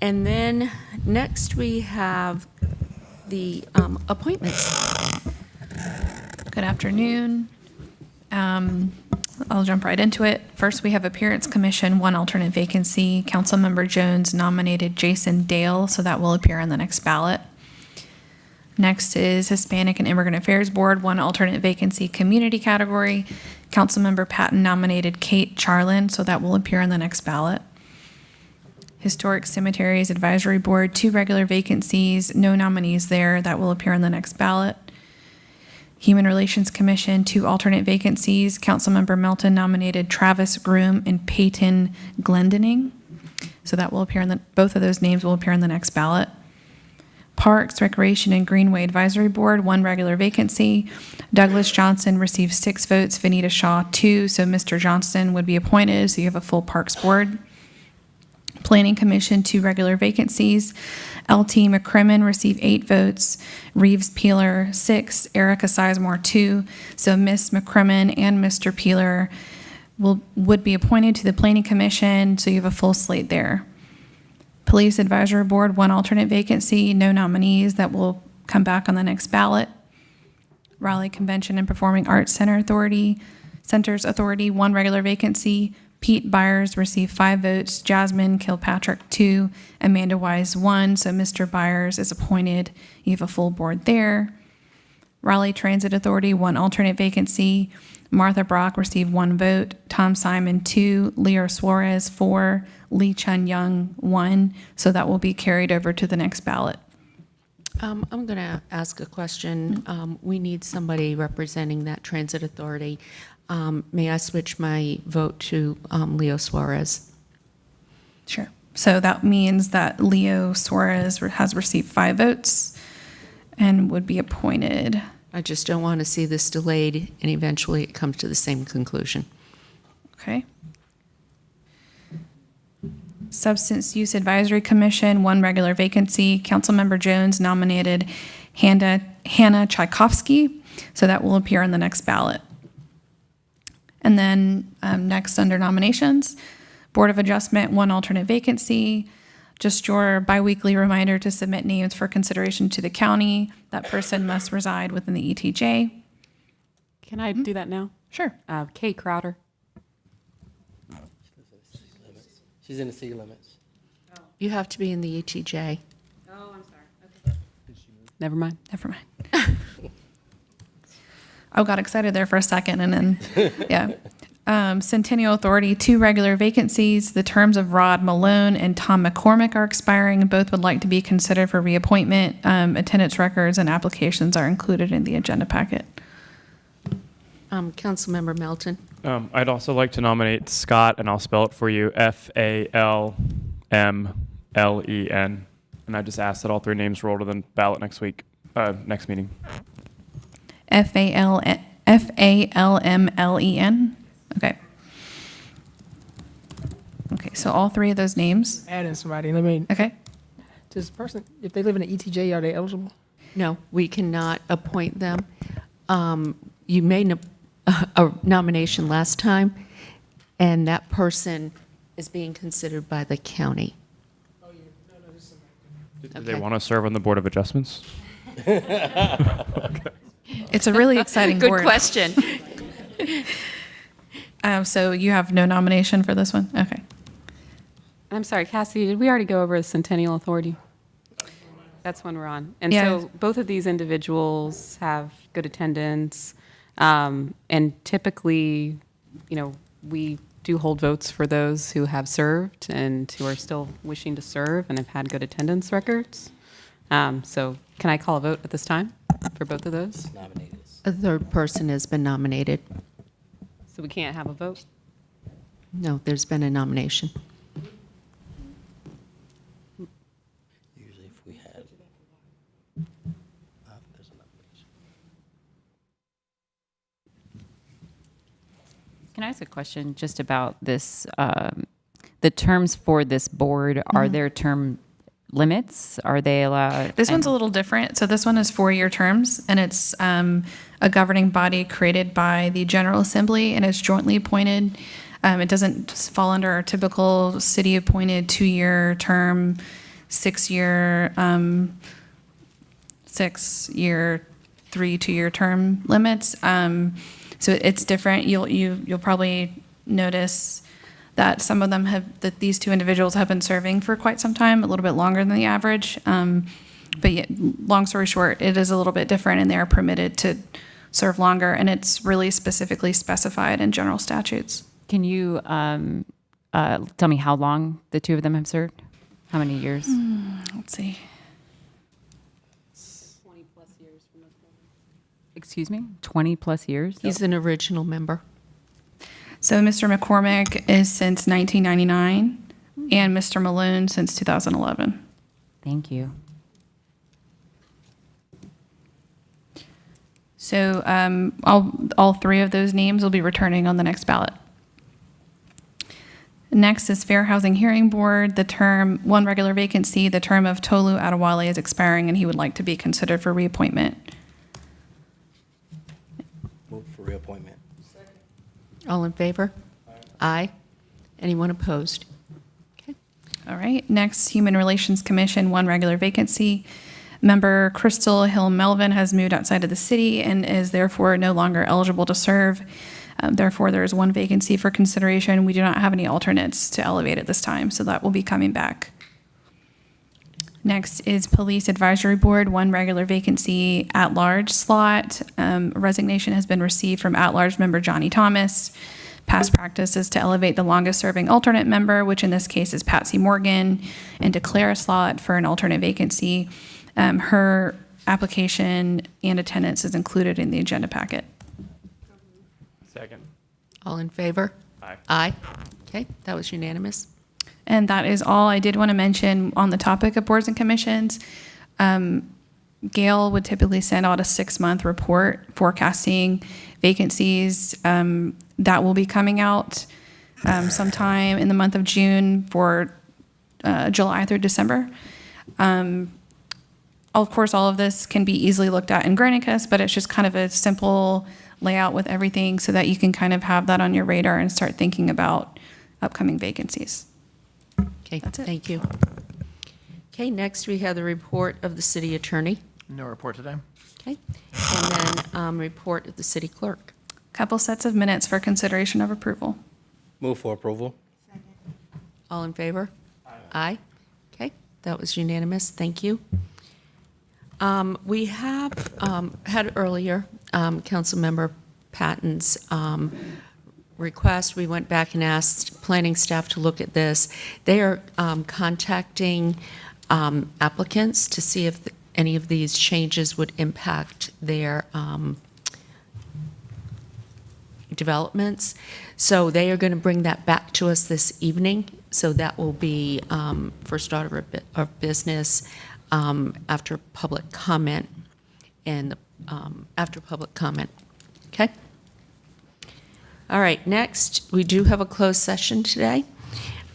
And then next we have the appointments. Good afternoon. I'll jump right into it. First, we have Appearance Commission, one alternate vacancy. Councilmember Jones nominated Jason Dale, so that will appear on the next ballot. Next is Hispanic and Immigrant Affairs Board, 1 alternate vacancy, community category. Councilmember Patton nominated Kate Charlin, so that will appear on the next ballot. Historic Cemeteries Advisory Board, 2 regular vacancies, no nominees there. That will appear on the next ballot. Human Relations Commission, 2 alternate vacancies. Councilmember Melton nominated Travis Groom and Peyton Glendening. So that will appear in both of those names will appear on the next ballot. Parks, Recreation, and Greenway Advisory Board, 1 regular vacancy. Douglas Johnson received 6 votes, Vanita Shaw 2, so Mr. Johnston would be appointed, so you have a full Parks Board. Planning Commission, 2 regular vacancies. LT McCrimmon received 8 votes, Reeves Peeler 6, Erica Sizemore 2. So Ms. McCrimmon and Mr. Peeler would be appointed to the Planning Commission, so you have a full slate there. Police Advisory Board, 1 alternate vacancy, no nominees. That will come back on the next ballot. Raleigh Convention and Performing Arts Centers Authority, 1 regular vacancy. Pete Byers received 5 votes, Jasmine Kilpatrick 2, Amanda Wise 1, so Mr. Byers is appointed. You have a full board there. Raleigh Transit Authority, 1 alternate vacancy. Martha Brock received 1 vote, Tom Simon 2, Leo Suarez 4, Lee Chun Young 1, so that will be carried over to the next ballot. I'm going to ask a question. We need somebody representing that transit authority. May I switch my vote to Leo Suarez? Sure. So that means that Leo Suarez has received 5 votes and would be appointed. I just don't want to see this delayed and eventually it comes to the same conclusion. Okay. Substance Use Advisory Commission, 1 regular vacancy. Councilmember Jones nominated Hannah Tchaikovsky, so that will appear on the next ballot. And then next under nominations, Board of Adjustment, 1 alternate vacancy. Just your biweekly reminder to submit names for consideration to the county. That person must reside within the ETJ. Can I do that now? Sure. Kate Crowder. She's in the city limits. You have to be in the ETJ. Oh, I'm sorry. Okay. Never mind. Never mind. I got excited there for a second and then, yeah. Centennial Authority, 2 regular vacancies. The terms of Rod Malone and Tom McCormick are expiring. Both would like to be considered for reappointment. Attendance records and applications are included in the agenda packet. Councilmember Melton. I'd also like to nominate Scott, and I'll spell it for you, Falmlen. And I just ask that all 3 names roll to the ballot next week, next meeting. Falmlen. Okay. Okay, so all 3 of those names. Add in somebody. Let me. Okay. Does the person, if they live in the ETJ, are they eligible? No, we cannot appoint them. You made a nomination last time, and that person is being considered by the county. Do they want to serve on the Board of Adjustments? It's a really exciting Good board. question. So you have no nomination for this one? Okay. I'm sorry, Cassidy, did we already go over the Centennial Authority? That's one we're on. And Yeah. so both of these individuals have good attendance. And typically, we do hold votes for those who have served and who are still wishing to serve and have had good attendance records. So can I call a vote at this time for both of those? A third person has been nominated. So we can't have a vote? No, there's been a nomination. Usually if we had, there's a nomination. Can I ask a question just about this? The terms for this board, are there term limits? Are they allowed? This one's a little different. So this one is 4-year terms, and it's a governing body created by the General Assembly, and it's jointly appointed. It doesn't fall under our typical city-appointed 2-year term, 6-year, 3 2-year term limits. So it's different. You'll probably notice that some of them that these 2 individuals have been serving for quite some time, a little bit longer than the average. But yet, long story short, it is a little bit different, and they are permitted to serve longer, and it's really specifically specified in general statutes. Can you tell me how long the two of them have served? How many years? Let's see. Excuse me? 20 plus years? He's an original member. So Mr. McCormick is since 1999, and Mr. Malone since 2011. Thank you. So all three of those names will be returning on the next ballot. Next is Fair Housing Hearing Board. The term, one regular vacancy, the term of Tolu Adewale is expiring, and he would like to be considered for reappointment. Move for reappointment. All in favor? Aye. Anyone opposed? All right, next, Human Relations Commission, one regular vacancy. Member Crystal Hill Melvin has moved outside of the city and is therefore no longer eligible to serve. Therefore, there is one vacancy for consideration. We do not have any alternates to elevate at this time, so that will be coming back. Next is Police Advisory Board, one regular vacancy at-large slot. Resignation has been received from at-large member Johnny Thomas. Past practice is to elevate the longest-serving alternate member, which in this case is Patsy Morgan, and declare a slot for an alternate vacancy. Her application and attendance is included in the agenda packet. Second. All in favor? Aye. Aye. Okay, that was unanimous. And that is all I did want to mention on the topic of boards and commissions. Gail would typically send out a 6-month report forecasting vacancies. That will be coming out sometime in the month of June for July through December. Of course, all of this can be easily looked at in Granicus, but it's just kind of a simple layout with everything so that you can kind of have that on your radar and start thinking about upcoming vacancies. Okay, thank you. Okay, next we have the report of the city attorney. No report today. Okay, and then report of the city clerk. Couple sets of minutes for consideration of approval. Move for approval. All in favor? Aye. Okay, that was unanimous. Thank you. We have had earlier Councilmember Patton's request. We went back and asked planning staff to look at this. They are contacting applicants to see if any of these changes would impact their developments. So they are going to bring that back to us this evening. So that will be first order of business after public comment and after public comment. Okay? All right, next, we do have a closed session today.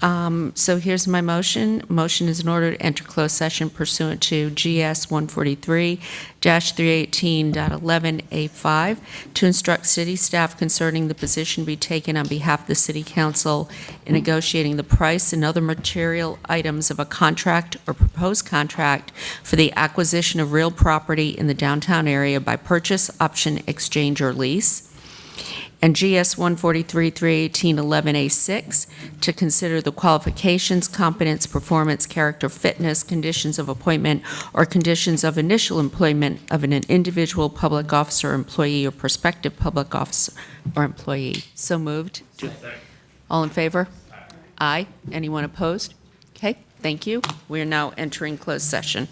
So here's my motion. Motion is in order to enter closed session pursuant to GS 143-318.11A5 to instruct city staff concerning the position to be taken on behalf of the city council in negotiating the price and other material items of a contract or proposed contract for the acquisition of real property in the downtown area by purchase, option, exchange, or lease. And GS 143-318.11A6 to consider the qualifications, competence, performance, character, fitness, conditions of appointment, or conditions of initial employment of an individual public officer, employee, or prospective public officer or employee. So moved. All in favor? Aye. Anyone opposed? Okay, thank you. We are now entering closed session.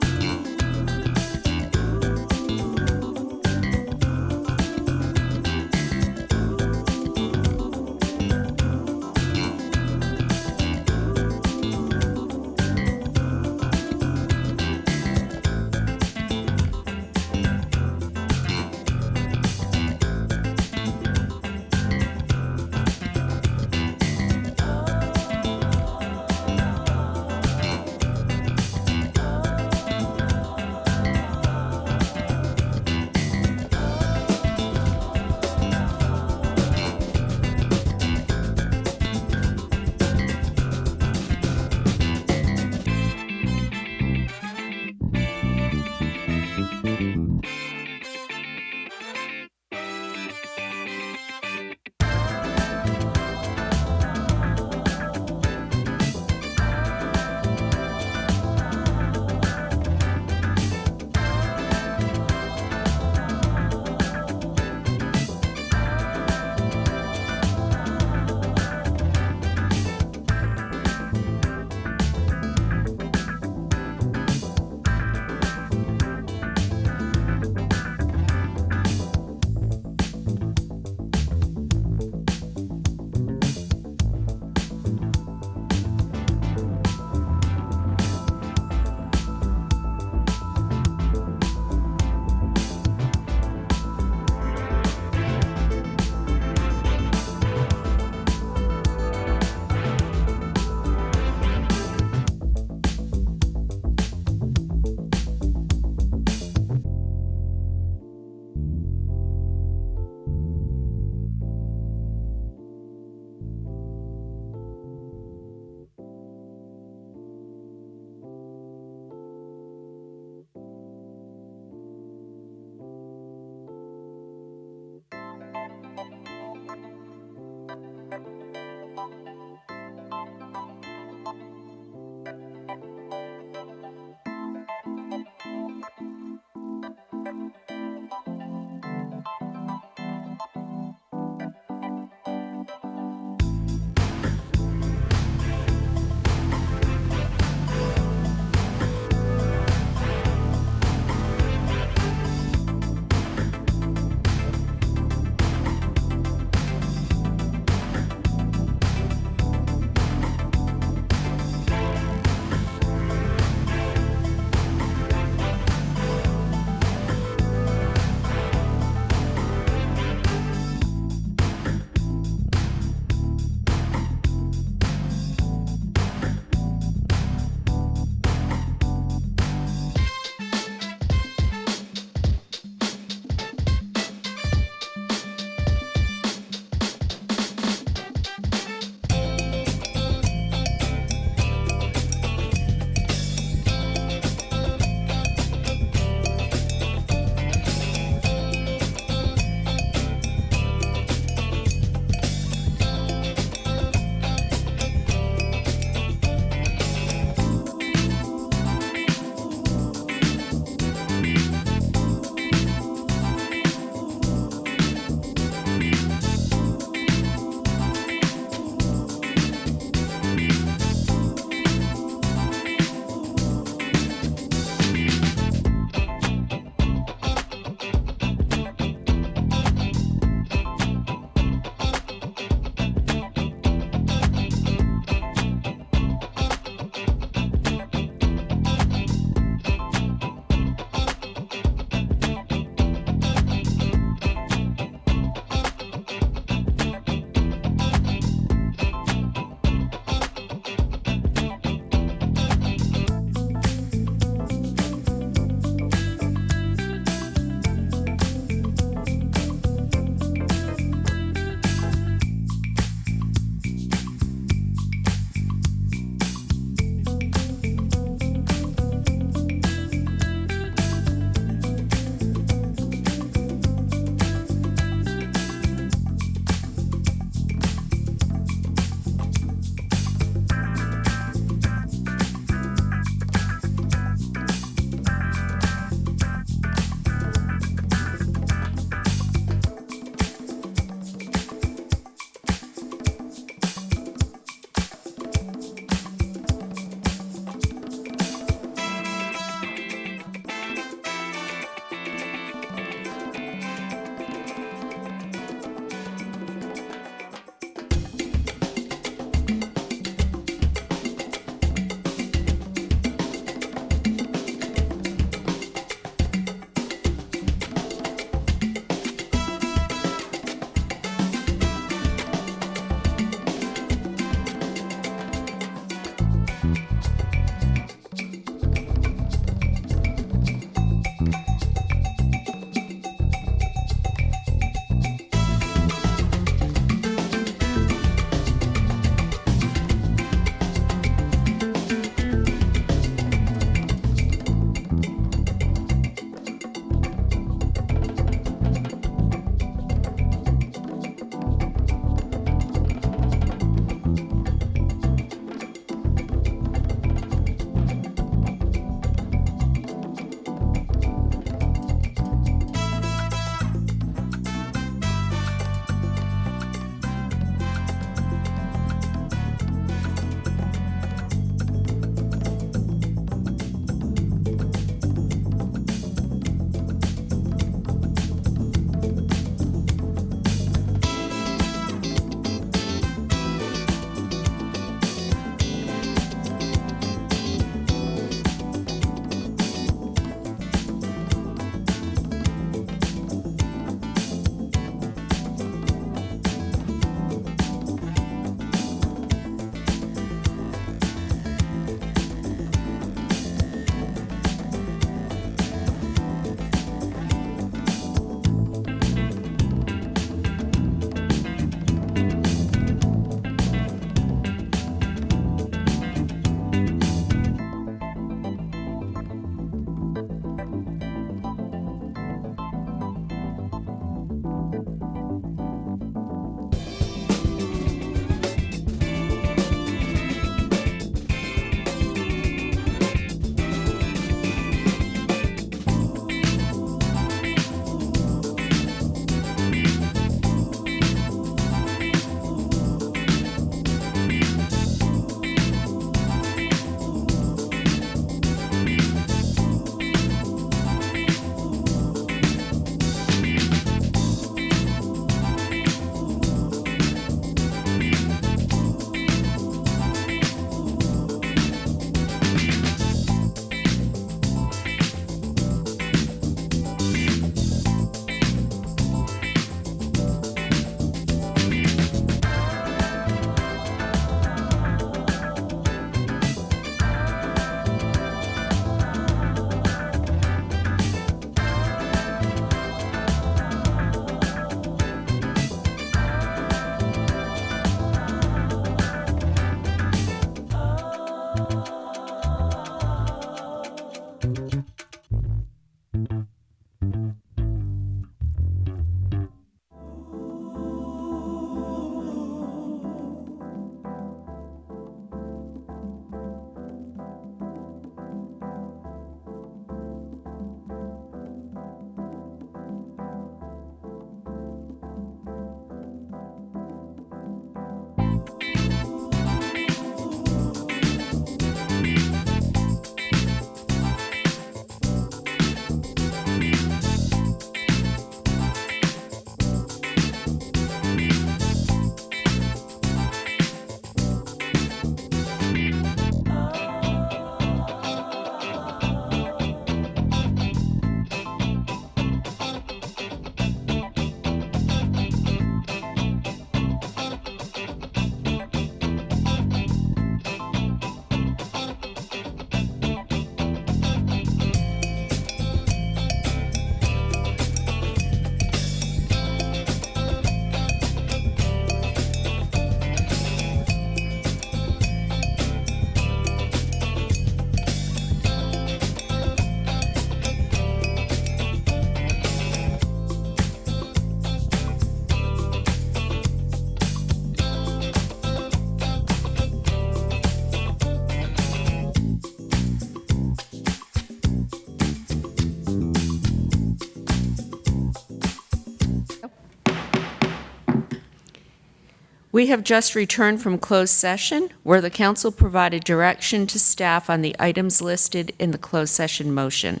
We have just returned from closed session where the council provided direction to staff on the items listed in the closed session motion.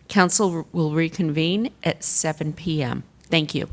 Council will reconvene at 7 p.m. Thank you.